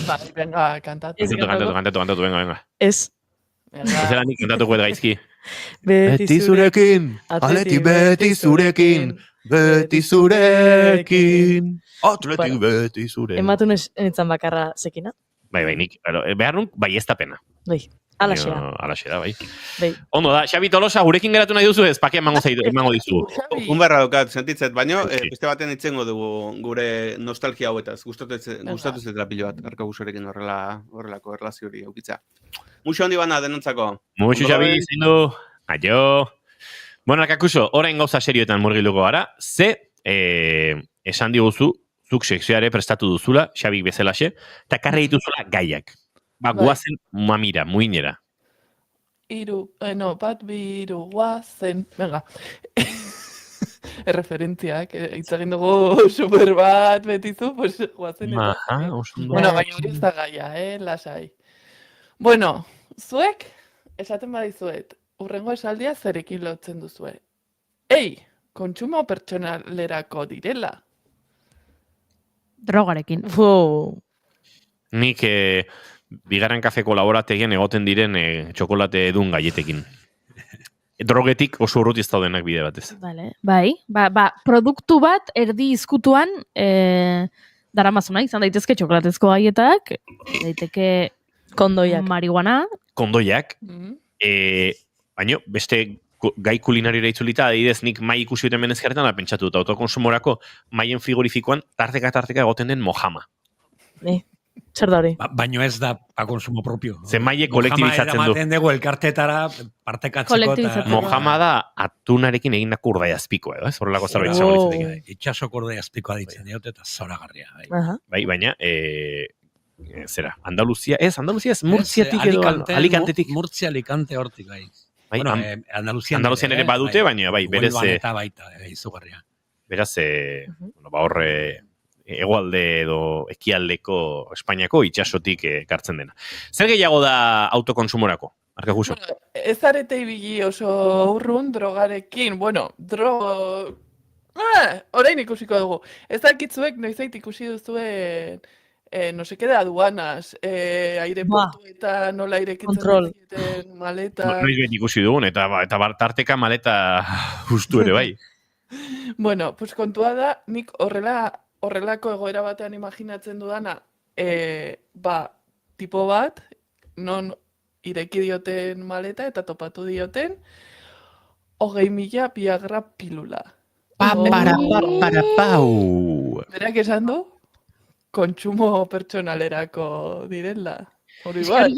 Speaker 15: Bai, venga, kantatu.
Speaker 2: Kantatu, venga.
Speaker 16: Ez.
Speaker 2: Zela nik kantatuko eta gaizki.
Speaker 16: Beti zurekin,
Speaker 2: atleti beti zurekin, atletik beti zurekin.
Speaker 16: Ematun ez nintzen bakarra zekina.
Speaker 2: Bai, nik, behar nun, bai ez da pena.
Speaker 16: Bai, alaxe da.
Speaker 2: Alaxe da, bai.
Speaker 16: Bai.
Speaker 2: Ondo da, Xabi Tolosa, gurekin geratu nahi duzu ez, pake emango dizu.
Speaker 13: Unberra daukat, sentitzet, baino, beste baten itzengo dugu gure nostalgia hauetaz. Gustatu zetela pilo bat, Arkabusorekin horrelako erlazio hori aukitza. Muxo handi bana denontzako.
Speaker 2: Muxo, Xabi, zindu. Aio. Bueno, Arkakuso, orain gauza serioetan murgiluko gara. Esan diguzu, zuk sekzioare prestatu duzula, Xabik bezalaxe, eta karre dituzula gaiak. Guazen mamira, muinera.
Speaker 15: Bat, biru, guazen, venga. Erreferentziak, itzagin dugu super bat betizu, pues guazen. Bueno, baina hori ez da gaia, lasai. Bueno, zuek, esaten badizuet, urrengo esaldia zerekin lotzen duzue. Kontsumo pertsonalerako direla.
Speaker 3: Drogarekin.
Speaker 2: Nik bigarren kafeko laborategian egoten diren txokolate edun gaietekin. Drogetik oso urruti ez daudenak bide batez.
Speaker 3: Vale. Bai, produktu bat erdi izkutuan daramazuna, izan daitezke txokolatezko gaietak, daiteke
Speaker 16: kondoiak,
Speaker 3: marihuana.
Speaker 2: Kondoiak, baina beste gai kulinarioa itzulita, adibidez nik mai ikusi duten menezkerretan, pentsatu dut autokonsumorako maien frigorifikoan tarteka egoten den mojama.
Speaker 16: Zer da hori?
Speaker 4: Baino ez da a konsumo propio.
Speaker 2: Ze maie kolektibizatzen du.
Speaker 4: Eramaten dugu elkartetara partekatzeko.
Speaker 2: Mojama da atunarekin egindako urdaiazpikoa, edo, ez? Horrelako zerbait izango litzateke.
Speaker 4: Itxasoko urdaiazpikoa ditzen diote eta zoragarria.
Speaker 2: Bai, baina, zera, Andaluzia ez, Murtziatik edo Alicantetik.
Speaker 4: Murtzia Alicante hortik, bai.
Speaker 2: Bueno, Andaluzian ere badute, baina, bai, berez...
Speaker 4: Huelban baita, izugarria.
Speaker 2: Beraz, horre... Egoalde edo ekialdeko Espainiako itxasotik kartzen dena. Zer gehiago da autokonsumorako? Arkakuso?
Speaker 15: Ez arete ibili oso urrun drogarekin. Bueno, orain ikusiko dugu. Ez dakitzuek noizait ikusi duzuen no se queda aduanas, aireportu eta nola irekitzen duten maleta.
Speaker 2: Noiz bet ikusi dugun, eta tarteka maleta justu ere, bai.
Speaker 15: Bueno, pues kontua da, nik horrelako egoera batean imaginatzen dudana, tipo bat, non ireki dioten maleta eta topatu dioten, 20.000 Viagra pilula. Berak esan du, kontsumo pertsonalerako direla. Hori bat.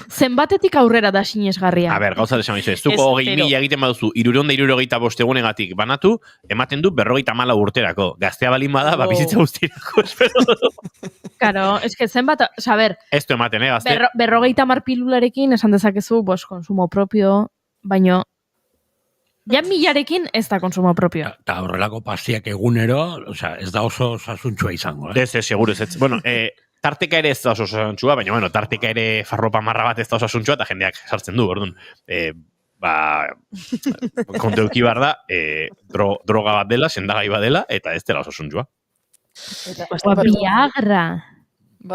Speaker 3: Zenbatetik aurrera da sinesgarria.
Speaker 2: A ber, gauza desan ez duko 20.000 egiten baduzu, 365 egunegatik banatu, ematen du 54 urterako. Gaztea balin bada, bizitza guztirako, espero.
Speaker 3: Claro, eske zenbat, saber.
Speaker 2: Ez du ematen, gazte?
Speaker 3: 50 pilularekin esan dezakezu, konsumo propio, baino ja 1000arekin ez da konsumo propio.
Speaker 4: Eta horrelako pastiak egunero, ez da oso sasuntxua izango.
Speaker 2: Ez, seguro ez. Bueno, tarteka ere ez da oso osasuntxua, baina, bueno, tarteka ere farropa marra bat ez da osasuntxua, eta jendeak sartzen du, orduan. Konteuki bar da, droga bat dela, sendagai bat dela, eta ez dela osasuntxua.
Speaker 3: Viagra.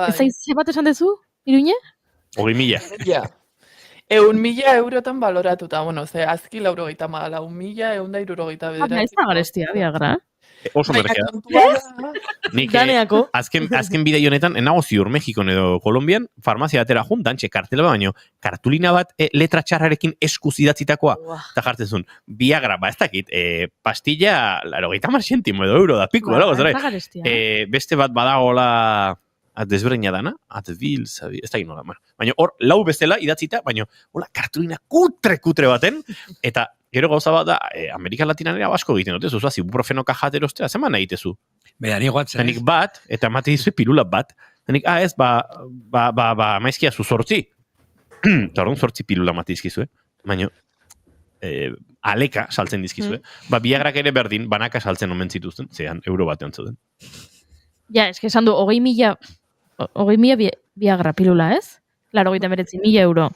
Speaker 3: Ez bat esan dezu, Iruñe?
Speaker 2: 20.000.
Speaker 15: Ja. 1.000 eurotan baloratuta, bueno, azki 94, 1.169.
Speaker 3: Ez da garestia, Viagra.
Speaker 2: Oso merkea. Nik azken bidei honetan, enago ziur Mexikon edo Kolombian, farmazia batera jun, dantxe kartela baino, kartulina bat letra txarrarekin eskuz idatzitakoa, eta jartzen zuen, Viagra, ez dakit, pastilla, 80 zentimo edo euro da piku, beste bat badagola desberdina dana, Advil, ez da gino da, baina hor, lau bestela idatzita, baina hola, kartulina kutre baten, eta gero gauza bat da, Amerikan Latinanera basko egiten dute, zuzua, ibuprofeno kaja erostea, zeman nahi tezu?
Speaker 4: Beda, nigo atzen.
Speaker 2: Zenik bat, eta emate dizu pilula bat, zenik, ez, maizkia zu zortzi. Eta orduan zortzi pilula emate dizkizu, baina, aleka saltzen dizkizu, Viagrak ere berdin, banaka saltzen omen zituzten, zean, euro batean zuten.
Speaker 3: Ja, eske esan du, 20.000 Viagra pilula, ez? Laro, 89.000 euro.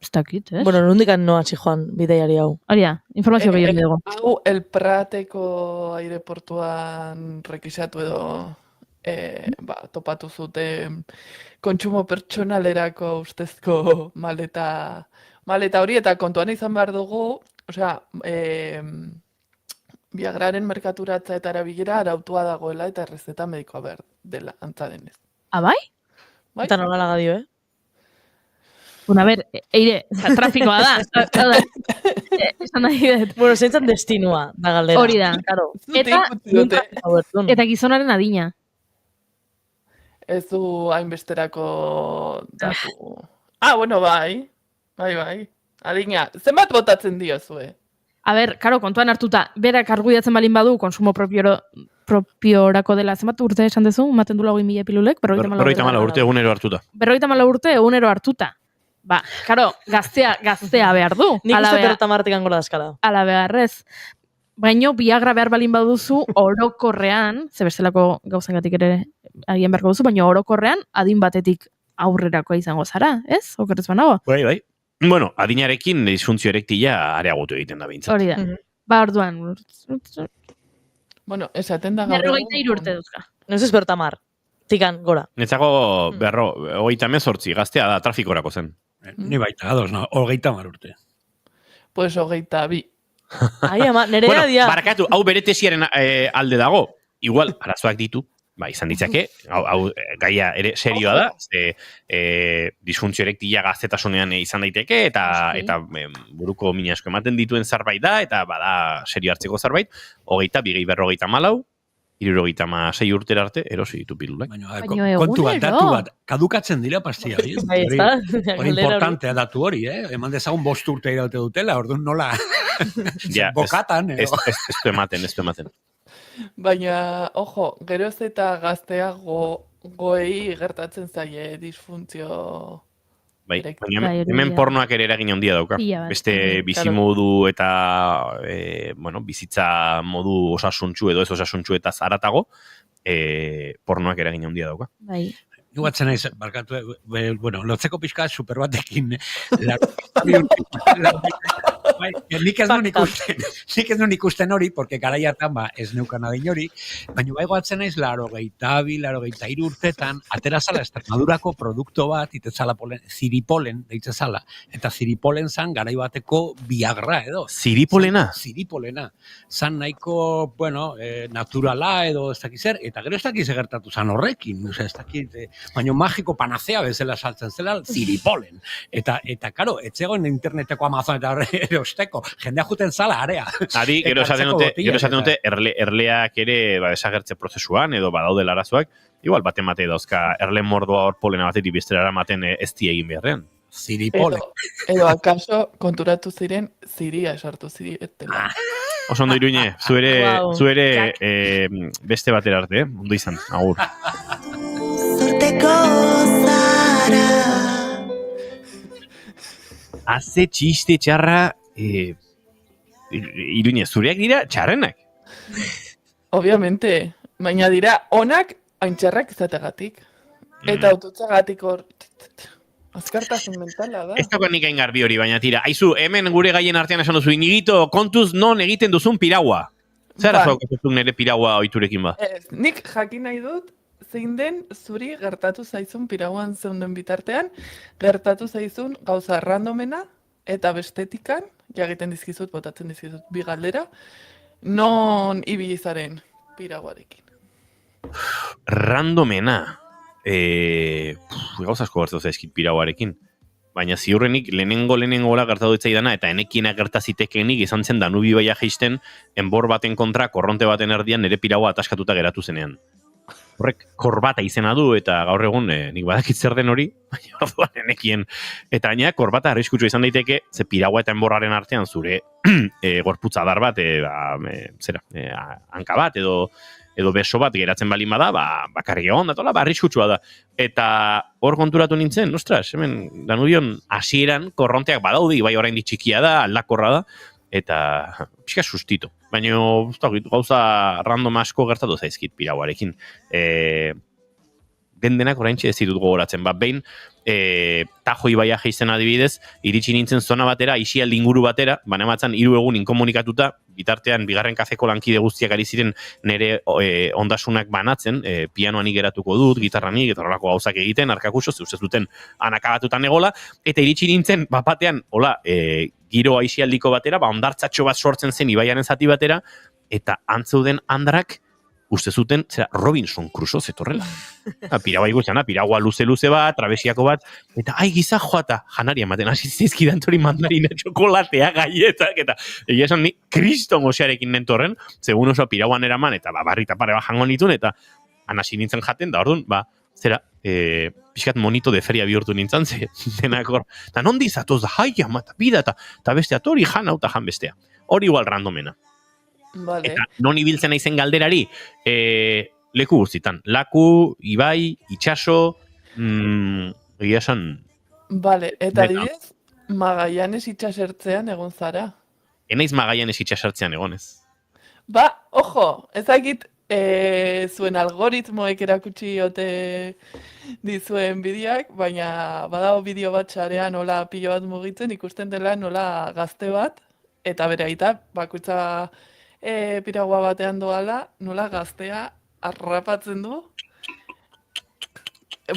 Speaker 3: Ez dakit, ez?
Speaker 16: Bueno, nondikan noa joan bideiari hau.
Speaker 3: Haria, informazio gehiago dugu.
Speaker 15: Hau, El Prateko aireportuan rekisatu edo topatu zuten kontsumo pertsonalerako ustezko maleta hori, eta kontuan izan behar dugu, osea, Viagraren merkaturatza eta erabilera arautua dagoela eta errezeta medikoa behar dela, antza denez.
Speaker 3: Bai?
Speaker 15: Bai?
Speaker 16: Eta nola laga dio,
Speaker 3: Bueno, a ver, eire, trafikoa da. Esan nahi dut.
Speaker 16: Bueno, zeintzan destinua da galdera.
Speaker 3: Hori da.
Speaker 16: Claro.
Speaker 3: Eta gizonaren adina.
Speaker 15: Ez du hainbesterako datu. Bueno, bai. Bai. Adina, zenbat botatzen diozue?
Speaker 3: A ber, karo, kontuan hartuta, berak argudiatzen balin badu, konsumo propiorako dela, zenbat urte esan dezu, maten du 20.000 pilulek?
Speaker 2: 54 urte egunero hartuta.
Speaker 3: 54 urte egunero hartuta. Ba, karo, gaztea behar du.
Speaker 16: Nik uste 50 angora daskala.
Speaker 3: Ala beharrez. Baino, Viagra behar balin baduzu, orokorrean, ze bestelako gauzengatik ere agian beharko duzu, baina orokorrean, adin batetik aurrerakoa izango zara, ez? Okerrez banago?
Speaker 2: Bai. Bueno, adinarekin disfuntzio erektila areagotu egiten da behintzat.
Speaker 3: Hori da. Ba, orduan.
Speaker 15: Bueno, esaten da
Speaker 3: 53 urte duzka.
Speaker 16: Ez ez 50. Tikan, gora.
Speaker 2: Netzako, 38 gaztea da trafikorako zen.
Speaker 4: Ni baita, ados, no, 30 urte.
Speaker 15: Pues 22.
Speaker 16: Ai, ama, nerea dia.
Speaker 2: Barakatu, hau bere tesiaren alde dago. Igual, arazoak ditu, izan ditzake, hau gaia ere serioa da, disfuntzio erektila gaztetasunean izan daiteke, eta buruko mina asko ematen dituen zerbait da, eta bada serio hartzeko zerbait, 22, 54, 76 urtera arte, erosi ditu pilulak.
Speaker 4: Kontu bat, datu bat, kadukatzen dira pastia. Hori importantea datu hori, eman dezagun 5 urte iraute dutela, orduan nola bokatan.
Speaker 2: Ez du ematen.
Speaker 15: Baina, ojo, geroz eta gazteagoei gertatzen zaie disfuntzio...
Speaker 2: Baina hemen pornoak ere eragin handia dauka. Beste bizimodu eta bizitza modu osasuntxu edo ez osasuntxu eta zaratago, pornoak eragin handia dauka.
Speaker 3: Bai.
Speaker 4: Nugatzen naiz, barkatu, lotzeko pixka super batekin, nik ez nun ikusten hori, porque garai hartan ez neukan adin hori, baina bai goatzen naiz 82, urtetan, atera zala Extremadurako produkto bat, itetzala ziripolen, deitze zala, eta ziripolen zan garai bateko Viagra edo.
Speaker 2: Ziripolena?
Speaker 4: Ziripolena. Zan nahiko, naturala edo ez dakizer, eta gero ez dakiz gertatu zan horrekin, ez dakit, baina magiko panacea bezala saltzen zela ziripolen. Eta karo, etzegoen interneteko Amazon eta erosteko, jendea juten zala area.
Speaker 2: Adi, gero esaten dute, erleak ere desagertze prozesuan, edo badaude arazoak, igual bat emate dauzka, erle mordoa hor polena batetik bestera maten ez egin beharrean.
Speaker 4: Ziripolen.
Speaker 15: Edo akaso konturatu ziren ziria esartu ziretela.
Speaker 2: Oso ondo Iruñe, zu ere beste batera arte, ondo izan, agur. Haze txiste txarra, Iruñe, zureak dira txarrenak?
Speaker 15: Obviamente, baina dira onak haintxarrak izategatik. Eta autotzagatik hor, azkartasun mentala da.
Speaker 2: Ez dagoen nik hain garbi hori, baina tira. Aizu, hemen gure gaien artean esan duzu, inigito, kontuz non egiten duzun piragua. Zer arazoak duzun nire piragua oiturekin ba?
Speaker 15: Nik jakin nahi dut, zein den zuri gertatu zaizun piraguan zeunden bitartean, gertatu zaizun gauza randomena eta bestetikan, jagiten dizkizut, botatzen dizkizut bi galdera, non ibilizaren piraguarekin.
Speaker 2: Randomena. Gauza asko gertatu zaizkit piraguarekin. Baina ziurrenik lehenengo gertatu ditzaidana eta enekienak gertazitekenik izan zen Danubi baia jaisten enbor baten kontra korronte baten erdian nire piragua ataskatuta geratu zenean. Horrek korbata izena du eta gaur egun nik badakit zer den hori, baina orduan enekien. Eta gaina korbata arriskutsu izan daiteke, ze piragua eta enborraren artean zure gorputza dar bat, hanka bat edo beso bat geratzen balin bada, bakarri egon da, arriskutsua da. Eta hor konturatu nintzen, ostras, hemen Danubion hasieran korronteak badaudi, bai oraindik txikia da, aldakorra da, eta pixka sustito. Baina gauza random asko gertatu zaizkit piraguarekin. Dendenak oraintxe ez ditut gogoratzen. Behin, Tajo ibaia jaisten adibidez, iritsi nintzen zona batera, isialdi inguru batera, banamatzen 3 egun inkomunikatuta, bitartean bigarren kafeko lankide guztiak ari ziren nire ondasunak banatzen, pianoan igeratuko dut, gitarranik, eta horrelako gauzak egiten, arkakuso, zeus ez duten anakabatutan egola, eta iritsi nintzen, batean, giro aisialdiko batera, ondartzatxo bat sortzen zen ibaiaren zati batera, eta antzeuden andrak uste zuten, zera, Robinson Crusoe zetorrela. Piragua ikusten, piragua luze bat, travesiako bat, eta giza joata, janari ematen, hasi zizkidan tori mandarina, txokolatea, gaietak, eta egia esan ni kriston goxearekin nentorren, segun oso piraguan eraman, eta barrita pare bat jango nituen, eta anasi nintzen jaten, da orduan, zera, pixkat monito de feria bihurtu nintzen, ze denak hor, eta nondi zatoz da, eta pida, eta bestea, tori jan hau, eta jan bestea. Hori igual randomena.
Speaker 15: Vale.
Speaker 2: Eta non ibiltzen naizen galderari, leku guztitan. Laku, Ibai, Itxaso, egia esan...
Speaker 15: Vale, eta adibidez, Magallanes itxasertzean egon zara.
Speaker 2: Enaiz Magallanes itxasertzean egonez.
Speaker 15: Ojo, ezakit zuen algoritmoek erakutsi diote dizuen bideoak, baina badago bideo bat sarean nola pilo bat mugitzen, ikusten dela nola gazte bat, eta bere aita, bakoitza piragua batean doala, nola gaztea arrapatzen du,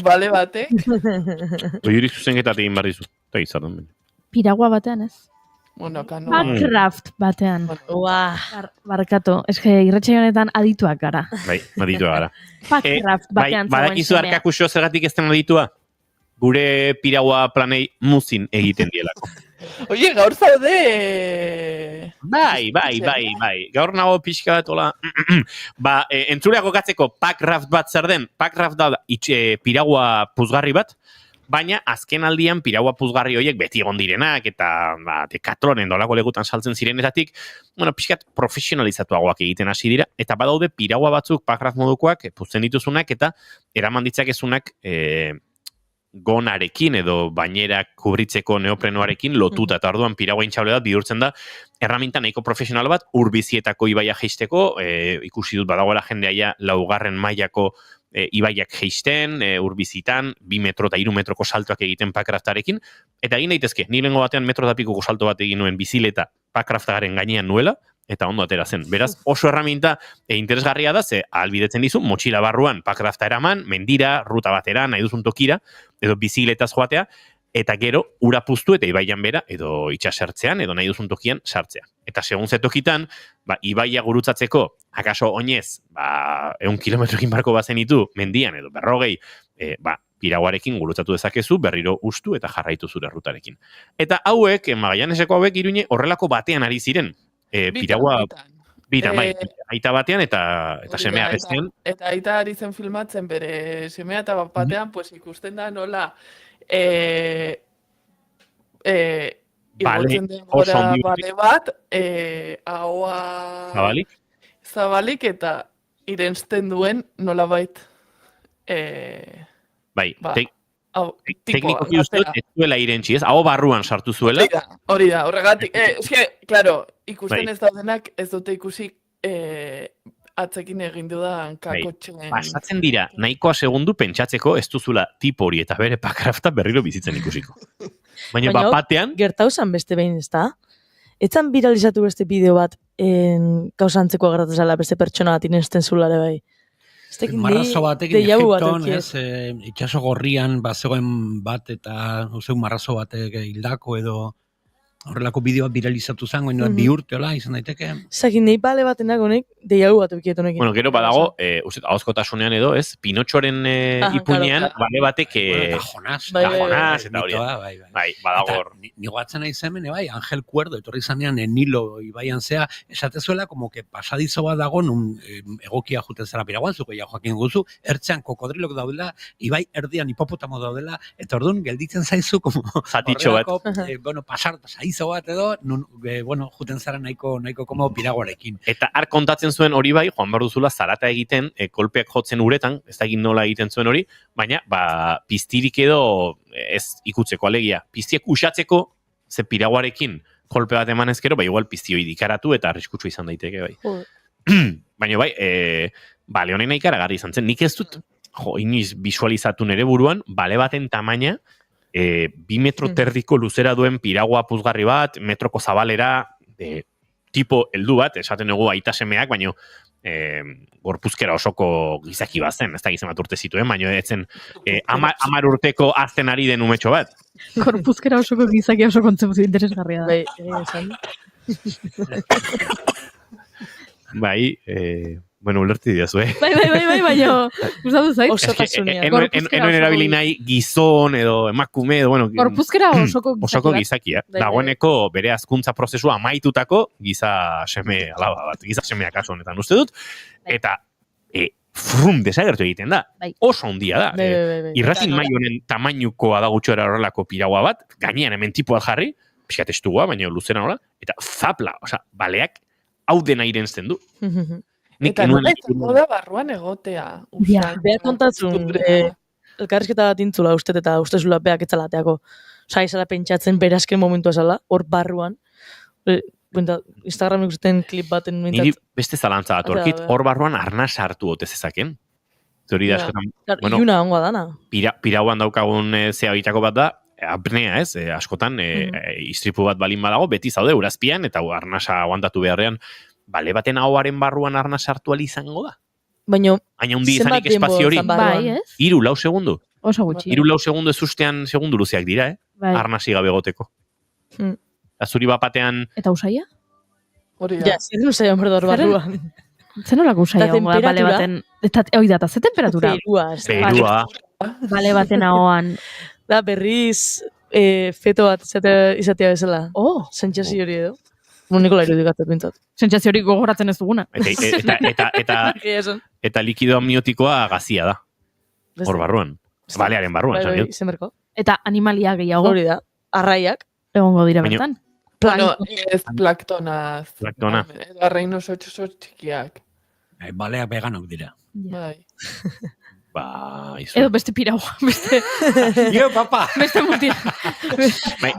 Speaker 15: bale batek.
Speaker 2: Oiuri zuzenketatik egin barrizu, eta gizartan ben.
Speaker 3: Piragua batean ez?
Speaker 15: Bueno, kano.
Speaker 3: Backcraft batean. Barkatu, eske irratsaio honetan adituak gara.
Speaker 2: Bai, adituak gara.
Speaker 3: Backcraft batean.
Speaker 2: Badakizu arkakuxo zergatik ez den aditua? Gure piragua planei muzin egiten dielako.
Speaker 15: Oie, gaur zaude...
Speaker 2: Bai. Gaur nago pixka bat, hola. Entzuleako gatzeko Packraft bat zer den? Packraft da piragua puzgarri bat, baina azken aldian piragua puzgarri horiek beti egon direnak, eta Decatlonen dolako legutan saltzen zirenetatik, pixkat profesionalizatuagoak egiten hasi dira, eta badaude piragua batzuk Packraft modukoak, puzten dituzunak, eta eraman ditzakezunak gonarekin edo bainerak kubritzeko neoprenoarekin lotuta, eta orduan piragua intxable bat bihurtzen da erraminta nahiko profesional bat urbizietako ibaia jeisteko, ikusi dut badagoela jendeaia 4. mailako ibaiak jeisten, urbizitan, 2 metro eta 3 metroko saltoak egiten Packraftarekin, eta egin daitezke, ni lehengo batean metro eta pikoko salto bat egin nuen bizileta Packraftaren gainean nuela, eta ondo atera zen. Beraz, oso erraminta interesgarria da, ze albidetzen dizu, motxila barruan Packrafta eraman, mendira, ruta batera, nahi duzun tokira, edo biziletaz joatea, eta gero, ura puztu eta ibaian bera, edo itxasertzean, edo nahi duzun tokian sartzea. Eta segun ze tokitan, ibaia gurutzatzeko, akaso oinez, 100 kilometrokin barko bazen ditu, mendian edo 40, piraguarekin gurutzatu dezakezu, berriro ustu eta jarraitu zure rutarekin. Eta hauek, Magallaneseko hauek, Iruñe, horrelako batean ari ziren. Piragua bitan, aita batean eta semea bestean. Eta
Speaker 15: aita ari zen filmatzen bere semea eta batean, pues ikusten da nola igotzen denbora bale bat, ahoa zabalik eta irensten duen nola bait.
Speaker 2: Teknikoki ustut, ez duela irentzi, ez? Hau barruan sartu zuela.
Speaker 15: Hori da, horregatik. Claro, ikusten ez daudenak ez dute ikusi atzekin egin dudan kakotxen.
Speaker 2: Pasatzen dira, nahikoa segundu pentsatzeko ez duzula tipo hori eta bere Packrafta berriro bizitzen ikusiko. Baina batean...
Speaker 16: Gertauzan beste behin, ez da? Etzan viralizatu beste bideo bat kausantzeko agertatu zela beste pertsona bat inesten zulare bai.
Speaker 4: Marrazo batekin Egipton, itxaso gorrian bazegoen bat eta marrazo batek hildako edo horrelako bideoa viralizatu zango, bi urte hola izan daiteke.
Speaker 16: Zakin nahi bale batenak honek, deiagu bat eukietunekin.
Speaker 2: Bueno, gero badago, ahozkotasunean edo, ez, Pinotxoren ipunean, bale batek...
Speaker 4: Jonás,
Speaker 2: eta hori. Bai, badago.
Speaker 4: Nigo atzen nahi zemen, Angel Cuerdo, etorri zanean, Nilo ibaian zea, esatezuela, como que pasadizo bat dago, nun egokia juten zara piraguan, zuko ja joakin guzu, ertzean kokodrilok daudela, ibai erdian hipopotamo daudela, eta orduan gelditzen zaizu, como...
Speaker 2: Zatitxo bat.
Speaker 4: Bueno, pasar bat edo, juten zara nahiko komo piraguarekin.
Speaker 2: Eta har kontatzen zuen hori bai, joan behar duzula zarata egiten, kolpeak jotzen uretan, ez da egin nola egiten zuen hori, baina, piztirik edo ez ikutzeko alegia. Piztiek usatzeko, ze piraguarekin kolpe bat eman ezkero, igual piztioi dikaratu eta arriskutsu izan daiteke bai. Baina bai, bale honen ikaragarri izan zen, nik ez dut, iniz visualizatu nere buruan, bale baten tamaina, 2 metro terdiko luzera duen piragua puzgarri bat, metroko zabalera, tipo heldu bat, esaten dugu aita semeak, baina gorpuzkera osoko gizaki bat zen, ez da gizan bat urte zituen, baina etzen 10 urteko azten ari den umetxo bat.
Speaker 3: Gorpuzkera osoko gizaki oso kontzeptu interesgarria da.
Speaker 2: Bai, Bueno, ulerti diazu,
Speaker 3: Bai, baina, gustatu zait.
Speaker 2: Enoen erabili nahi gizon edo emakume edo, bueno...
Speaker 3: Gorpuzkera osoko gizaki
Speaker 2: Osoko
Speaker 3: bat.
Speaker 2: gizakia.
Speaker 3: Bai.
Speaker 2: Dagoeneko bere hazkuntza prozesua amaitutako giza seme alaba bat, giza semea kasu honetan uste dut, eta frum desagertu egiten da. Oso handia da.
Speaker 16: Bai.
Speaker 2: Irratin mai honen tamainukoa da gutxora horrelako piraua bat, gainean hemen tipua jarri, pixkat estua, baina luzera nola, eta zapla, baleak hau dena irenzten du.
Speaker 15: Eta nola izango da barruan egotea.
Speaker 16: Beha kontatzun, elkarrizketa bat intzula ustet eta ustezula beak etzalateako. Izala pentsatzen berazken momentua zala, hor barruan. Instagram ikusten klip baten
Speaker 2: Niri beste zalantza bat orkit, hor barruan arnaz hartu ote zezaken. Zori da askotan.
Speaker 16: Iuna hongoa dana.
Speaker 2: Pirauan daukagun zea bitako bat da, apnea ez, askotan istripu bat balin badago, beti zaude urazpian, eta arnasa aguantatu beharrean, bale baten ahoaren barruan arnaz hartu izango da.
Speaker 16: Baina
Speaker 2: hundi izanik espazio hori, 3-4 segundu.
Speaker 3: Oso gutxi.
Speaker 2: 3-4 segundu ez ustean segundu luzeak dira, arnasi gabe goteko. Azuri bapatean...
Speaker 3: Eta usaia?
Speaker 15: Hori
Speaker 16: da. Ja, zer usaia hor barruan.
Speaker 3: Zer nolako usaia hongo da, bale baten... Hoi data, ze temperatura?
Speaker 2: Berua.
Speaker 3: Bale baten ahoan.
Speaker 16: Da, berriz feto bat izatea bezala. Sentsazio hori edo. Nikola irudikatzen bintzat.
Speaker 3: Sentsazio hori gogoratzen ez duguna.
Speaker 2: Eta likido amniotikoa gazia da. Hor barruan. Balearen barruan.
Speaker 3: Eta animalia gehiago.
Speaker 16: Hori da. Arraiak.
Speaker 3: Egongo dira bertan.
Speaker 15: Bueno, ez plaktonaz.
Speaker 2: Plaktona.
Speaker 15: Arrain oso txikiak.
Speaker 4: Baleak veganok dira.
Speaker 15: Bai.
Speaker 3: Edo beste piraua, beste...
Speaker 4: Yo, papa!
Speaker 3: Beste mutia.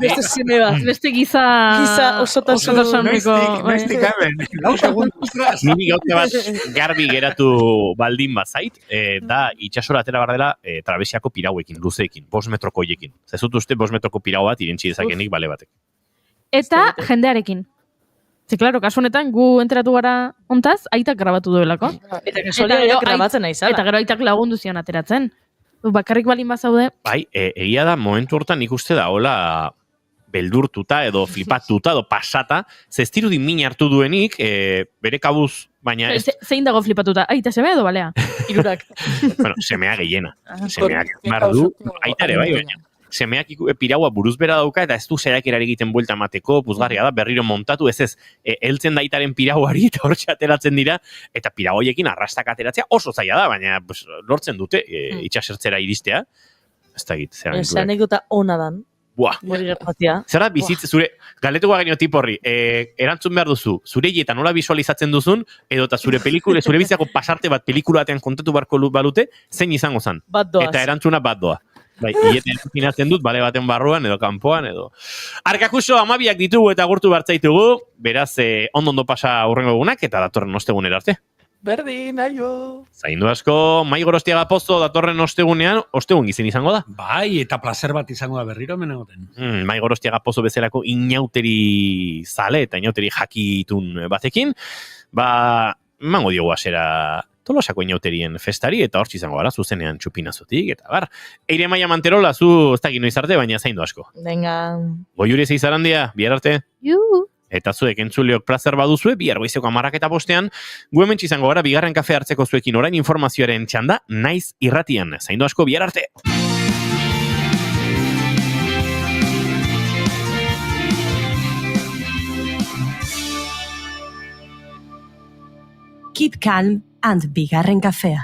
Speaker 16: Beste seme bat.
Speaker 3: Beste giza...
Speaker 16: Giza osotasuneko...
Speaker 4: Noiztik hemen. Lau segundu.
Speaker 2: Niri gauze bat garbi geratu baldin bazait, da itxasora atera bardela trabesiako pirauekin, luzeekin, 5 metroko hoiekin. Zezut uste 5 metroko pirau bat irentzi dezakenik bale batek.
Speaker 3: Eta jendearekin. Ze, klaro, kasu honetan, gu enteratu gara ontaz, aitak grabatu duelako.
Speaker 16: Eta kasualia grabatzen nahi zala.
Speaker 3: Eta gero aitak lagundu zion ateratzen. Bakarrik balin bazaude.
Speaker 2: Bai, egia da, momentu hortan ikuste da, hola beldurtuta edo flipatuta edo pasata, zestirudi min hartu duenik, bere kabuz, baina...
Speaker 3: Zein dago flipatuta? Aita semea edo balea?
Speaker 16: Irurak.
Speaker 2: Bueno, semea gehiena. Semeak mardu, aitare bai, baina. Semeak piraua buruz bera dauka, eta ez du saiakerari egiten buelta mateko, puzgarria da, berriro montatu, ez, heltzen daitaren pirauari, eta hor ateratzen dira, eta pirauoiekin arrastak ateratzea oso zaila da, baina lortzen dute itxasertzera iristea. Ez da egit, zer
Speaker 16: aventura. Anekdota ona dan.
Speaker 2: Buah. Zer da bizitze, zure, galetuko genio tiporri, erantzun behar duzu, zure hieta nola visualizatzen duzun, edo eta zure biziako pasarte bat pelikula batean kontatu barko balute, zein izango zan.
Speaker 16: Bat doaz.
Speaker 2: Eta erantzuna bat doa. Bai, hieten finatzen dut, bale baten barruan edo kanpoan edo. Arkakuso 12 ditugu eta agurtu bartzaitugu, beraz ondo pasa hurrengo egunak eta datorren ostegunera arte.
Speaker 15: Berdin, aio.
Speaker 2: Zaindu asko, Mai Gorostiaga Pozo datorren ostegunean, ostegun gizin izango da.
Speaker 4: Bai, eta placer bat izango da berriro menegoten.
Speaker 2: Mai Gorostiaga Pozo bezalako inauteri zale eta inauteri jakitun batekin, mango diogu asera Tolosako inauterien festari, eta hortz izango gara, zuzenean txupinazotik, eta bar. Eire Maia Manterola, zu ez dakit noiz arte, baina zaindu asko.
Speaker 16: Venga.
Speaker 2: Goiuri zeizarandia, bihar arte. Eta zuek entzuleok plazer baduzue, bihar goizeko 10:05, gu hemen izango gara, bigarren kafe hartzeko zuekin orain informazioaren txanda, naiz irratian. Zaindu asko, bihar arte.
Speaker 1: Keep calm and bigarren kafea.